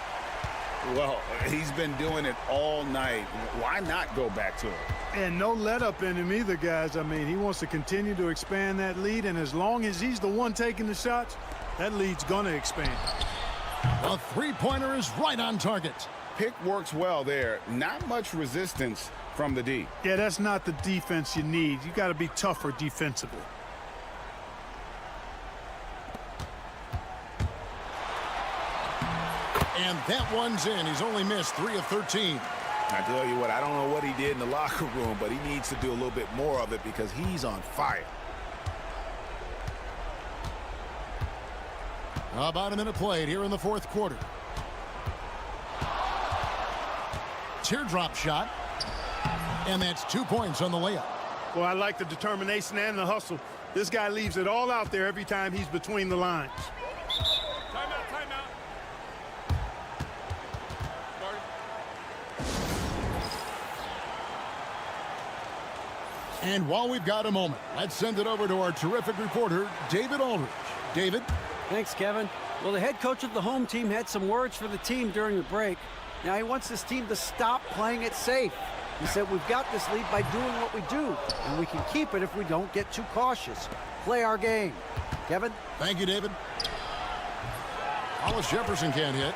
Well, he's been doing it all night. Why not go back to it? And no let-up in him either, guys. I mean, he wants to continue to expand that lead, and as long as he's the one taking the shots, that lead's going to expand. The three-pointer is right on target. Pick works well there. Not much resistance from the D. Yeah, that's not the defense you need. You got to be tougher defensively. And that one's in. He's only missed 3 of 13. I tell you what, I don't know what he did in the locker room, but he needs to do a little bit more of it because he's on fire. About a minute played here in the fourth quarter. Teardrop shot. And that's 2 points on the layup. Well, I like the determination and the hustle. This guy leaves it all out there every time he's between the lines. And while we've got a moment, let's send it over to our terrific reporter, David Aldridge. David? Thanks, Kevin. Well, the head coach of the home team had some words for the team during the break. Now he wants this team to stop playing it safe. He said, we've got this lead by doing what we do, and we can keep it if we don't get too cautious. Play our game. Kevin? Thank you, David. Hollis Jefferson can't hit.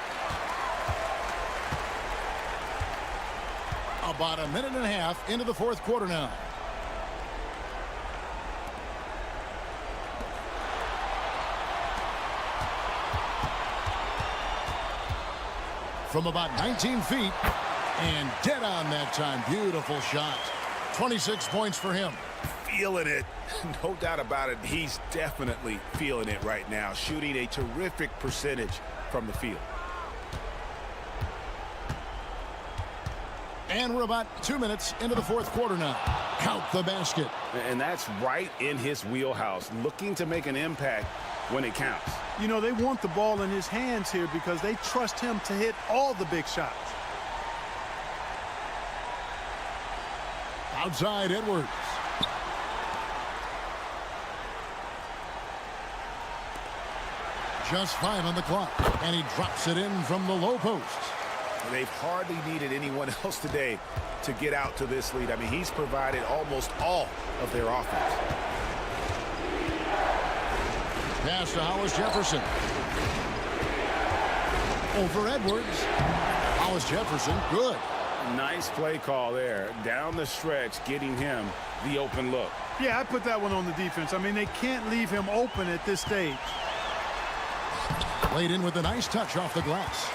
About a minute and a half into the fourth quarter now. From about 19 feet, and dead on that time. Beautiful shot. 26 points for him. Feeling it. No doubt about it. He's definitely feeling it right now. Shooting a terrific percentage from the field. And we're about 2 minutes into the fourth quarter now. Count the basket. And that's right in his wheelhouse, looking to make an impact when it counts. You know, they want the ball in his hands here because they trust him to hit all the big shots. Outside Edwards. Just 5 on the clock, and he drops it in from the low post. They've hardly needed anyone else today to get out to this lead. I mean, he's provided almost all of their offense. Pass to Hollis Jefferson. Over Edwards. Hollis Jefferson, good. Nice play call there. Down the stretch, getting him the open look. Yeah, I put that one on the defense. I mean, they can't leave him open at this stage. Played in with a nice touch off the glass.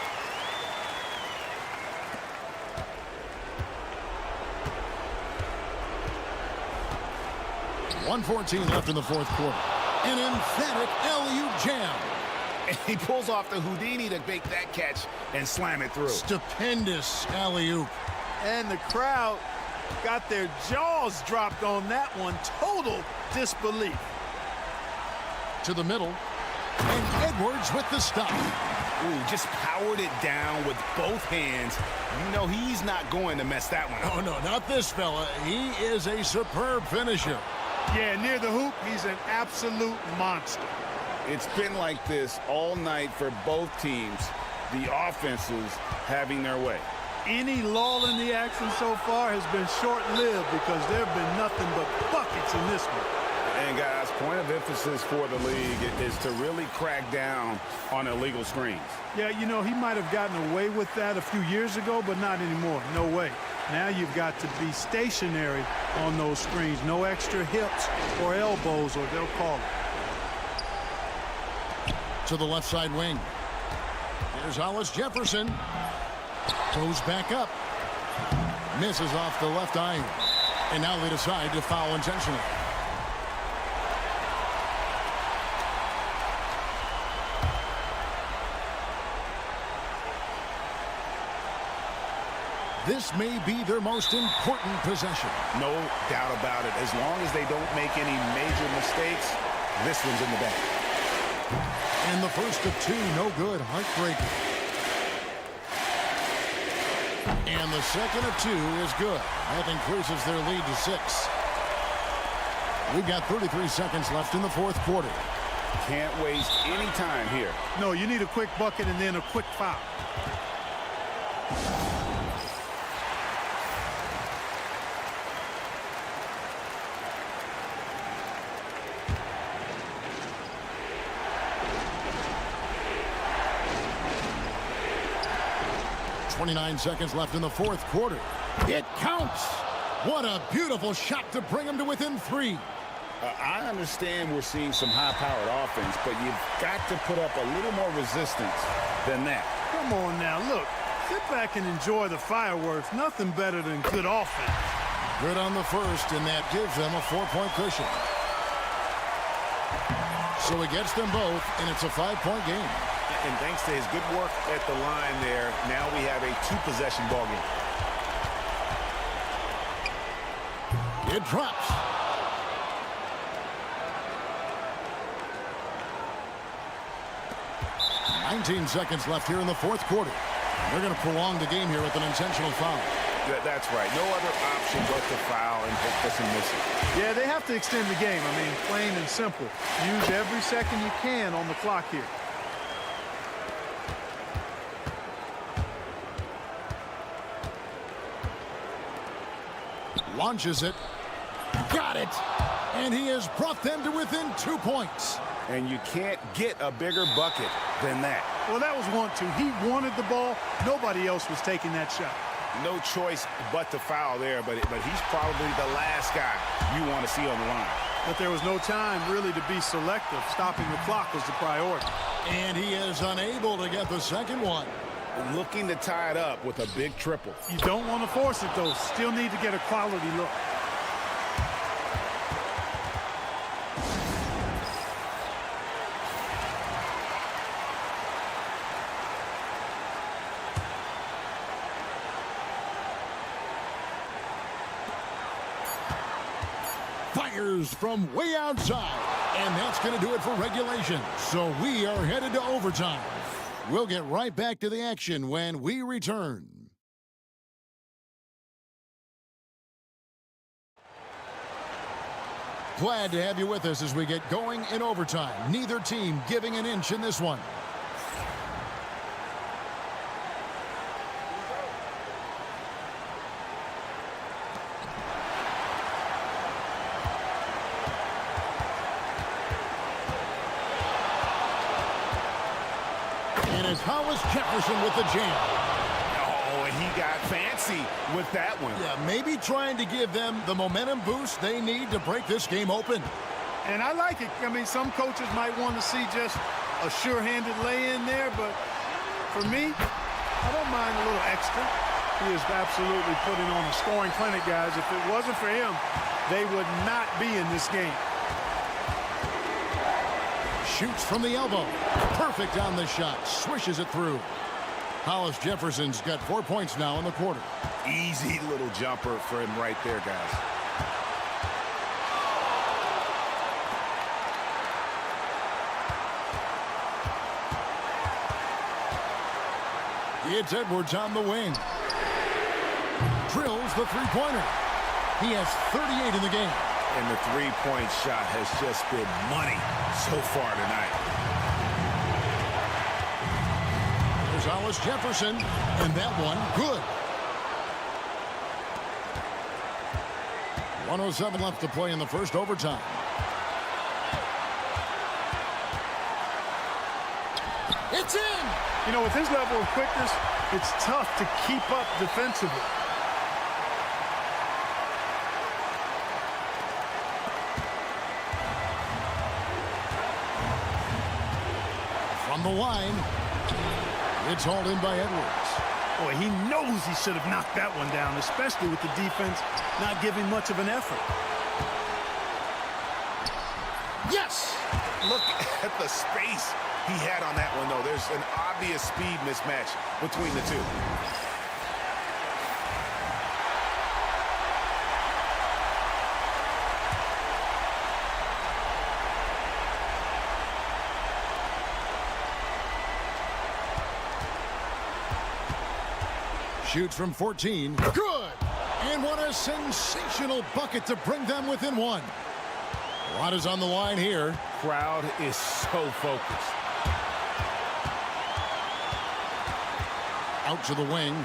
.114 left in the fourth quarter. An emphatic alley-oop jam. And he pulls off the Houdini to make that catch and slam it through. Stupendous alley-oop. And the crowd got their jaws dropped on that one. Total disbelief. To the middle. And Edwards with the stop. Ooh, just powered it down with both hands. You know he's not going to mess that one up. Oh, no, not this fella. He is a superb finisher. Yeah, near the hoop, he's an absolute monster. It's been like this all night for both teams. The offenses having their way. Any lull in the action so far has been short-lived because there have been nothing but buckets in this one. And guys, point of emphasis for the league is to really crack down on illegal screens. Yeah, you know, he might have gotten away with that a few years ago, but not anymore. No way. Now you've got to be stationary on those screens. No extra hips or elbows, or they'll call it. To the left side wing. Here's Hollis Jefferson. Goes back up. Misses off the left iron. And now they decide to foul intentionally. This may be their most important possession. No doubt about it. As long as they don't make any major mistakes, this one's in the bag. And the first of two, no good. Heartbreaking. And the second of two is good. That increases their lead to 6. We've got 33 seconds left in the fourth quarter. Can't waste any time here. No, you need a quick bucket and then a quick foul. .29 seconds left in the fourth quarter. It counts. What a beautiful shot to bring them to within 3. I understand we're seeing some high-powered offense, but you've got to put up a little more resistance than that. Come on now, look. Sit back and enjoy the fireworks. Nothing better than good offense. Good on the first, and that gives them a 4-point cushion. So it gets them both, and it's a 5-point game. And thanks to his good work at the line there, now we have a 2-possession ball game. It drops. .19 seconds left here in the fourth quarter. They're going to prolong the game here with an intentional foul. That's right. No other option but to foul and hope doesn't miss it. Yeah, they have to extend the game. I mean, plain and simple. Use every second you can on the clock here. Launches it. Got it. And he has brought them to within 2 points. And you can't get a bigger bucket than that. Well, that was 1-2. He wanted the ball. Nobody else was taking that shot. No choice but to foul there, but he's probably the last guy you want to see on the line. But there was no time really to be selective. Stopping the clock was the priority. And he is unable to get the second one. Looking to tie it up with a big triple. You don't want to force it, though. Still need to get a quality look. fires from way outside. And that's going to do it for regulation. So we are headed to overtime. We'll get right back to the action when we return. Glad to have you with us as we get going in overtime. Neither team giving an inch in this one. And it's Hollis Jefferson with the jam. Oh, and he got fancy with that one. Yeah, maybe trying to give them the momentum boost they need to break this game open. And I like it. I mean, some coaches might want to see just a sure-handed lay-in there, but for me, I don't mind a little extra. He is absolutely putting on a scoring clinic, guys. If it wasn't for him, they would not be in this game. Shoots from the elbow. Perfect on the shot. Swishes it through. Hollis Jefferson's got 4 points now in the quarter. Easy little jumper for him right there, guys. It's Edwards on the wing. Drills the three-pointer. He has 38 in the game. And the three-point shot has just been money so far tonight. There's Hollis Jefferson, and that one good. 1:07 left to play in the first overtime. It's in! You know, with his level of quickness, it's tough to keep up defensively. From the line, it's hauled in by Edwards. Boy, he knows he should have knocked that one down, especially with the defense not giving much of an effort. Yes! Look at the space he had on that one, though. There's an obvious speed mismatch between the two. Shoots from 14. Good! And what a sensational bucket to bring them within one. A lot is on the line here. Crowd is so focused. Out to the wing.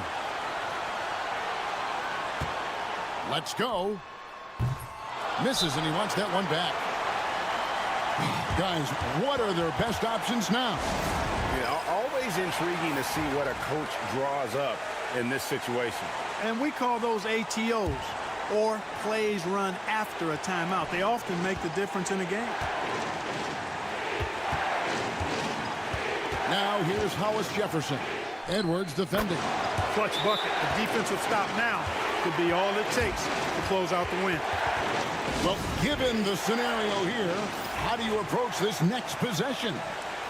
Let's go. Misses, and he wants that one back. Guys, what are their best options now? Yeah, always intriguing to see what a coach draws up in this situation. And we call those ATOs, or plays run after a timeout. They often make the difference in a game. Now here's Hollis Jefferson. Edwards defending. Clutch bucket. A defensive stop now could be all it takes to close out the win. Well, given the scenario here, how do you approach this next possession?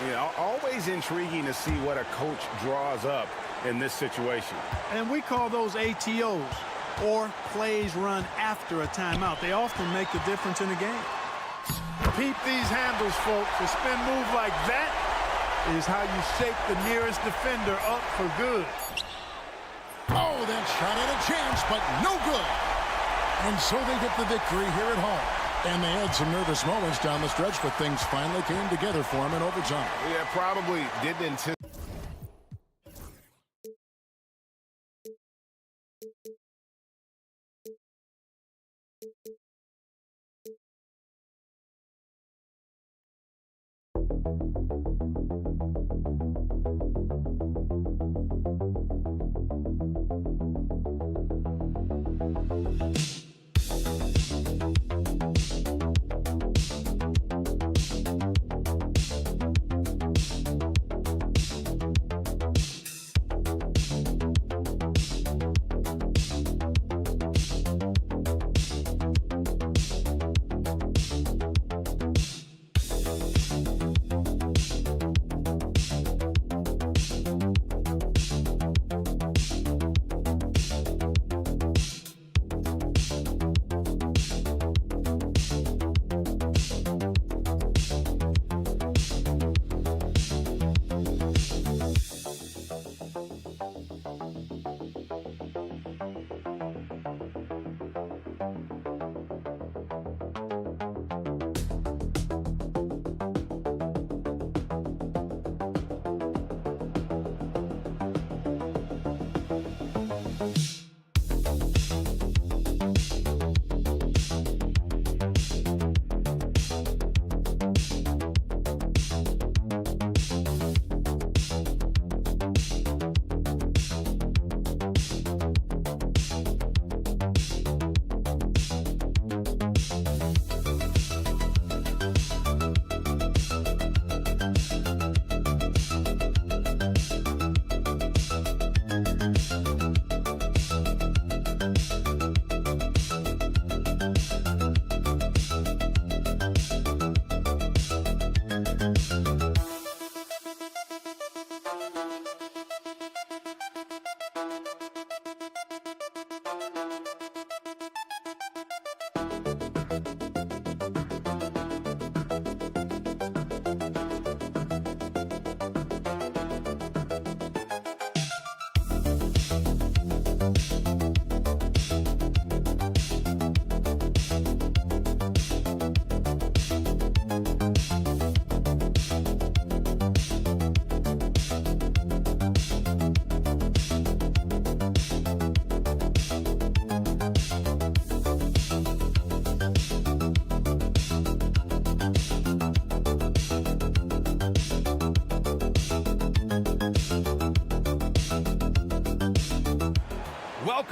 Yeah, always intriguing to see what a coach draws up in this situation. And we call those ATOs, or plays run after a timeout. They often make the difference in a game. Peep these handles, folks. A spin move like that is how you shake the nearest defender up for good. Oh, that shot had a chance, but no good. And so they get the victory here at home. And they had some nervous moments down the stretch, but things finally came together for them in overtime. Yeah, probably didn't anticipate.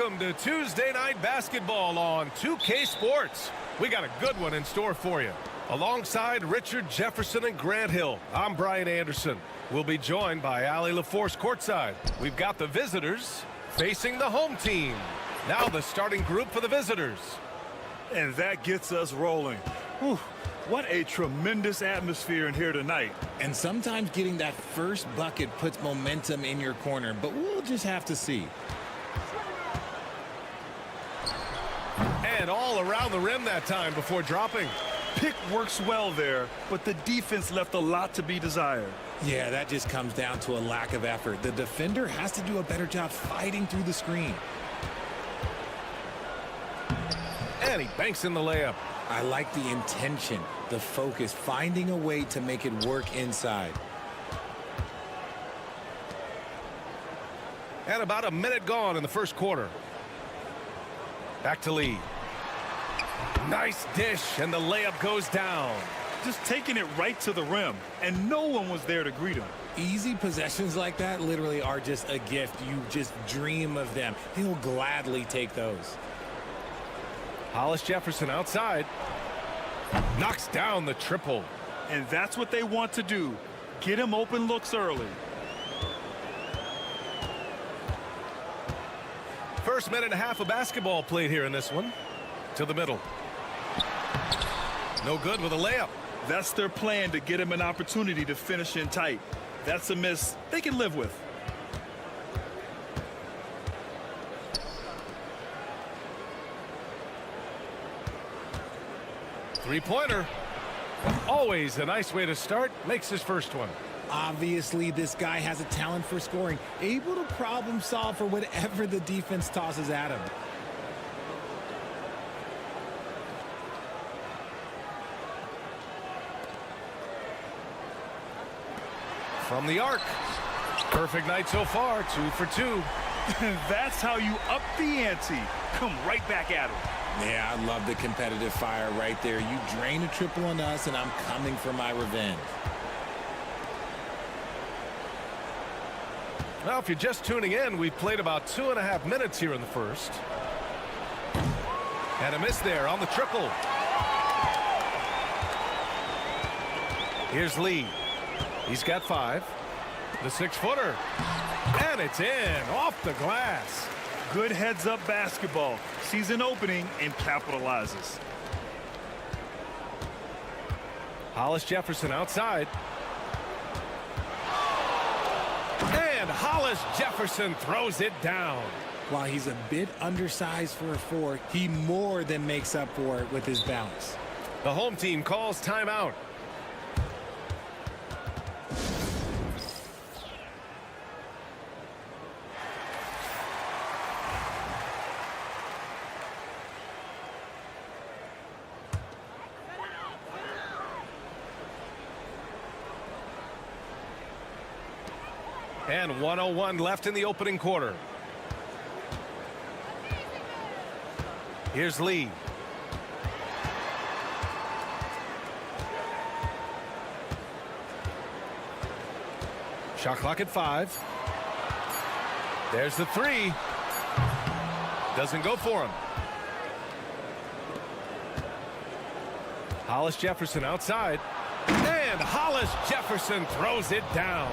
Welcome to Tuesday Night Basketball on 2K Sports. We got a good one in store for you. Alongside Richard Jefferson and Grant Hill, I'm Brian Anderson. We'll be joined by Ali LaForce courtside. We've got the visitors facing the home team. Now the starting group for the visitors. And that gets us rolling. Whew, what a tremendous atmosphere in here tonight. And sometimes getting that first bucket puts momentum in your corner, but we'll just have to see. And all around the rim that time before dropping. Pick works well there, but the defense left a lot to be desired. Yeah, that just comes down to a lack of effort. The defender has to do a better job fighting through the screen. And he banks in the layup. I like the intention, the focus, finding a way to make it work inside. And about a minute gone in the first quarter. Back to Lee. Nice dish, and the layup goes down. Just taking it right to the rim, and no one was there to greet him. Easy possessions like that literally are just a gift. You just dream of them. He'll gladly take those. Hollis Jefferson outside. Knocks down the triple. And that's what they want to do. Get him open looks early. First minute and a half of basketball played here in this one. To the middle. No good with a layup. That's their plan, to get him an opportunity to finish in tight. That's a miss they can live with. Three-pointer. Always a nice way to start. Makes his first one. Obviously, this guy has a talent for scoring, able to problem solve for whatever the defense tosses at him. From the arc. Perfect night so far, 2 for 2. That's how you up the ante. Come right back at him. Yeah, I love the competitive fire right there. You drain a triple on us, and I'm coming for my revenge. Well, if you're just tuning in, we've played about 2.5 minutes here in the first. And a miss there on the triple. Here's Lee. He's got 5. The 6-footer. And it's in, off the glass. Good heads-up basketball. Sees an opening and capitalizes. Hollis Jefferson outside. And Hollis Jefferson throws it down. While he's a bit undersized for a 4, he more than makes up for it with his bounce. The home team calls timeout. And 1:01 left in the opening quarter. Here's Lee. Shot clock at 5. There's the 3. Doesn't go for him. Hollis Jefferson outside. And Hollis Jefferson throws it down.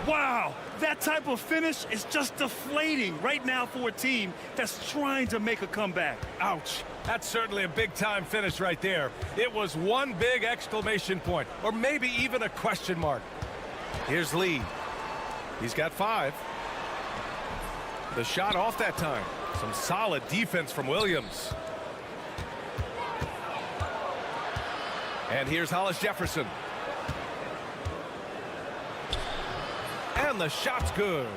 Wow, that type of finish is just deflating right now for a team that's trying to make a comeback. Ouch. That's certainly a big-time finish right there. It was one big exclamation point, or maybe even a question mark. Here's Lee. He's got 5. The shot off that time. Some solid defense from Williams. And here's Hollis Jefferson. And the shot's good.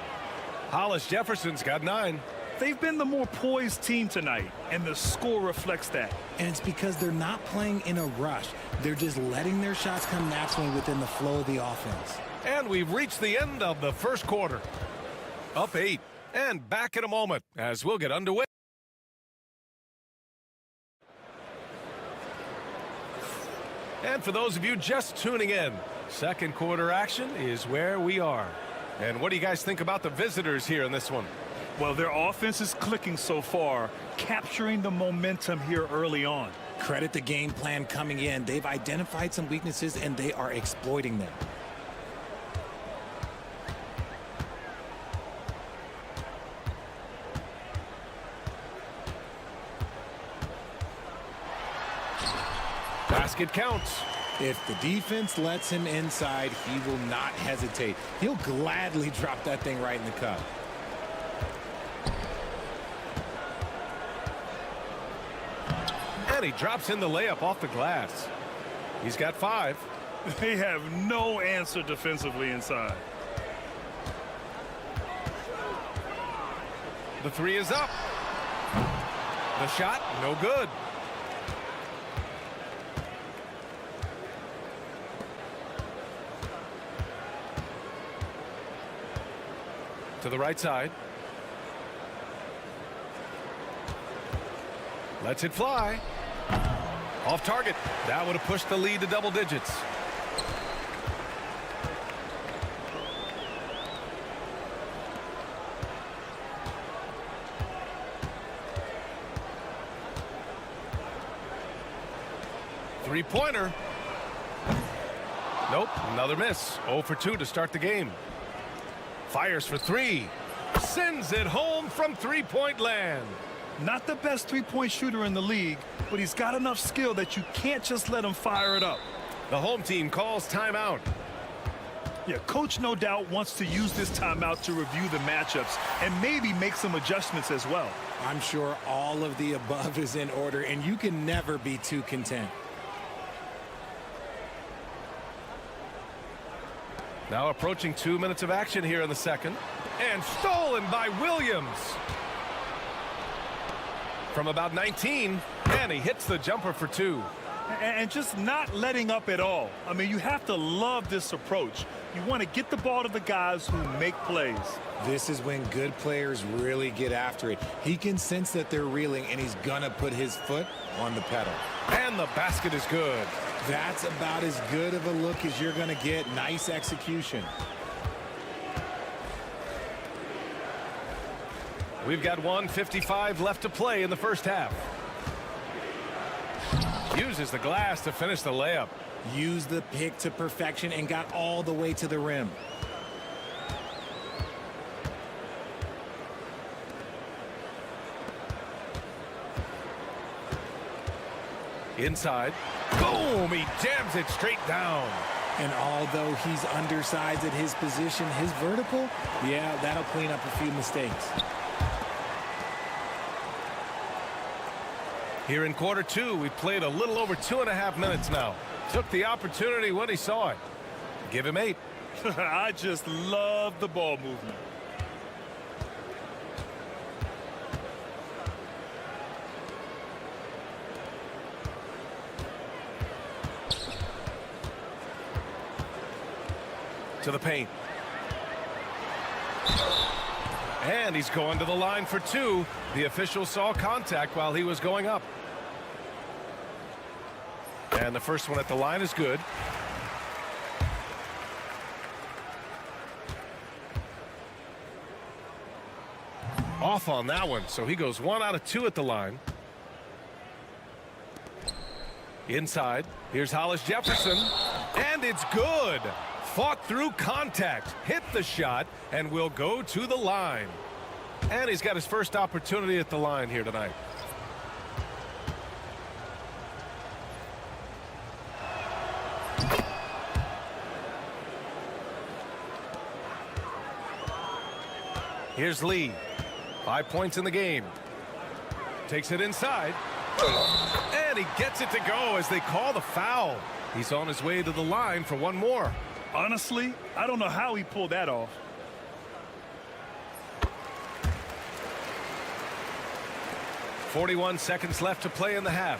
Hollis Jefferson's got 9. They've been the more poised team tonight, and the score reflects that. And it's because they're not playing in a rush. They're just letting their shots come naturally within the flow of the offense. And we've reached the end of the first quarter. Up 8. And back in a moment as we'll get underway. And for those of you just tuning in, second quarter action is where we are. And what do you guys think about the visitors here in this one? Well, their offense is clicking so far, capturing the momentum here early on. Credit the game plan coming in. They've identified some weaknesses, and they are exploiting them. Basket counts. If the defense lets him inside, he will not hesitate. He'll gladly drop that thing right in the cup. And he drops in the layup off the glass. He's got 5. They have no answer defensively inside. The 3 is up. The shot, no good. To the right side. Lets it fly. Off target. That would have pushed the lead to double digits. Three-pointer. Nope, another miss. 0 for 2 to start the game. Fires for 3. Sends it home from three-point land. Not the best three-point shooter in the league, but he's got enough skill that you can't just let him fire it up. The home team calls timeout. Yeah, coach no doubt wants to use this timeout to review the matchups and maybe make some adjustments as well. I'm sure all of the above is in order, and you can never be too content. Now approaching 2 minutes of action here in the second. And stolen by Williams. From about 19, and he hits the jumper for 2. And just not letting up at all. I mean, you have to love this approach. You want to get the ball to the guys who make plays. This is when good players really get after it. He can sense that they're reeling, and he's going to put his foot on the pedal. And the basket is good. That's about as good of a look as you're going to get. Nice execution. We've got 1:55 left to play in the first half. Uses the glass to finish the layup. Used the pick to perfection and got all the way to the rim. Inside. Boom! He jams it straight down. And although he's undersized at his position, his vertical, yeah, that'll clean up a few mistakes. Here in quarter 2, we've played a little over 2.5 minutes now. Took the opportunity when he saw it. Give him 8. I just love the ball movement. To the paint. And he's going to the line for 2. The official saw contact while he was going up. And the first one at the line is good. Off on that one, so he goes 1 out of 2 at the line. Inside, here's Hollis Jefferson, and it's good. Fought through contact, hit the shot, and will go to the line. And he's got his first opportunity at the line here tonight. Here's Lee. 5 points in the game. Takes it inside. And he gets it to go as they call the foul. He's on his way to the line for one more. Honestly, I don't know how he pulled that off. .41 seconds left to play in the half.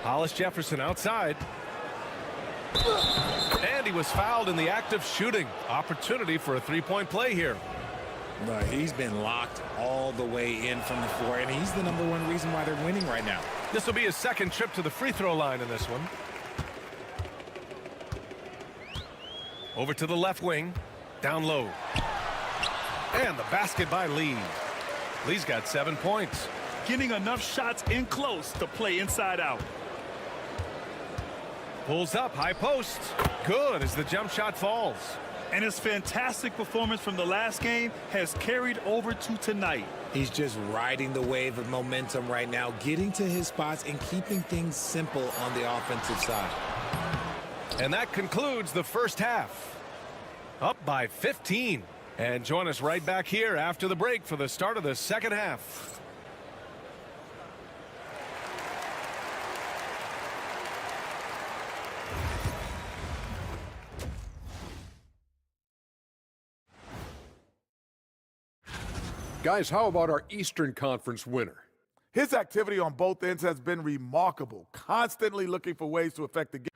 Hollis Jefferson outside. And he was fouled in the act of shooting. Opportunity for a three-point play here. But he's been locked all the way in from the floor, and he's the #1 reason why they're winning right now. This will be his second trip to the free throw line in this one. Over to the left wing. Down low. And the basket by Lee. Lee's got 7 points. Getting enough shots in close to play inside out. Pulls up, high post. Good as the jump shot falls. And his fantastic performance from the last game has carried over to tonight. He's just riding the wave of momentum right now, getting to his spots and keeping things simple on the offensive side. And that concludes the first half. Up by 15. And join us right back here after the break for the start of the second half. Guys, how about our Eastern Conference winner? His activity on both ends has been remarkable, constantly looking for ways to affect the game.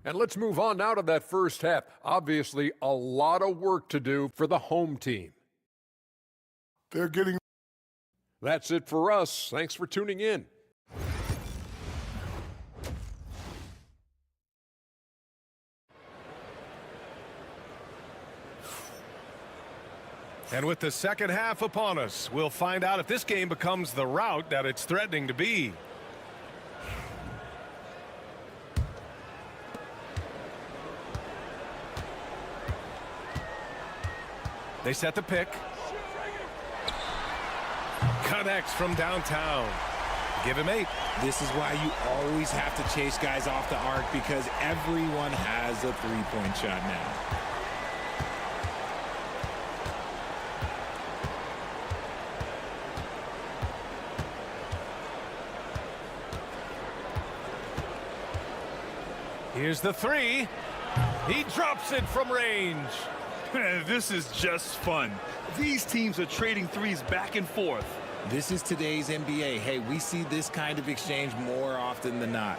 And let's move on now to that first half. Obviously, a lot of work to do for the home team. They're getting... That's it for us. Thanks for tuning in. And with the second half upon us, we'll find out if this game becomes the rout that it's threatening to be. They set the pick. Connects from downtown. Give him 8. This is why you always have to chase guys off the arc, because everyone has a three-point shot now. Here's the 3. He drops it from range. This is just fun. These teams are trading threes back and forth. This is today's NBA. Hey, we see this kind of exchange more often than not.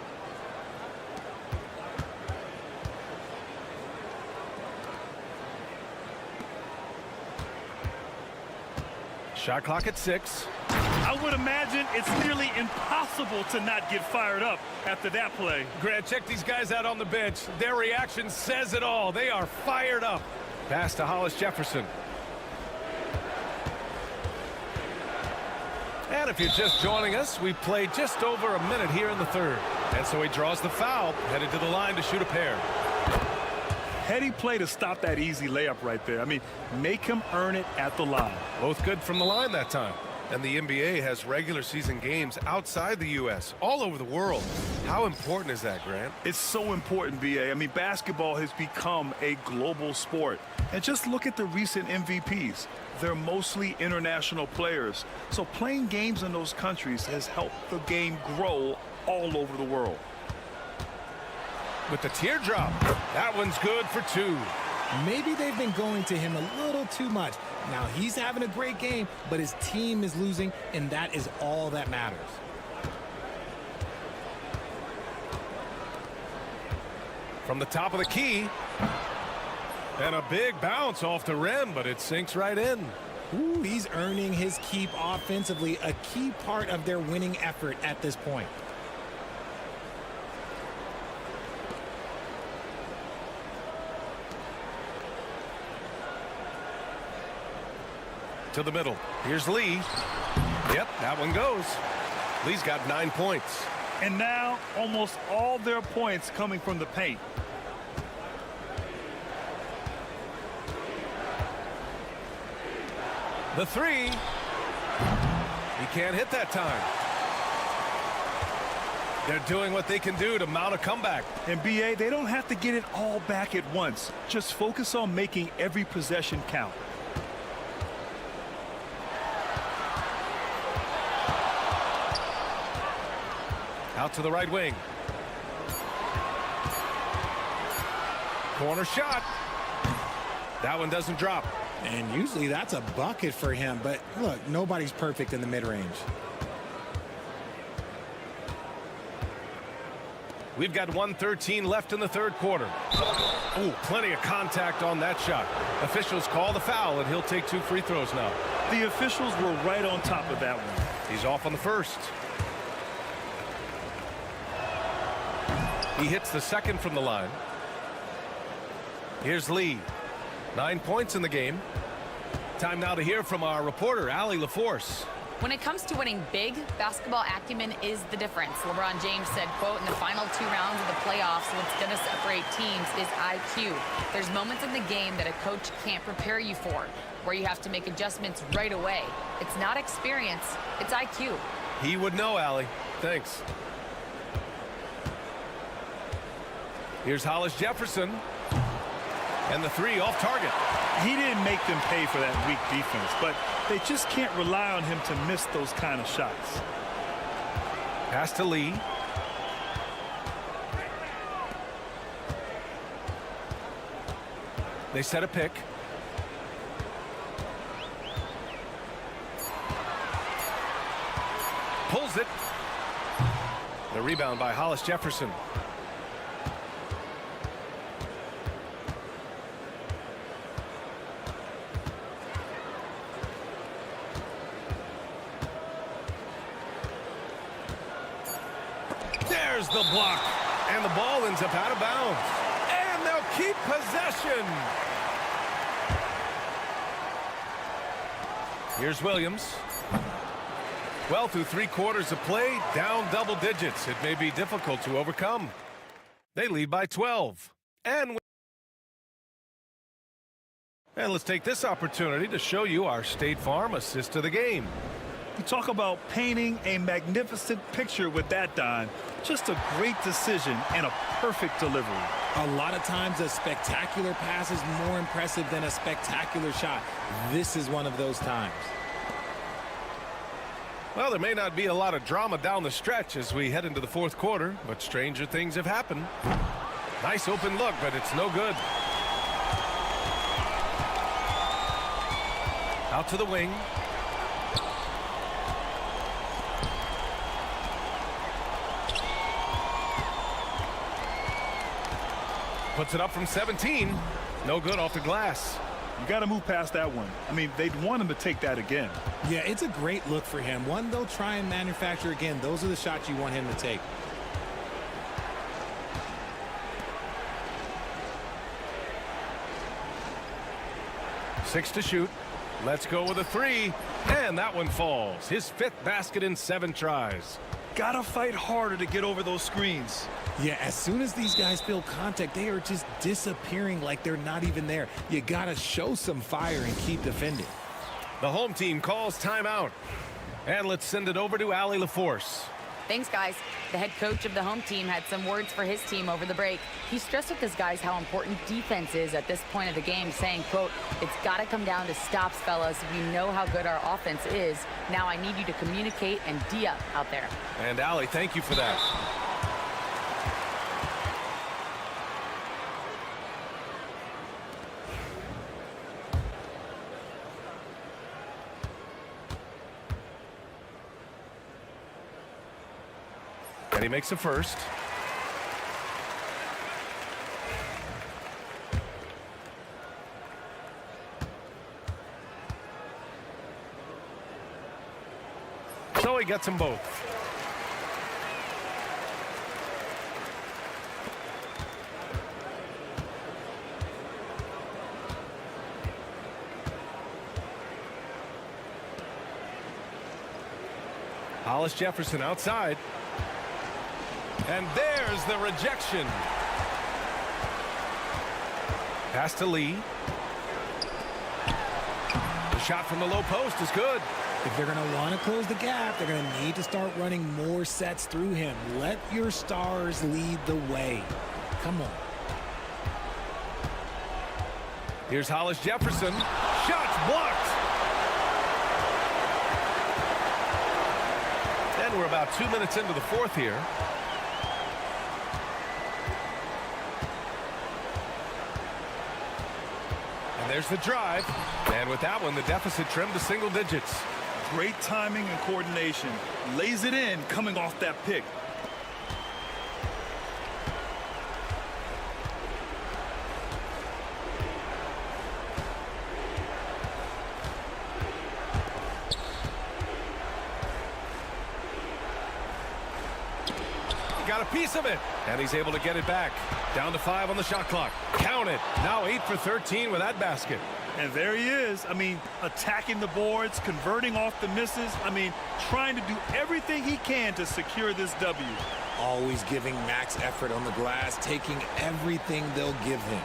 Shot clock at 6. I would imagine it's nearly impossible to not get fired up after that play. Grant, check these guys out on the bench. Their reaction says it all. They are fired up. Pass to Hollis Jefferson. And if you're just joining us, we played just over a minute here in the third. And so he draws the foul, headed to the line to shoot a pair. Heady play to stop that easy layup right there. I mean, make him earn it at the line. Both good from the line that time. And the NBA has regular season games outside the U.S., all over the world. How important is that, Grant? It's so important, B.A. I mean, basketball has become a global sport. And just look at the recent MVPs. They're mostly international players. So playing games in those countries has helped the game grow all over the world. With the teardrop, that one's good for 2. Maybe they've been going to him a little too much. Now, he's having a great game, but his team is losing, and that is all that matters. From the top of the key. And a big bounce off the rim, but it sinks right in. Ooh, he's earning his keep offensively, a key part of their winning effort at this point. To the middle. Here's Lee. Yep, that one goes. Lee's got 9 points. And now almost all their points coming from the paint. The 3. He can't hit that time. They're doing what they can do to mount a comeback. And B.A., they don't have to get it all back at once. Just focus on making every possession count. Out to the right wing. Corner shot. That one doesn't drop. And usually that's a bucket for him, but look, nobody's perfect in the mid-range. We've got 1:13 left in the third quarter. Oh, plenty of contact on that shot. Officials call the foul, and he'll take 2 free throws now. The officials were right on top of that one. He's off on the first. He hits the second from the line. Here's Lee. 9 points in the game. Time now to hear from our reporter, Allie LaForce. When it comes to winning big, basketball acumen is the difference. LeBron James said, quote, in the final 2 rounds of the playoffs, what's going to separate teams is IQ. There's moments in the game that a coach can't prepare you for, where you have to make adjustments right away. It's not experience, it's IQ. He would know, Allie. Thanks. Here's Hollis Jefferson. And the 3 off target. He didn't make them pay for that weak defense, but they just can't rely on him to miss those kind of shots. Pass to Lee. They set a pick. Pulls it. The rebound by Hollis Jefferson. There's the block, and the ball ends up out of bounds, and they'll keep possession. Here's Williams. Well, through 3 quarters of play, down double digits. It may be difficult to overcome. They lead by 12. And let's take this opportunity to show you our State Farm assist of the game. You talk about painting a magnificent picture with that, Don. Just a great decision and a perfect delivery. A lot of times a spectacular pass is more impressive than a spectacular shot. This is one of those times. Well, there may not be a lot of drama down the stretch as we head into the 4th quarter, but stranger things have happened. Nice open look, but it's no good. Out to the wing. Puts it up from 17. No good off the glass. You got to move past that one. I mean, they'd want him to take that again. Yeah, it's a great look for him. One they'll try and manufacture again. Those are the shots you want him to take. Six to shoot. Let's go with a 3. And that one falls. His 5th basket in 7 tries. Gotta fight harder to get over those screens. Yeah, as soon as these guys feel contact, they are just disappearing like they're not even there. You gotta show some fire and keep defending. The home team calls timeout. And let's send it over to Allie LaForce. Thanks, guys. The head coach of the home team had some words for his team over the break. He stressed with his guys how important defense is at this point of the game, saying, quote, it's got to come down to stops, fellas. We know how good our offense is. Now I need you to communicate and Dyip out there. And Allie, thank you for that. And he makes a first. So he gets them both. Hollis Jefferson outside. And there's the rejection. Pass to Lee. The shot from the low post is good. If they're going to want to close the gap, they're going to need to start running more sets through him. Let your stars lead the way. Come on. Here's Hollis Jefferson. Shots blocked. And we're about 2 minutes into the 4th here. And there's the drive. And with that one, the deficit trimmed to single digits. Great timing and coordination. Lays it in coming off that pick. got a piece of it, and he's able to get it back. Down to 5 on the shot clock. Count it. Now 8 for 13 with that basket. And there he is. I mean, attacking the boards, converting off the misses. I mean, trying to do everything he can to secure this W. Always giving max effort on the glass, taking everything they'll give him.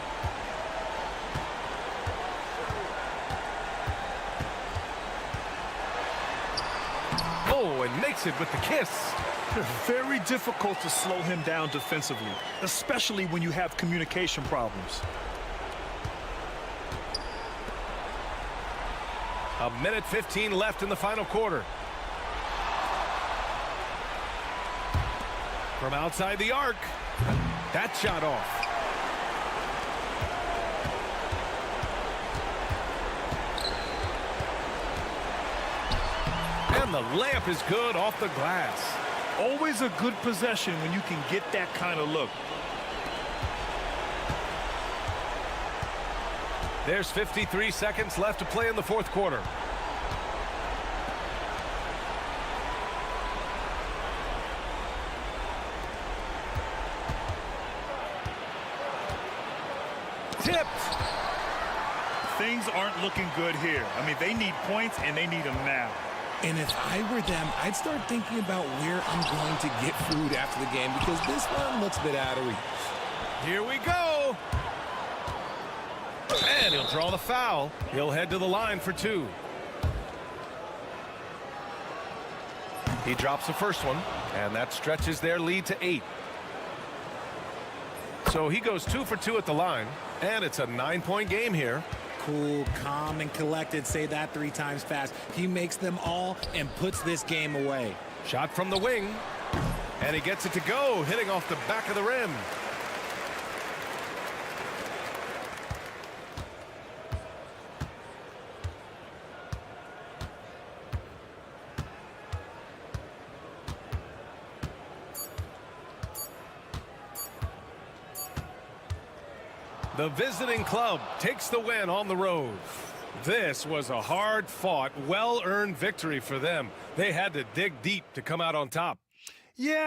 Oh, and makes it with the kiss. Very difficult to slow him down defensively, especially when you have communication problems. A minute 15 left in the final quarter. From outside the arc. That shot off. And the layup is good off the glass. Always a good possession when you can get that kind of look. There's 53 seconds left to play in the fourth quarter. Tipped. Things aren't looking good here. I mean, they need points, and they need them now. And if I were them, I'd start thinking about where I'm going to get food after the game, because this one looks a bit out of reach. Here we go. And he'll draw the foul. He'll head to the line for 2. He drops the first one, and that stretches their lead to 8. So he goes 2 for 2 at the line, and it's a 9-point game here. Cool, calm, and collected. Say that 3 times fast. He makes them all and puts this game away. Shot from the wing, and he gets it to go, hitting off the back of the rim. The visiting club takes the win on the road. This was a hard-fought, well-earned victory for them. They had to dig deep to come out on top. Yeah.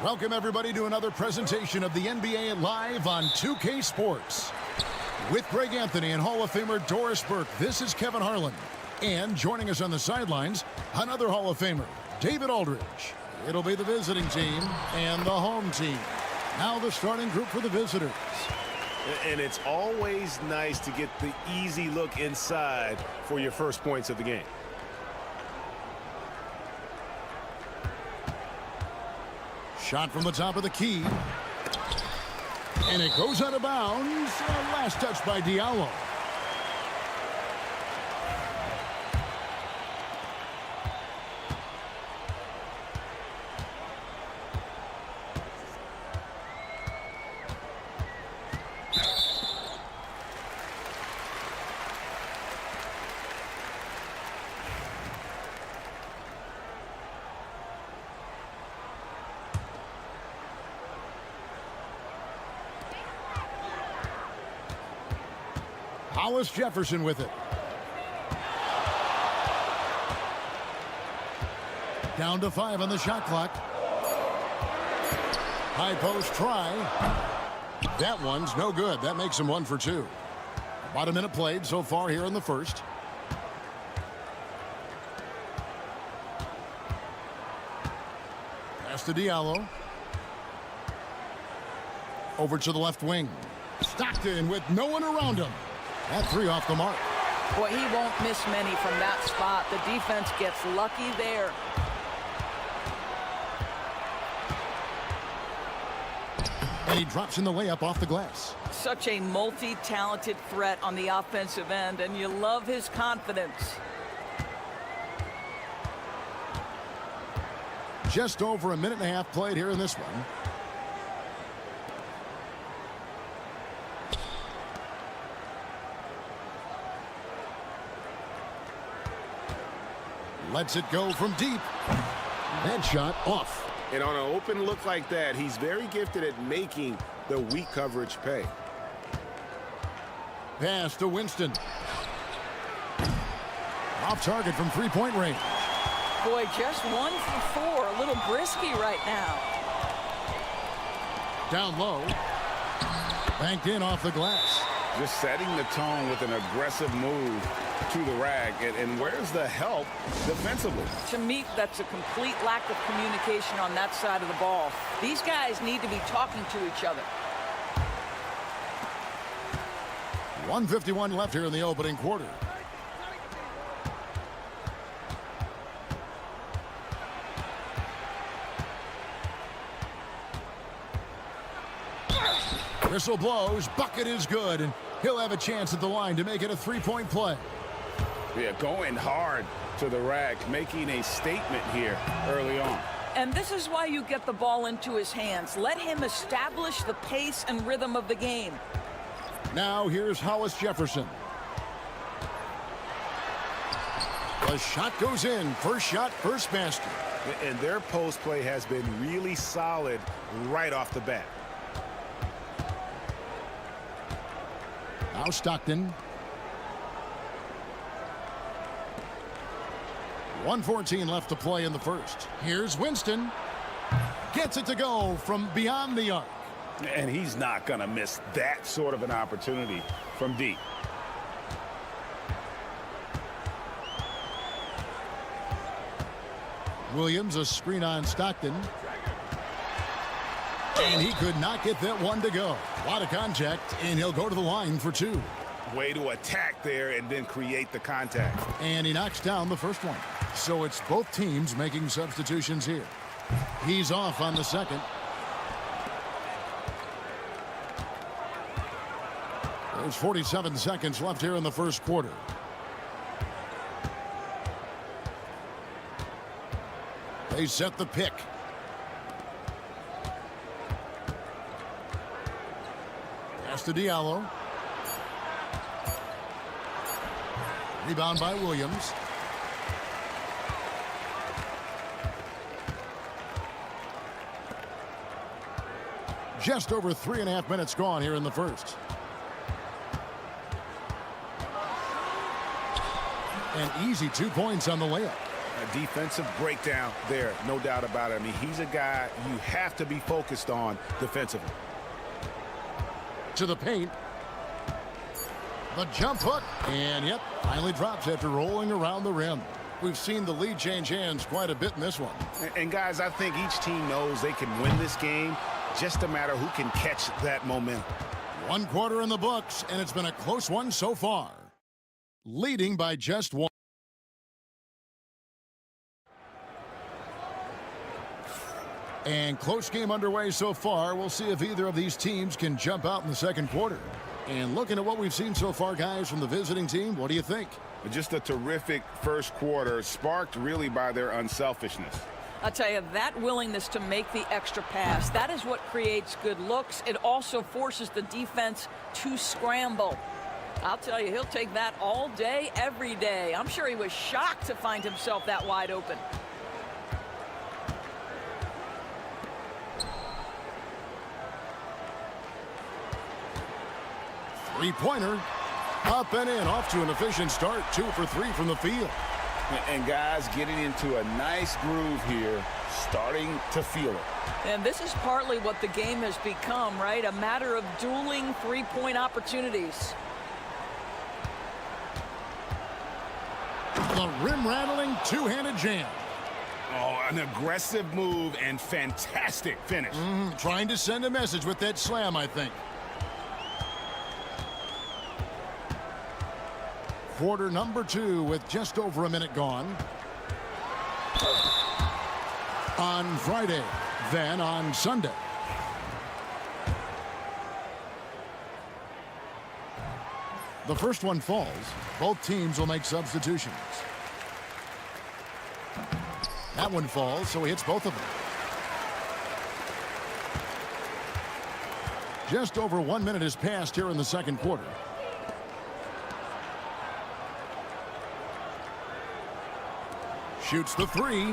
Welcome, everybody, to another presentation of the NBA live on 2K Sports. With Greg Anthony and Hall of Famer Doris Burke, this is Kevin Harlan. And joining us on the sidelines, another Hall of Famer, David Aldridge. It'll be the visiting team and the home team. Now the starting group for the visitors. And it's always nice to get the easy look inside for your first points of the game. Shot from the top of the key. And it goes out of bounds. Last touch by Diallo. Hollis Jefferson with it. Down to 5 on the shot clock. High post try. That one's no good. That makes him 1 for 2. About a minute played so far here in the first. Pass to Diallo. Over to the left wing. Stockton with no one around him. That 3 off the mark. Boy, he won't miss many from that spot. The defense gets lucky there. And he drops in the layup off the glass. Such a multi-talented threat on the offensive end, and you love his confidence. Just over a minute and a half played here in this one. Lets it go from deep. That shot off. And on an open look like that, he's very gifted at making the weak coverage pay. Pass to Winston. Off target from three-point range. Boy, just 1 for 4. A little brisky right now. Down low. Banked in off the glass. Just setting the tone with an aggressive move to the rack. And where's the help defensively? To me, that's a complete lack of communication on that side of the ball. These guys need to be talking to each other. 1:51 left here in the opening quarter. Whistle blows, bucket is good, and he'll have a chance at the line to make it a three-point play. Yeah, going hard to the rack, making a statement here early on. And this is why you get the ball into his hands. Let him establish the pace and rhythm of the game. Now here's Hollis Jefferson. The shot goes in. First shot, first basket. And their post play has been really solid right off the bat. Now Stockton. 1:14 left to play in the first. Here's Winston. Gets it to go from beyond the arc. And he's not going to miss that sort of an opportunity from deep. Williams, a screen on Stockton. And he could not get that one to go. A lot of contact, and he'll go to the line for 2. Way to attack there and then create the contact. And he knocks down the first one. So it's both teams making substitutions here. He's off on the second. There's 47 seconds left here in the first quarter. They set the pick. Pass to Diallo. Rebound by Williams. Just over 3.5 minutes gone here in the first. An easy 2 points on the layup. A defensive breakdown there, no doubt about it. I mean, he's a guy you have to be focused on defensively. To the paint. The jump hook. And yep, finally drops after rolling around the rim. We've seen the lead change hands quite a bit in this one. And guys, I think each team knows they can win this game. Just a matter who can catch that momentum. 1 quarter in the books, and it's been a close one so far. Leading by just 1. And close game underway so far. We'll see if either of these teams can jump out in the second quarter. And looking at what we've seen so far, guys, from the visiting team, what do you think? Just a terrific first quarter, sparked really by their unselfishness. I'll tell you, that willingness to make the extra pass, that is what creates good looks. It also forces the defense to scramble. I'll tell you, he'll take that all day, every day. I'm sure he was shocked to find himself that wide open. Three-pointer. Up and in. Off to an efficient start. 2 for 3 from the field. And guys getting into a nice groove here, starting to feel it. And this is partly what the game has become, right? A matter of dueling three-point opportunities. The rim-rattling two-handed jam. Oh, an aggressive move and fantastic finish. Trying to send a message with that slam, I think. Quarter number 2 with just over a minute gone. On Friday, then on Sunday. The first one falls. Both teams will make substitutions. That one falls, so he hits both of them. Just over 1 minute has passed here in the second quarter. Shoots the three,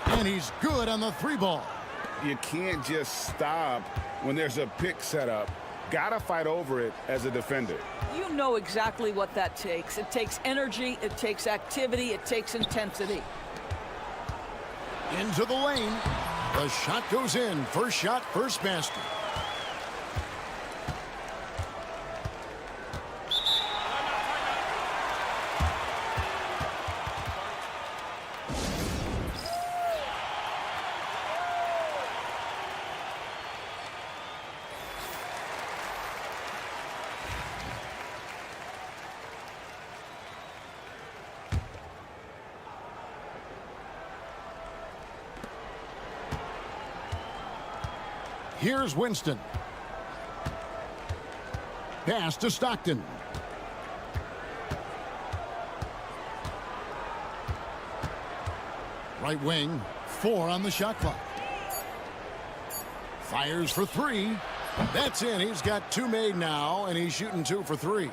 and he's good on the three ball. You can't just stop when there's a pick set up. Gotta fight over it as a defender. You know exactly what that takes. It takes energy, it takes activity, it takes intensity. Into the lane. The shot goes in. First shot, first basket. Here's Winston. Pass to Stockton. Right wing, 4 on the shot clock. Fires for 3. That's in. He's got 2 made now, and he's shooting 2 for 3.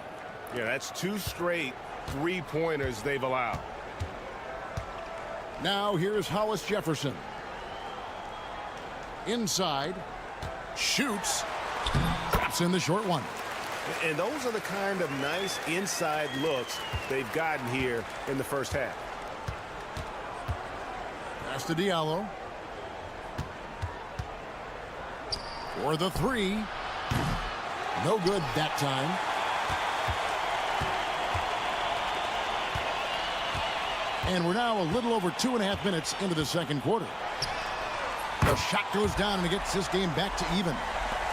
Yeah, that's 2 straight three-pointers they've allowed. Now here's Hollis Jefferson. Inside. Shoots. Drops in the short one. And those are the kind of nice inside looks they've gotten here in the first half. Pass to Diallo. For the 3. No good that time. And we're now a little over 2.5 minutes into the second quarter. The shot goes down and it gets this game back to even.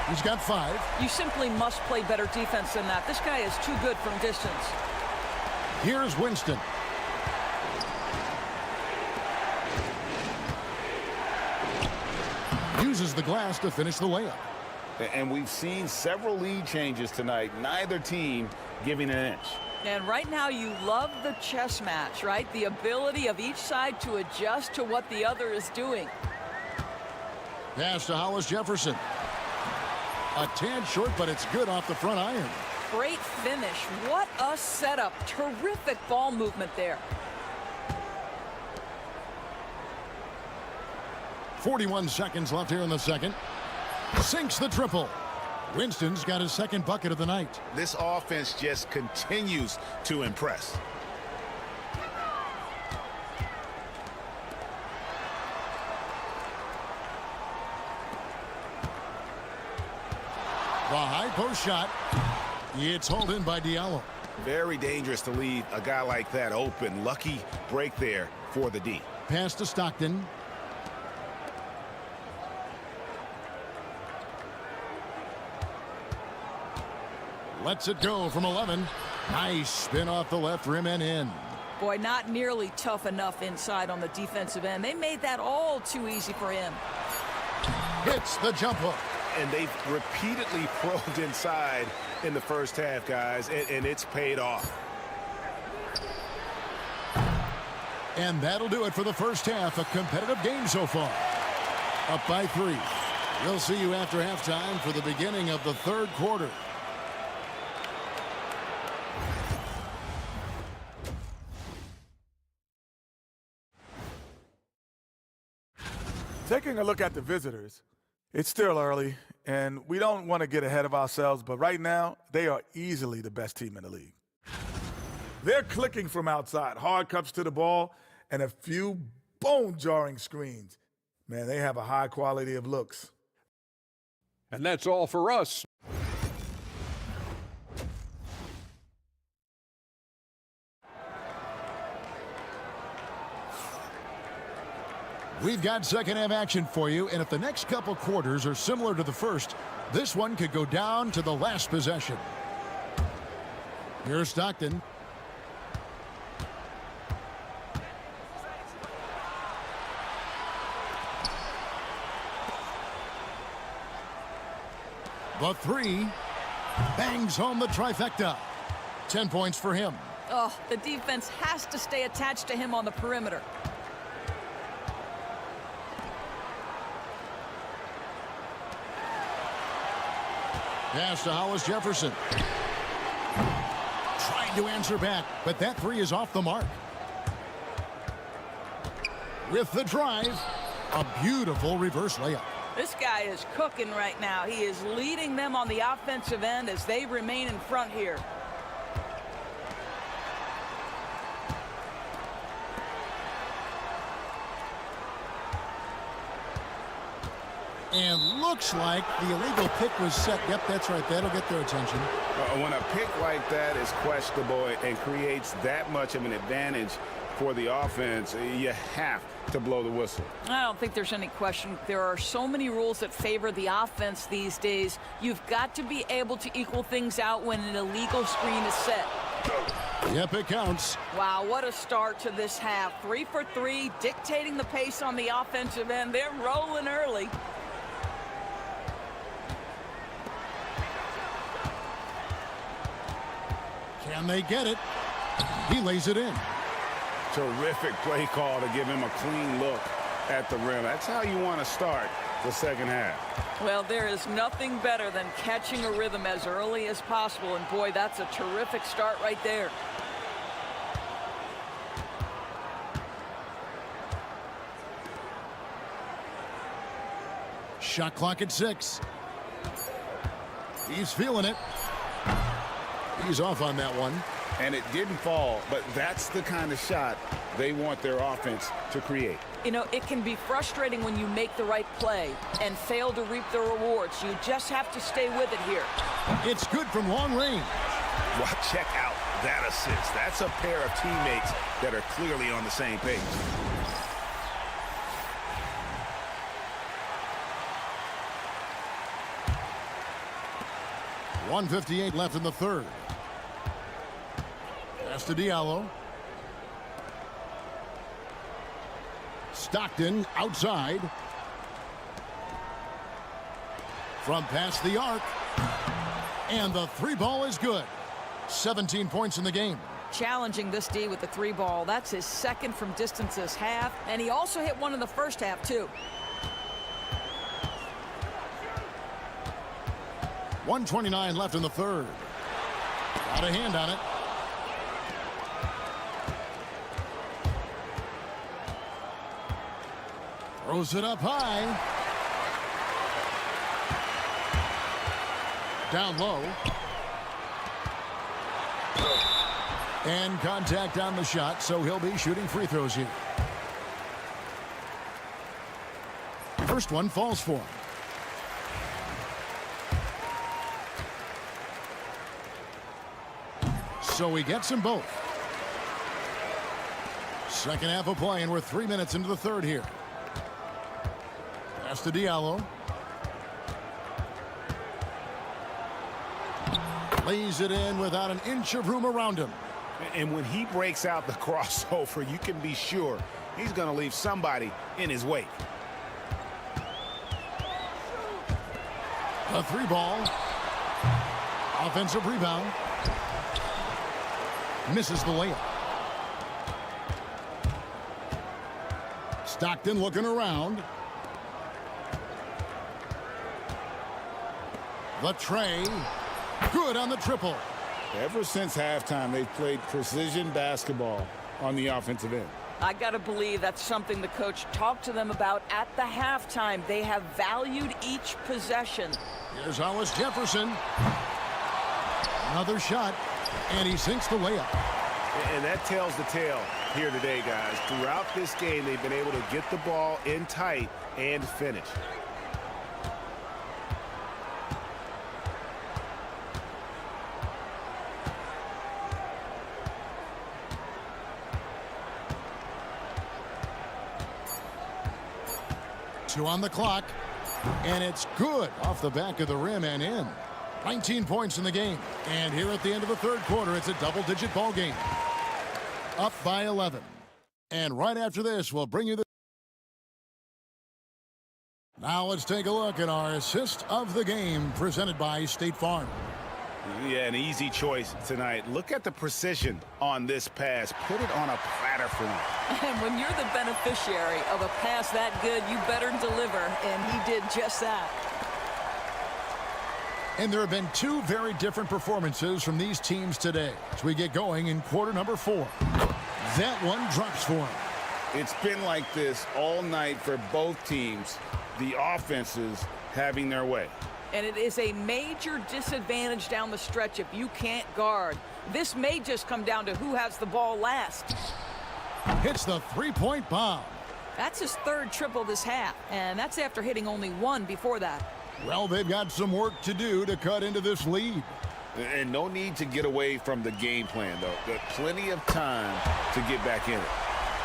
He's got 5. You simply must play better defense than that. This guy is too good from distance. Here's Winston. Uses the glass to finish the layup. And we've seen several lead changes tonight, neither team giving an inch. And right now you love the chess match, right? The ability of each side to adjust to what the other is doing. Pass to Hollis Jefferson. A tad short, but it's good off the front iron. Great finish. What a setup. Terrific ball movement there. 41 seconds left here in the second. Sinks the triple. Winston's got his second bucket of the night. This offense just continues to impress. The high post shot. It's hauled in by Diallo. Very dangerous to leave a guy like that open. Lucky break there for the D. Pass to Stockton. Lets it go from 11. Nice spin off the left rim and in. Boy, not nearly tough enough inside on the defensive end. They made that all too easy for him. Hits the jump hook. And they've repeatedly probed inside in the first half, guys, and it's paid off. And that'll do it for the first half. A competitive game so far. Up by 3. We'll see you after halftime for the beginning of the third quarter. Taking a look at the visitors, it's still early, and we don't want to get ahead of ourselves, but right now, they are easily the best team in the league. They're clicking from outside, hard cuts to the ball, and a few bone-jarring screens. Man, they have a high quality of looks. And that's all for us. We've got second half action for you, and if the next couple quarters are similar to the first, this one could go down to the last possession. Here's Stockton. The 3 bangs home the trifecta. 10 points for him. Oh, the defense has to stay attached to him on the perimeter. Pass to Hollis Jefferson. Trying to answer back, but that 3 is off the mark. With the drive, a beautiful reverse layup. This guy is cooking right now. He is leading them on the offensive end as they remain in front here. And looks like the illegal pick was set. Yep, that's right. That'll get their attention. When a pick like that is questionable and creates that much of an advantage for the offense, you have to blow the whistle. I don't think there's any question. There are so many rules that favor the offense these days. You've got to be able to equal things out when an illegal screen is set. Yep, it counts. Wow, what a start to this half. 3 for 3, dictating the pace on the offensive end. They're rolling early. Can they get it? He lays it in. Terrific play call to give him a clean look at the rim. That's how you want to start the second half. Well, there is nothing better than catching a rhythm as early as possible. And boy, that's a terrific start right there. Shot clock at 6. He's feeling it. He's off on that one. And it didn't fall, but that's the kind of shot they want their offense to create. You know, it can be frustrating when you make the right play and fail to reap the rewards. You just have to stay with it here. It's good from long range. Well, check out that assist. That's a pair of teammates that are clearly on the same page. .158 left in the third. Pass to Diallo. Stockton outside. from past the arc. And the three ball is good. 17 points in the game. Challenging this D with the three ball. That's his second from distance this half. And he also hit one in the first half, too. 1:29 left in the third. Got a hand on it. Throws it up high. Down low. And contact on the shot, so he'll be shooting free throws here. First one falls for him. So he gets them both. Second half of play, and we're 3 minutes into the third here. Pass to Diallo. Lays it in without an inch of room around him. And when he breaks out the crossover, you can be sure he's going to leave somebody in his wake. A three ball. Offensive rebound. Misses the layup. Stockton looking around. The tray. Good on the triple. Ever since halftime, they've played precision basketball on the offensive end. I got to believe that's something the coach talked to them about at the halftime. They have valued each possession. Here's Hollis Jefferson. Another shot, and he sinks the layup. And that tells the tale here today, guys. Throughout this game, they've been able to get the ball in tight and finish. Two on the clock, and it's good off the back of the rim and in. 19 points in the game, and here at the end of the third quarter, it's a double-digit ball game. Up by 11. And right after this, we'll bring you the... Now let's take a look at our assist of the game presented by State Farm. Yeah, an easy choice tonight. Look at the precision on this pass. Put it on a platter for me. And when you're the beneficiary of a pass that good, you better deliver, and he did just that. And there have been two very different performances from these teams today as we get going in quarter number 4. That one drops for him. It's been like this all night for both teams. The offenses having their way. And it is a major disadvantage down the stretch if you can't guard. This may just come down to who has the ball last. Hits the three-point bomb. That's his third triple this half, and that's after hitting only one before that. Well, they've got some work to do to cut into this lead. And no need to get away from the game plan, though. Got plenty of time to get back in it.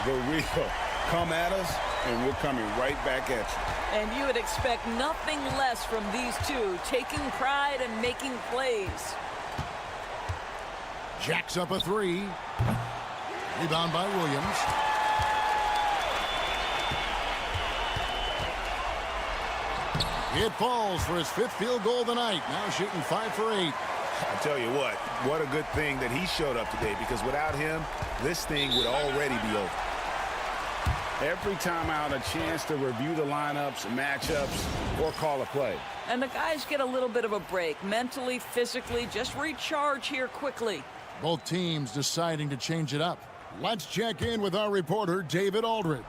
The real come at us, and we're coming right back at you. And you would expect nothing less from these two, taking pride and making plays. Jacks up a three. Rebound by Williams. It falls for his 5th field goal of the night. Now shooting 5 for 8. I tell you what a good thing that he showed up today, because without him, this thing would already be over. Every time out, a chance to review the lineups, matchups, or call a play. And the guys get a little bit of a break, mentally, physically, just recharge here quickly. Both teams deciding to change it up. Let's check in with our reporter, David Aldridge.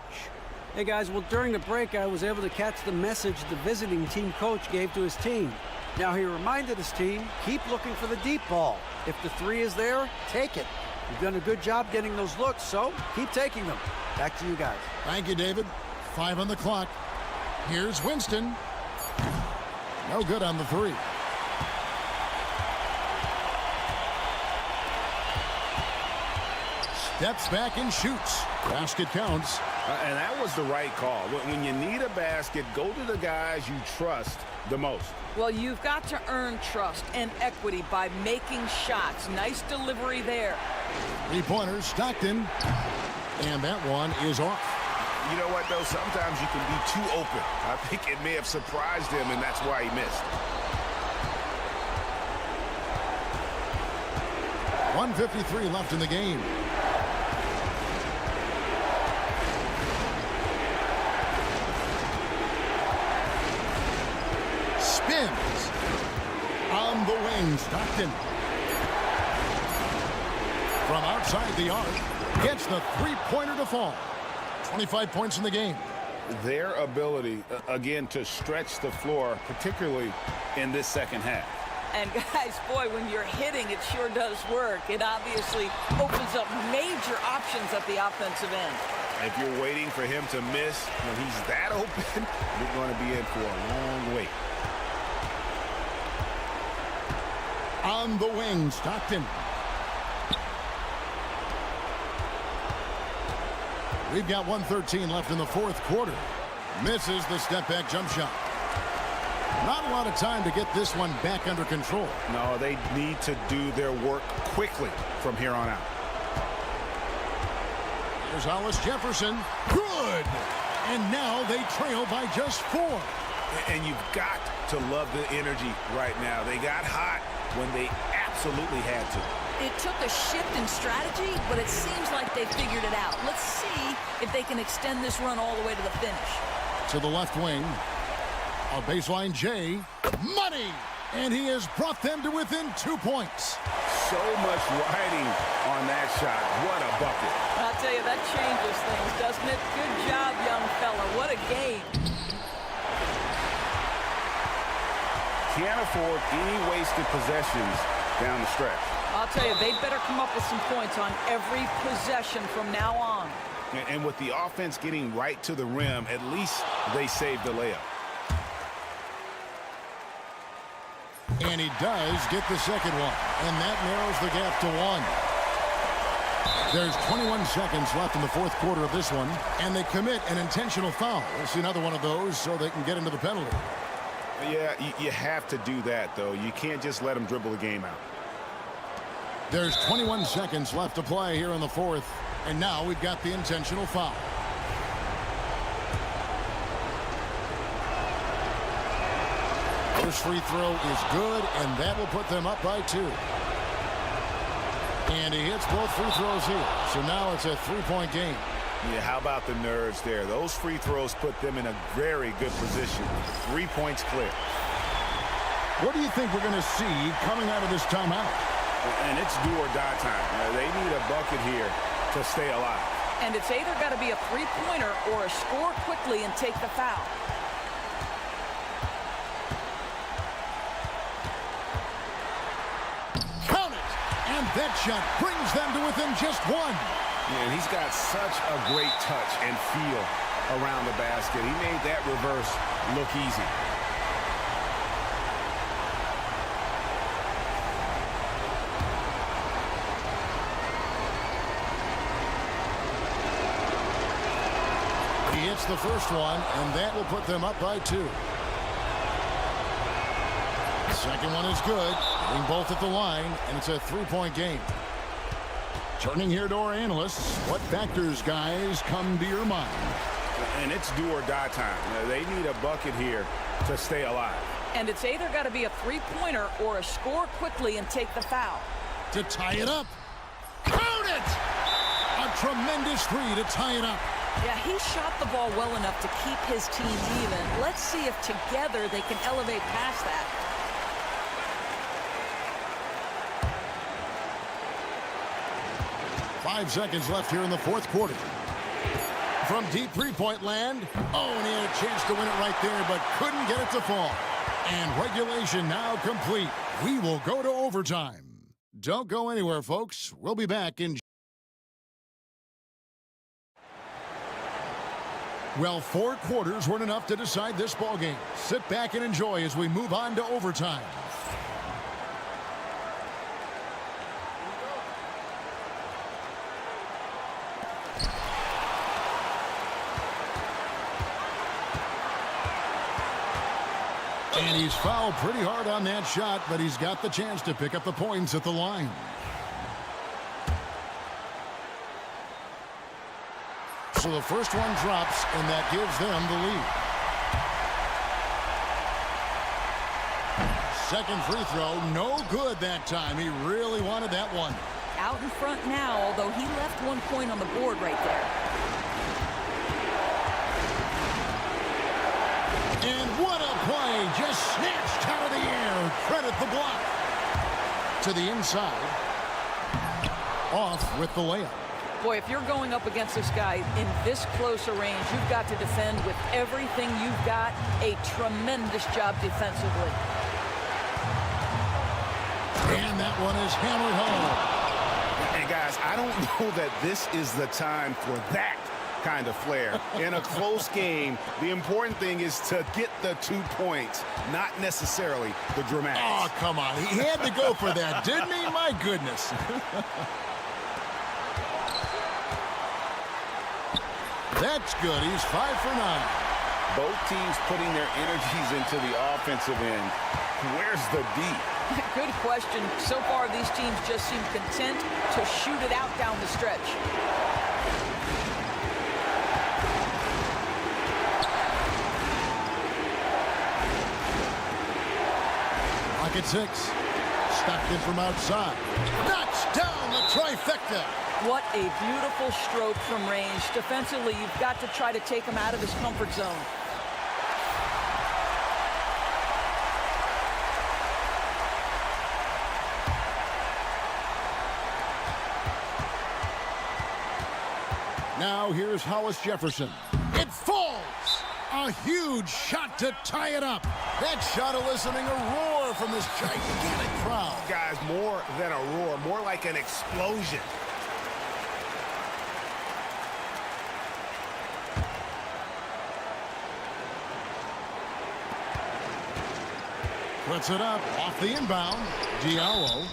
Hey guys, well, during the break, I was able to catch the message the visiting team coach gave to his team. Now, he reminded his team, keep looking for the deep ball. If the three is there, take it. You've done a good job getting those looks, so keep taking them. Back to you guys. Thank you, David. 5 on the clock. Here's Winston. No good on the three. Steps back and shoots. Basket counts. And that was the right call. When you need a basket, go to the guys you trust the most. Well, you've got to earn trust and equity by making shots. Nice delivery there. 3-pointers, Stockton. And that one is off. You know what, though? Sometimes you can be too open. I think it may have surprised him, and that's why he missed. 1:53 left in the game. Spins. On the wing, Stockton. From outside the arc, gets the three-pointer to fall. 25 points in the game. Their ability, again, to stretch the floor, particularly in this second half. And guys, boy, when you're hitting, it sure does work. It obviously opens up major options at the offensive end. If you're waiting for him to miss when he's that open, you're going to be in for a long wait. On the wing, Stockton. We've got 1:13 left in the fourth quarter. Misses the step-back jump shot. Not a lot of time to get this one back under control. No, they need to do their work quickly from here on out. Here's Hollis Jefferson. Good! And now they trail by just 4. And you've got to love the energy right now. They got hot when they absolutely had to. It took a shift in strategy, but it seems like they figured it out. Let's see if they can extend this run all the way to the finish. To the left wing. A baseline J. Money! And he has brought them to within 2 points. So much riding on that shot. What a bucket. I'll tell you, that changes things, doesn't it? Good job, young fella. What a game. Can't afford any wasted possessions down the stretch. I'll tell you, they better come up with some points on every possession from now on. And with the offense getting right to the rim, at least they saved the layup. And he does get the second one. And that narrows the gap to 1. There's 21 seconds left in the fourth quarter of this one. And they commit an intentional foul. We'll see another one of those so they can get into the penalty. Yeah, you have to do that, though. You can't just let them dribble the game out. There's 21 seconds left to play here in the fourth. And now we've got the intentional foul. First free throw is good, and that will put them up by 2. And he hits both free throws here. So now it's a 3-point game. Yeah, how about the nerves there? Those free throws put them in a very good position. 3 points clear. What do you think we're going to see coming out of this timeout? And it's do or die time. They need a bucket here to stay alive. And it's either got to be a three-pointer or a score quickly and take the foul. Count it! And that shot brings them to within just 1. Yeah, and he's got such a great touch and feel around the basket. He made that reverse look easy. He hits the first one, and that will put them up by 2. The second one is good. Getting both at the line, and it's a 3-point game. Turning here to our analysts, what factors, guys, come to your mind? And it's do or die time. They need a bucket here to stay alive. And it's either got to be a three-pointer or a score quickly and take the foul. To tie it up. Count it! A tremendous 3 to tie it up. Yeah, he shot the ball well enough to keep his team even. Let's see if together they can elevate past that. Five seconds left here in the fourth quarter. From deep three-point land. Oh, and he had a chance to win it right there, but couldn't get it to fall. And regulation now complete. We will go to overtime. Don't go anywhere, folks. We'll be back in... Well, 4 quarters weren't enough to decide this ballgame. Sit back and enjoy as we move on to overtime. And he's fouled pretty hard on that shot, but he's got the chance to pick up the points at the line. So the first one drops, and that gives them the lead. Second free throw, no good that time. He really wanted that one. Out in front now, although he left 1 point on the board right there. And what a play, just snatched out of the air. Credit the block. To the inside. Off with the layup. Boy, if you're going up against this guy in this close a range, you've got to defend with everything you've got. A tremendous job defensively. And that one is hammered home. And guys, I don't know that this is the time for that kind of flair. In a close game, the important thing is to get the 2 points, not necessarily the dramatics. Oh, come on. He had to go for that, didn't he? My goodness. That's good. He's 5 for 9. Both teams putting their energies into the offensive end. Where's the D? Good question. So far, these teams just seem content to shoot it out down the stretch. Pocket 6. Stockton from outside. Knocks down the trifecta. What a beautiful stroke from range. Defensively, you've got to try to take him out of his comfort zone. Now here's Hollis Jefferson. It falls! A huge shot to tie it up. That shot eliciting a roar from this gigantic crowd. Guys, more than a roar, more like an explosion. Puts it up off the inbound. Diallo.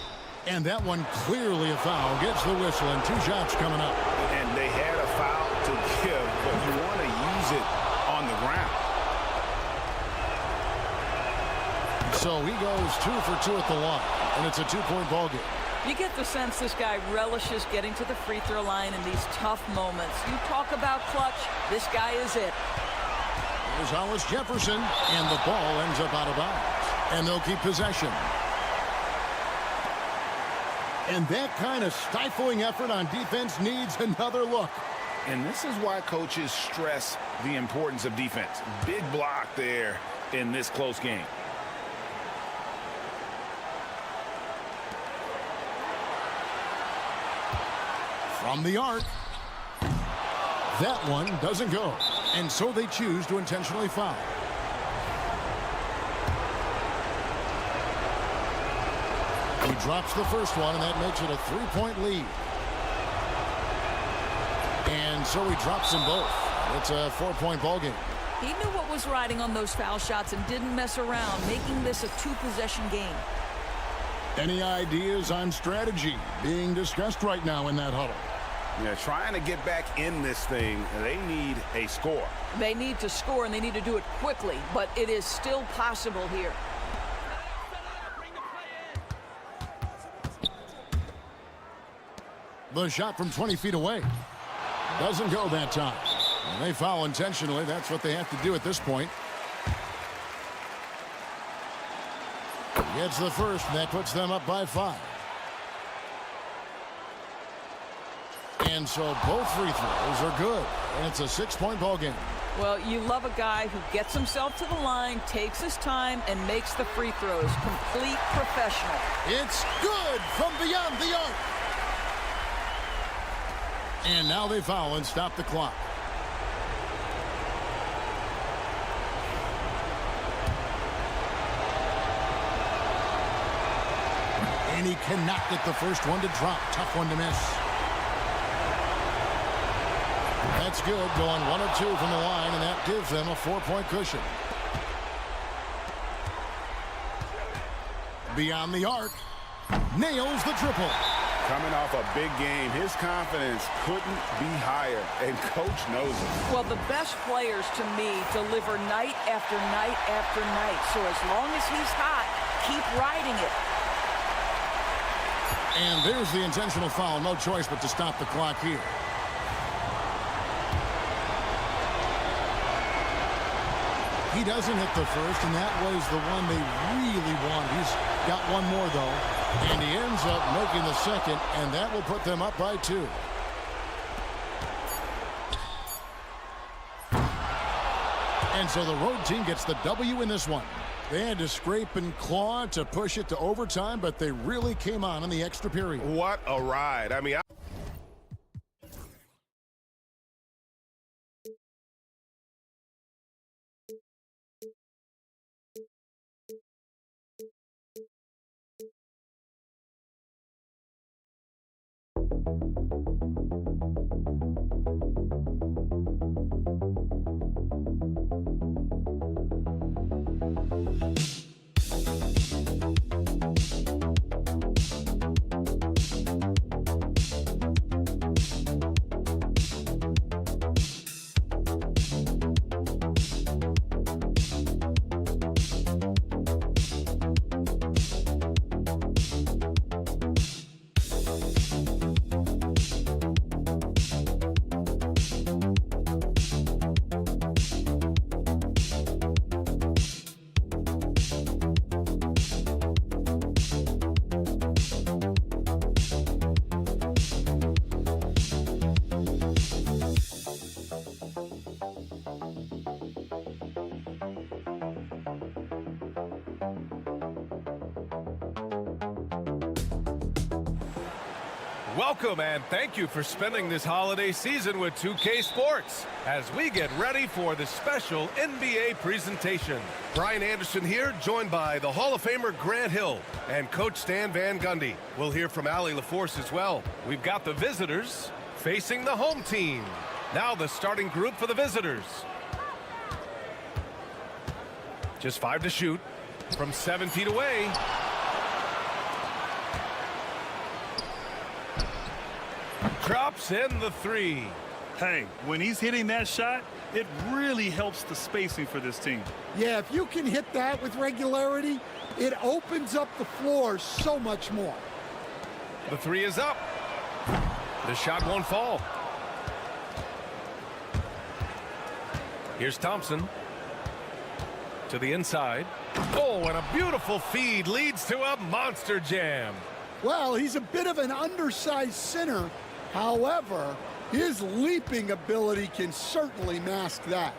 And that one clearly a foul. Gets the whistle and 2 shots coming up. And they had a foul to give, but you want to use it on the ground. So he goes 2 for 2 at the line, and it's a 2-point ball game. You get the sense this guy relishes getting to the free throw line in these tough moments. You talk about clutch, this guy is it. Here's Hollis Jefferson, and the ball ends up out of bounds. And they'll keep possession. And that kind of stifling effort on defense needs another look. And this is why coaches stress the importance of defense. Big block there in this close game. From the arc. That one doesn't go. And so they choose to intentionally foul. He drops the first one, and that makes it a 3-point lead. And so he drops them both. It's a 4-point ball game. He knew what was riding on those foul shots and didn't mess around, making this a 2-possession game. Any ideas on strategy being discussed right now in that huddle? Yeah, trying to get back in this thing, they need a score. They need to score, and they need to do it quickly, but it is still possible here. The shot from 20 feet away doesn't go that time. And they foul intentionally. That's what they have to do at this point. Gets the first, and that puts them up by 5. And so both free throws are good. And it's a 6-point ball game. Well, you love a guy who gets himself to the line, takes his time, and makes the free throws. Complete professional. It's good from beyond the arc. And now they foul and stop the clock. And he cannot get the first one to drop. Tough one to miss. That's good. Going 1 of 2 from the line, and that gives them a 4-point cushion. Beyond the arc. Nails the triple. Coming off a big game, his confidence couldn't be higher, and coach knows it. Well, the best players, to me, deliver night after night after night. So as long as he's hot, keep riding it. And there's the intentional foul. No choice but to stop the clock here. He doesn't hit the first, and that was the one they really wanted. He's got one more, though, and he ends up making the second, and that will put them up by 2. And so the road team gets the W in this one. They had to scrape and claw to push it to overtime, but they really came on in the extra period. What a ride. I mean, welcome and thank you for spending this holiday season with 2K Sports as we get ready for the special NBA presentation. Brian Anderson here, joined by the Hall of Famer Grant Hill and Coach Stan Van Gundy. We'll hear from Ali LaForce as well. We've got the visitors facing the home team. Now the starting group for the visitors. Just 5 to shoot from 7 feet away. Drops in the 3. Hey, when he's hitting that shot, it really helps the spacing for this team. Yeah, if you can hit that with regularity, it opens up the floor so much more. The 3 is up. The shot won't fall. Here's Thompson to the inside. Oh, and a beautiful feed leads to a monster jam. Well, he's a bit of an undersized center. However, his leaping ability can certainly mask that.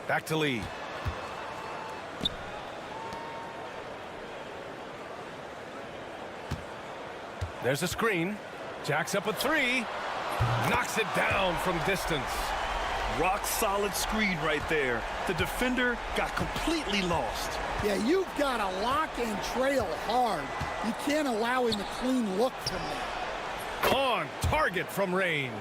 Back to Lee. There's a screen. Jacks up a 3. Knocks it down from distance. Rock solid screen right there. The defender got completely lost. Yeah, you've got to lock and trail hard. You can't allow him a clean look from there. On target from range.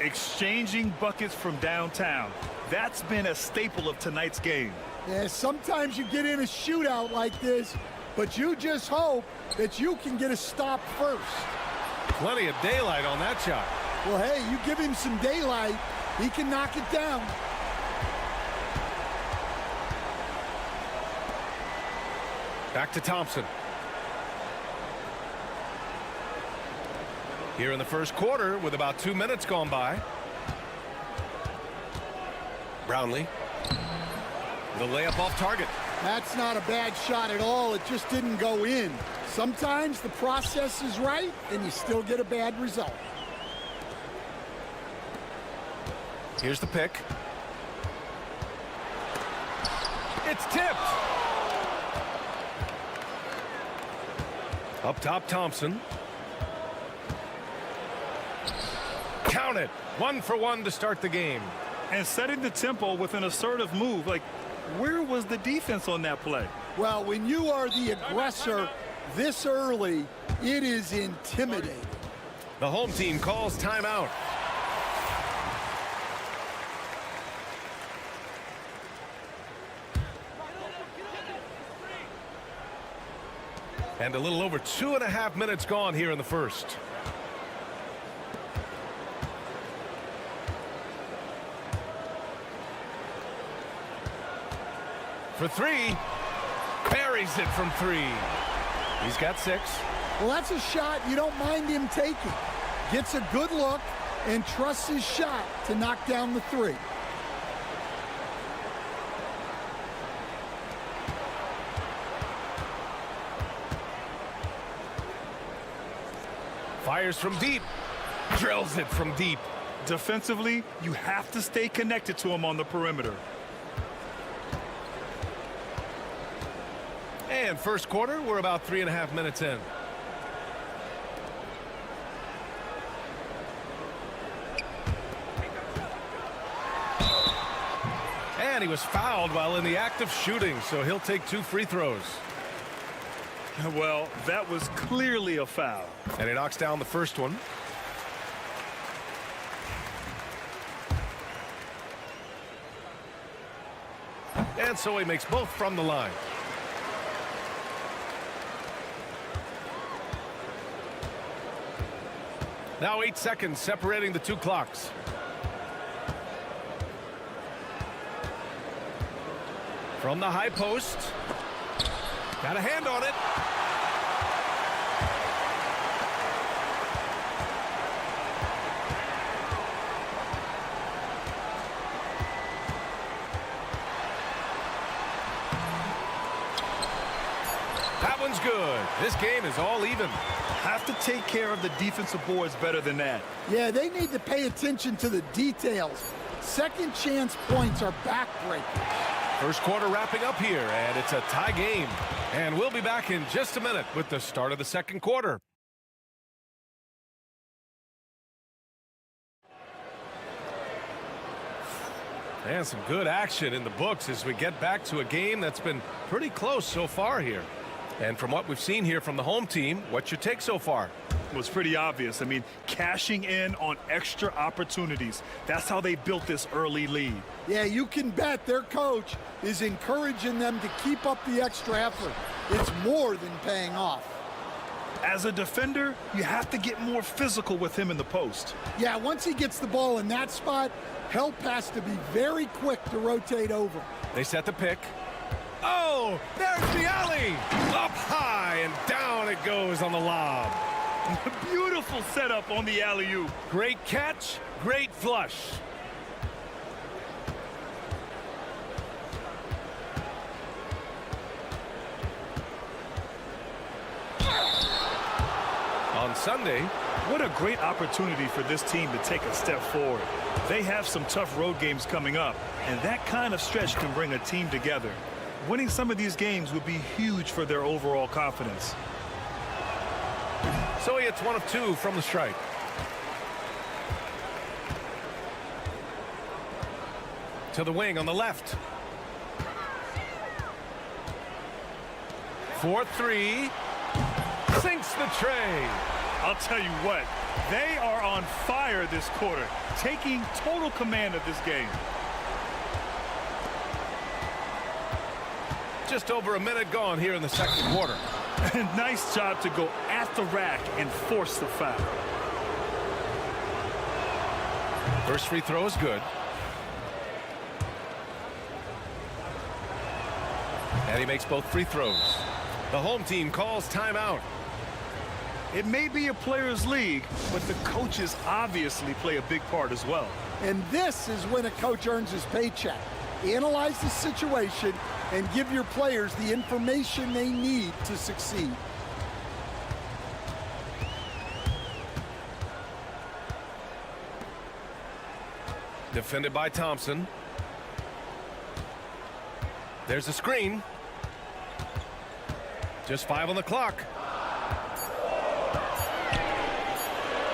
Exchanging buckets from downtown. That's been a staple of tonight's game. Yeah, sometimes you get in a shootout like this, but you just hope that you can get a stop first. Plenty of daylight on that shot. Well, hey, you give him some daylight, he can knock it down. Back to Thompson. Here in the first quarter with about 2 minutes gone by. Brownlee. The layup off target. That's not a bad shot at all. It just didn't go in. Sometimes the process is right and you still get a bad result. Here's the pick. It's tipped. Up top, Thompson. Count it. 1 for 1 to start the game. And setting the tempo with an assertive move. Like, where was the defense on that play? Well, when you are the aggressor this early, it is intimidating. The home team calls timeout. And a little over 2.5 minutes gone here in the first. For 3. Buries it from 3. He's got 6. Well, that's a shot you don't mind him taking. Gets a good look and trusts his shot to knock down the 3. Fires from deep. Drills it from deep. Defensively, you have to stay connected to him on the perimeter. And first quarter, we're about 3.5 minutes in. And he was fouled while in the act of shooting, so he'll take 2 free throws. Well, that was clearly a foul. And he knocks down the first one. And so he makes both from the line. Now 8 seconds separating the 2 clocks. From the high post. Got a hand on it. That one's good. This game is all even. Have to take care of the defensive boards better than that. Yeah, they need to pay attention to the details. Second chance points are backbreakers. First quarter wrapping up here, and it's a tie game. And we'll be back in just a minute with the start of the second quarter. And some good action in the books as we get back to a game that's been pretty close so far here. And from what we've seen here from the home team, what's your take so far? It was pretty obvious. I mean, cashing in on extra opportunities. That's how they built this early lead. Yeah, you can bet their coach is encouraging them to keep up the extra effort. It's more than paying off. As a defender, you have to get more physical with him in the post. Yeah, once he gets the ball in that spot, help has to be very quick to rotate over. They set the pick. Oh, there's the alley. Up high and down it goes on the lob. Beautiful setup on the alley-oop. Great catch, great flush. On Sunday, what a great opportunity for this team to take a step forward. They have some tough road games coming up, and that kind of stretch can bring a team together. Winning some of these games would be huge for their overall confidence. So he hits 1 of 2 from the strike. To the wing on the left. 4-3. Sinks the tray. I'll tell you what, they are on fire this quarter, taking total command of this game. Just over a minute gone here in the second quarter. Nice job to go at the rack and force the foul. First free throw is good. And he makes both free throws. The home team calls timeout. It may be a players' league, but the coaches obviously play a big part as well. And this is when a coach earns his paycheck. Analyze the situation and give your players the information they need to succeed. Defended by Thompson. There's a screen. Just 5 on the clock.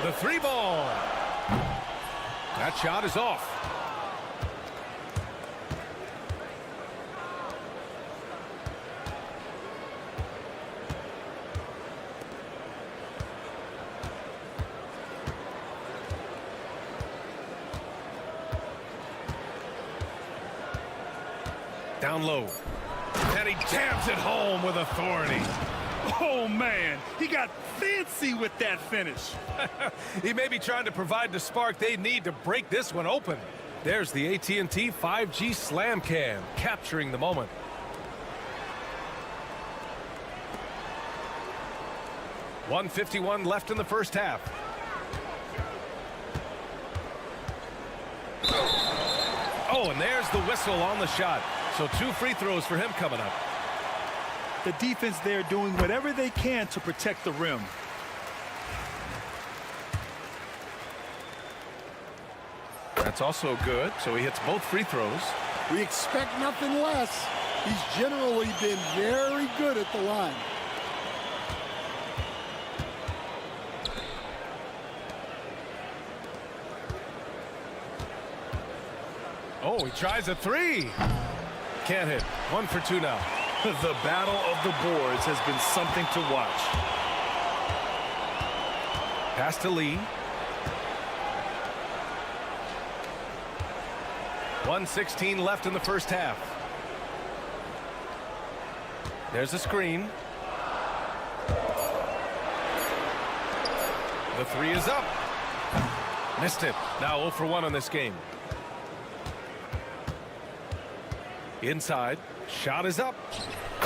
The 3 ball. That shot is off. Down low. And he jams it home with authority. Oh, man, he got fancy with that finish. He may be trying to provide the spark they need to break this one open. There's the AT&T 5G Slam Cam, capturing the moment. .151 left in the first half. Oh, and there's the whistle on the shot. So 2 free throws for him coming up. The defense there doing whatever they can to protect the rim. That's also good, so he hits both free throws. We expect nothing less. He's generally been very good at the line. Oh, he tries a three. Can't hit. 1 for 2 now. The battle of the boards has been something to watch. Pass to Lee. 1:16 left in the first half. There's a screen. The three is up. Missed it. Now 0 for 1 on this game. Inside. Shot is up.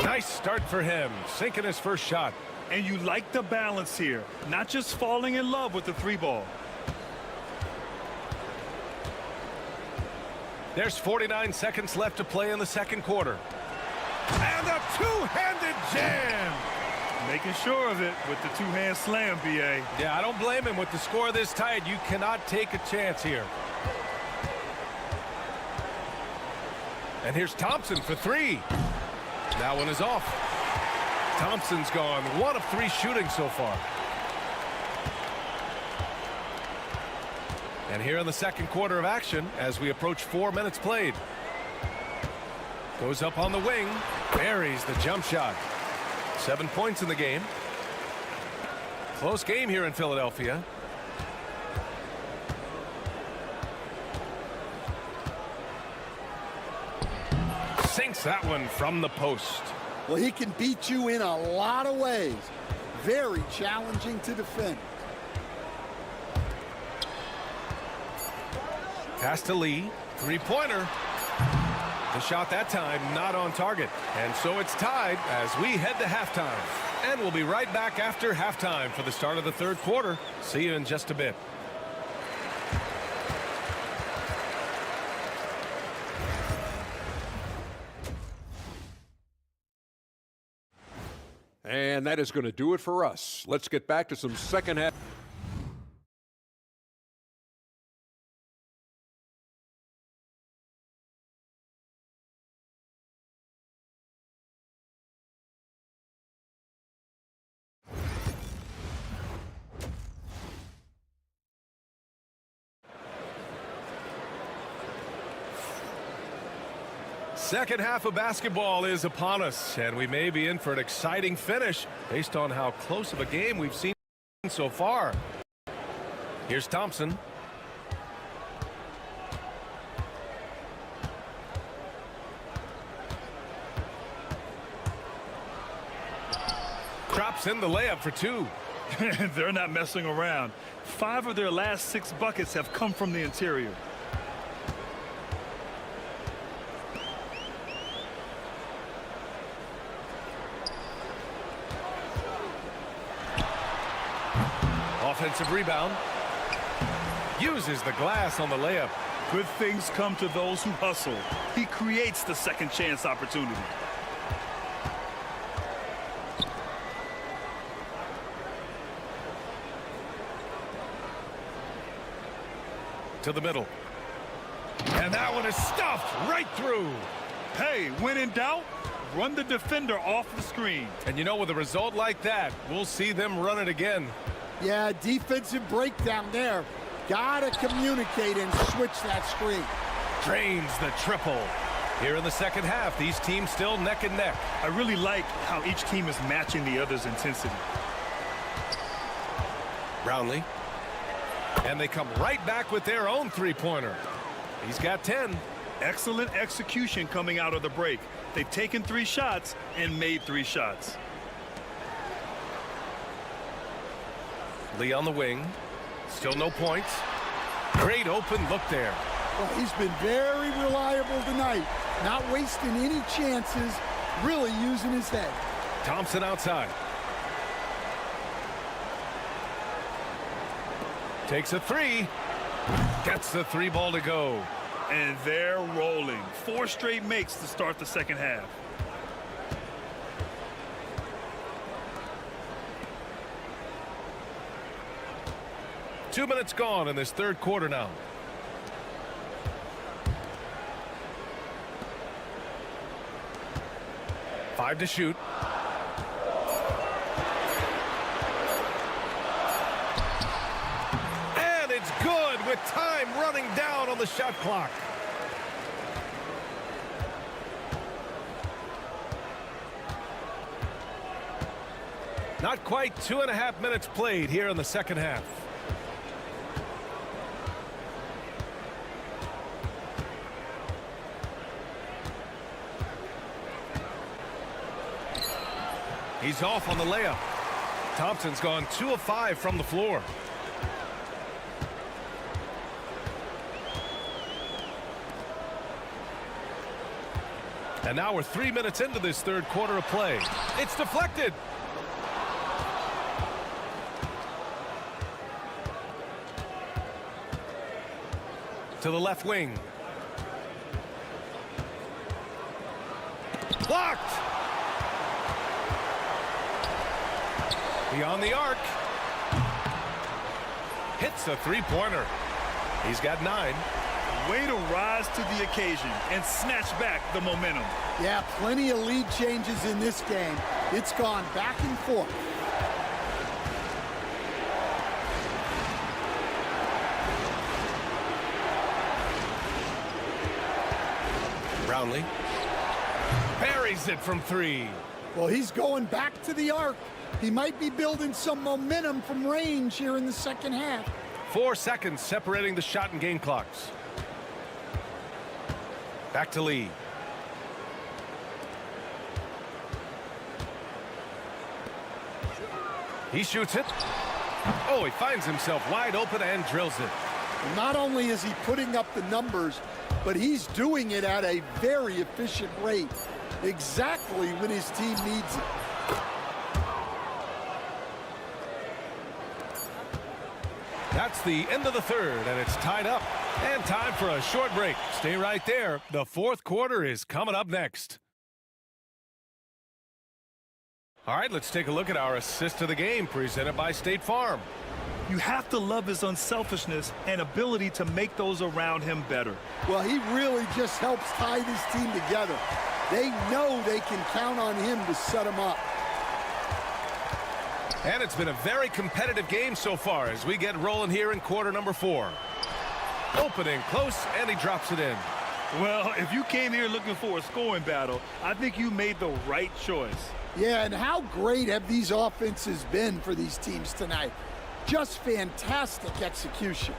Nice start for him. Sinking his first shot. And you like the balance here. Not just falling in love with the three ball. There's 49 seconds left to play in the second quarter. And a two-handed jam. Making sure of it with the two-hand slam, B.A. Yeah, I don't blame him. With the score this tight, you cannot take a chance here. And here's Thompson for three. That one is off. Thompson's gone 1 of 3 shooting so far. And here in the second quarter of action, as we approach 4 minutes played. Goes up on the wing, buries the jump shot. 7 points in the game. Close game here in Philadelphia. Sinks that one from the post. Well, he can beat you in a lot of ways. Very challenging to defend. Pass to Lee. Three-pointer. The shot that time not on target. And so it's tied as we head to halftime. And we'll be right back after halftime for the start of the third quarter. See you in just a bit. And that is going to do it for us. Let's get back to some second half. Second half of basketball is upon us, and we may be in for an exciting finish based on how close of a game we've seen so far. Here's Thompson. Drops in the layup for 2. They're not messing around. 5 of their last 6 buckets have come from the interior. Offensive rebound. Uses the glass on the layup. Good things come to those who hustle. He creates the second chance opportunity. To the middle. And that one is stuffed right through. Hey, when in doubt, run the defender off the screen. And you know, with a result like that, we'll see them run it again. Yeah, defensive breakdown there. Gotta communicate and switch that screen. Drains the triple. Here in the second half, these teams still neck and neck. I really like how each team is matching the other's intensity. Brownlee. And they come right back with their own three-pointer. He's got 10. Excellent execution coming out of the break. They've taken 3 shots and made 3 shots. Lee on the wing. Still no points. Great open look there. Well, he's been very reliable tonight. Not wasting any chances. Really using his head. Thompson outside. Takes a 3. Gets the 3 ball to go. And they're rolling. 4 straight makes to start the second half. Two minutes gone in this third quarter now. 5 to shoot. And it's good with time running down on the shot clock. Not quite 2.5 minutes played here in the second half. He's off on the layup. Thompson's gone 2 of 5 from the floor. And now we're 3 minutes into this third quarter of play. It's deflected. To the left wing. Blocked. Beyond the arc. Hits a three-pointer. He's got 9. Way to rise to the occasion and snatch back the momentum. Yeah, plenty of lead changes in this game. It's gone back and forth. Brownlee buries it from 3. Well, he's going back to the arc. He might be building some momentum from range here in the second half. 4 seconds separating the shot and game clocks. Back to Lee. He shoots it. Oh, he finds himself wide open and drills it. Not only is he putting up the numbers, but he's doing it at a very efficient rate, exactly when his team needs it. That's the end of the third, and it's tied up. And time for a short break. Stay right there. The fourth quarter is coming up next. All right, let's take a look at our assist of the game presented by State Farm. You have to love his unselfishness and ability to make those around him better. Well, he really just helps tie this team together. They know they can count on him to set them up. And it's been a very competitive game so far as we get rolling here in quarter number 4. Opening close, and he drops it in. Well, if you came here looking for a scoring battle, I think you made the right choice. Yeah, and how great have these offenses been for these teams tonight? Just fantastic execution.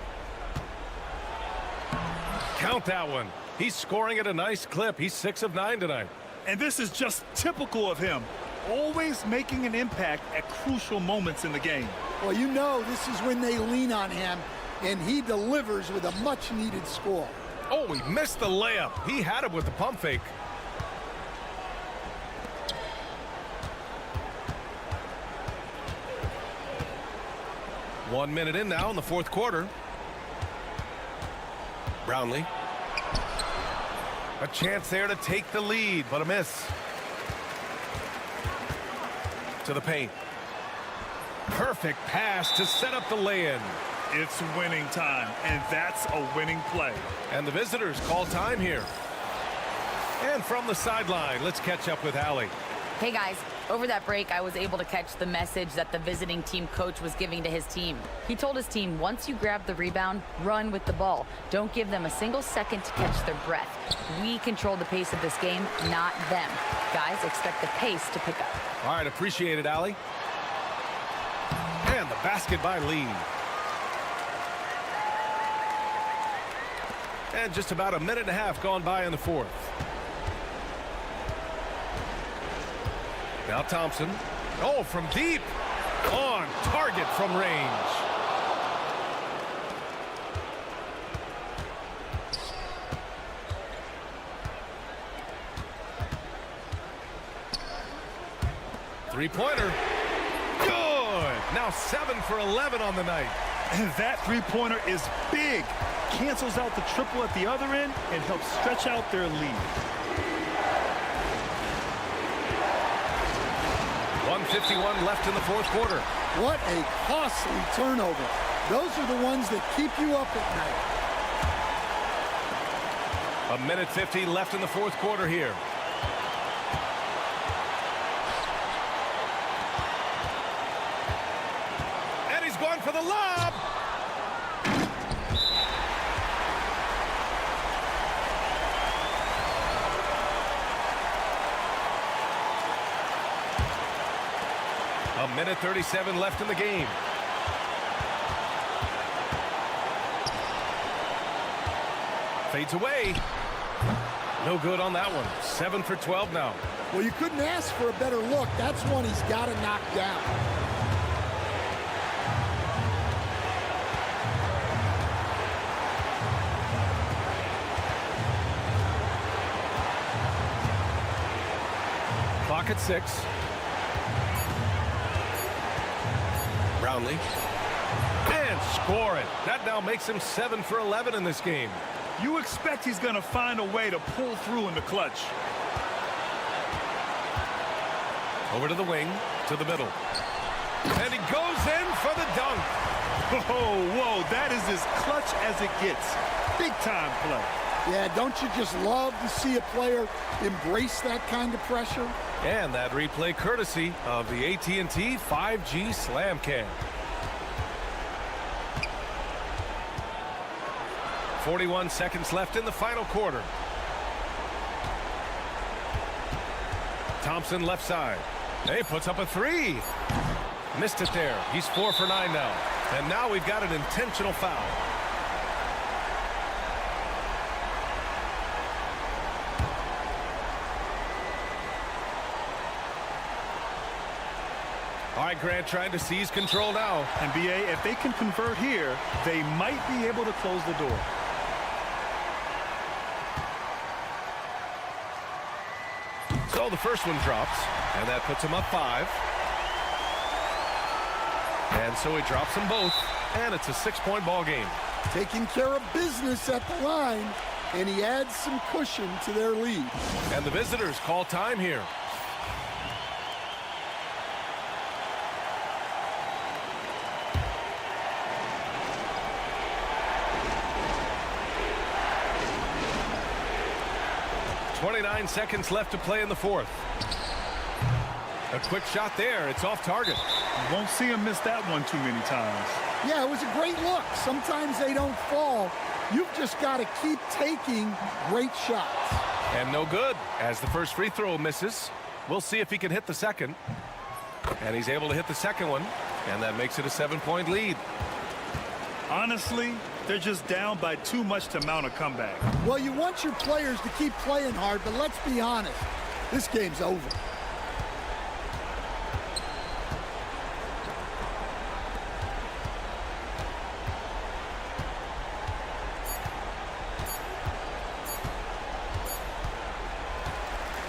Count that one. He's scoring at a nice clip. He's 6 of 9 tonight. And this is just typical of him. Always making an impact at crucial moments in the game. Well, you know this is when they lean on him, and he delivers with a much-needed score. Oh, he missed the layup. He had him with the pump fake. One minute in now in the fourth quarter. Brownlee. A chance there to take the lead, but a miss. To the paint. Perfect pass to set up the lay-in. It's winning time, and that's a winning play. And the visitors call time here. And from the sideline, let's catch up with Allie. Hey guys, over that break, I was able to catch the message that the visiting team coach was giving to his team. He told his team, once you grab the rebound, run with the ball. Don't give them a single second to catch their breath. We control the pace of this game, not them. Guys, expect the pace to pick up. All right, appreciate it, Allie. And the basket by Lee. And just about a minute and a half gone by in the fourth. Now Thompson. Oh, from deep. On target from range. Three-pointer. Good. Now 7 for 11 on the night. And that three-pointer is big. Cancels out the triple at the other end and helps stretch out their lead. 1:51 left in the fourth quarter. What a costly turnover. Those are the ones that keep you up at night. A minute 50 left in the fourth quarter here. for the lob. A minute 37 left in the game. Fades away. No good on that one. 7 for 12 now. Well, you couldn't ask for a better look. That's one he's got to knock down. Clock at 6. Brownlee. And score it. That now makes him 7 for 11 in this game. You expect he's going to find a way to pull through in the clutch. Over to the wing, to the middle. And he goes in for the dunk. Whoa, that is as clutch as it gets. Big time play. Yeah, don't you just love to see a player embrace that kind of pressure? And that replay courtesy of the AT&T 5G Slam Cam. 41 seconds left in the final quarter. Thompson left side. He puts up a 3. Missed it there. He's 4 for 9 now. And now we've got an intentional foul. All right, Grant trying to seize control now. NBA, if they can convert here, they might be able to close the door. So the first one drops, and that puts him up 5. And so he drops them both, and it's a 6-point ball game. Taking care of business at the line, and he adds some cushion to their lead. And the visitors call time here. .29 seconds left to play in the fourth. A quick shot there. It's off target. You won't see him miss that one too many times. Yeah, it was a great look. Sometimes they don't fall. You've just got to keep taking great shots. And no good as the first free throw misses. We'll see if he can hit the second. And he's able to hit the second one. And that makes it a 7-point lead. Honestly, they're just down by too much to mount a comeback. Well, you want your players to keep playing hard, but let's be honest. This game's over.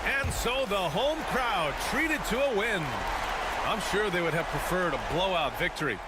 And so the home crowd treated to a win. I'm sure they would have preferred a blowout victory.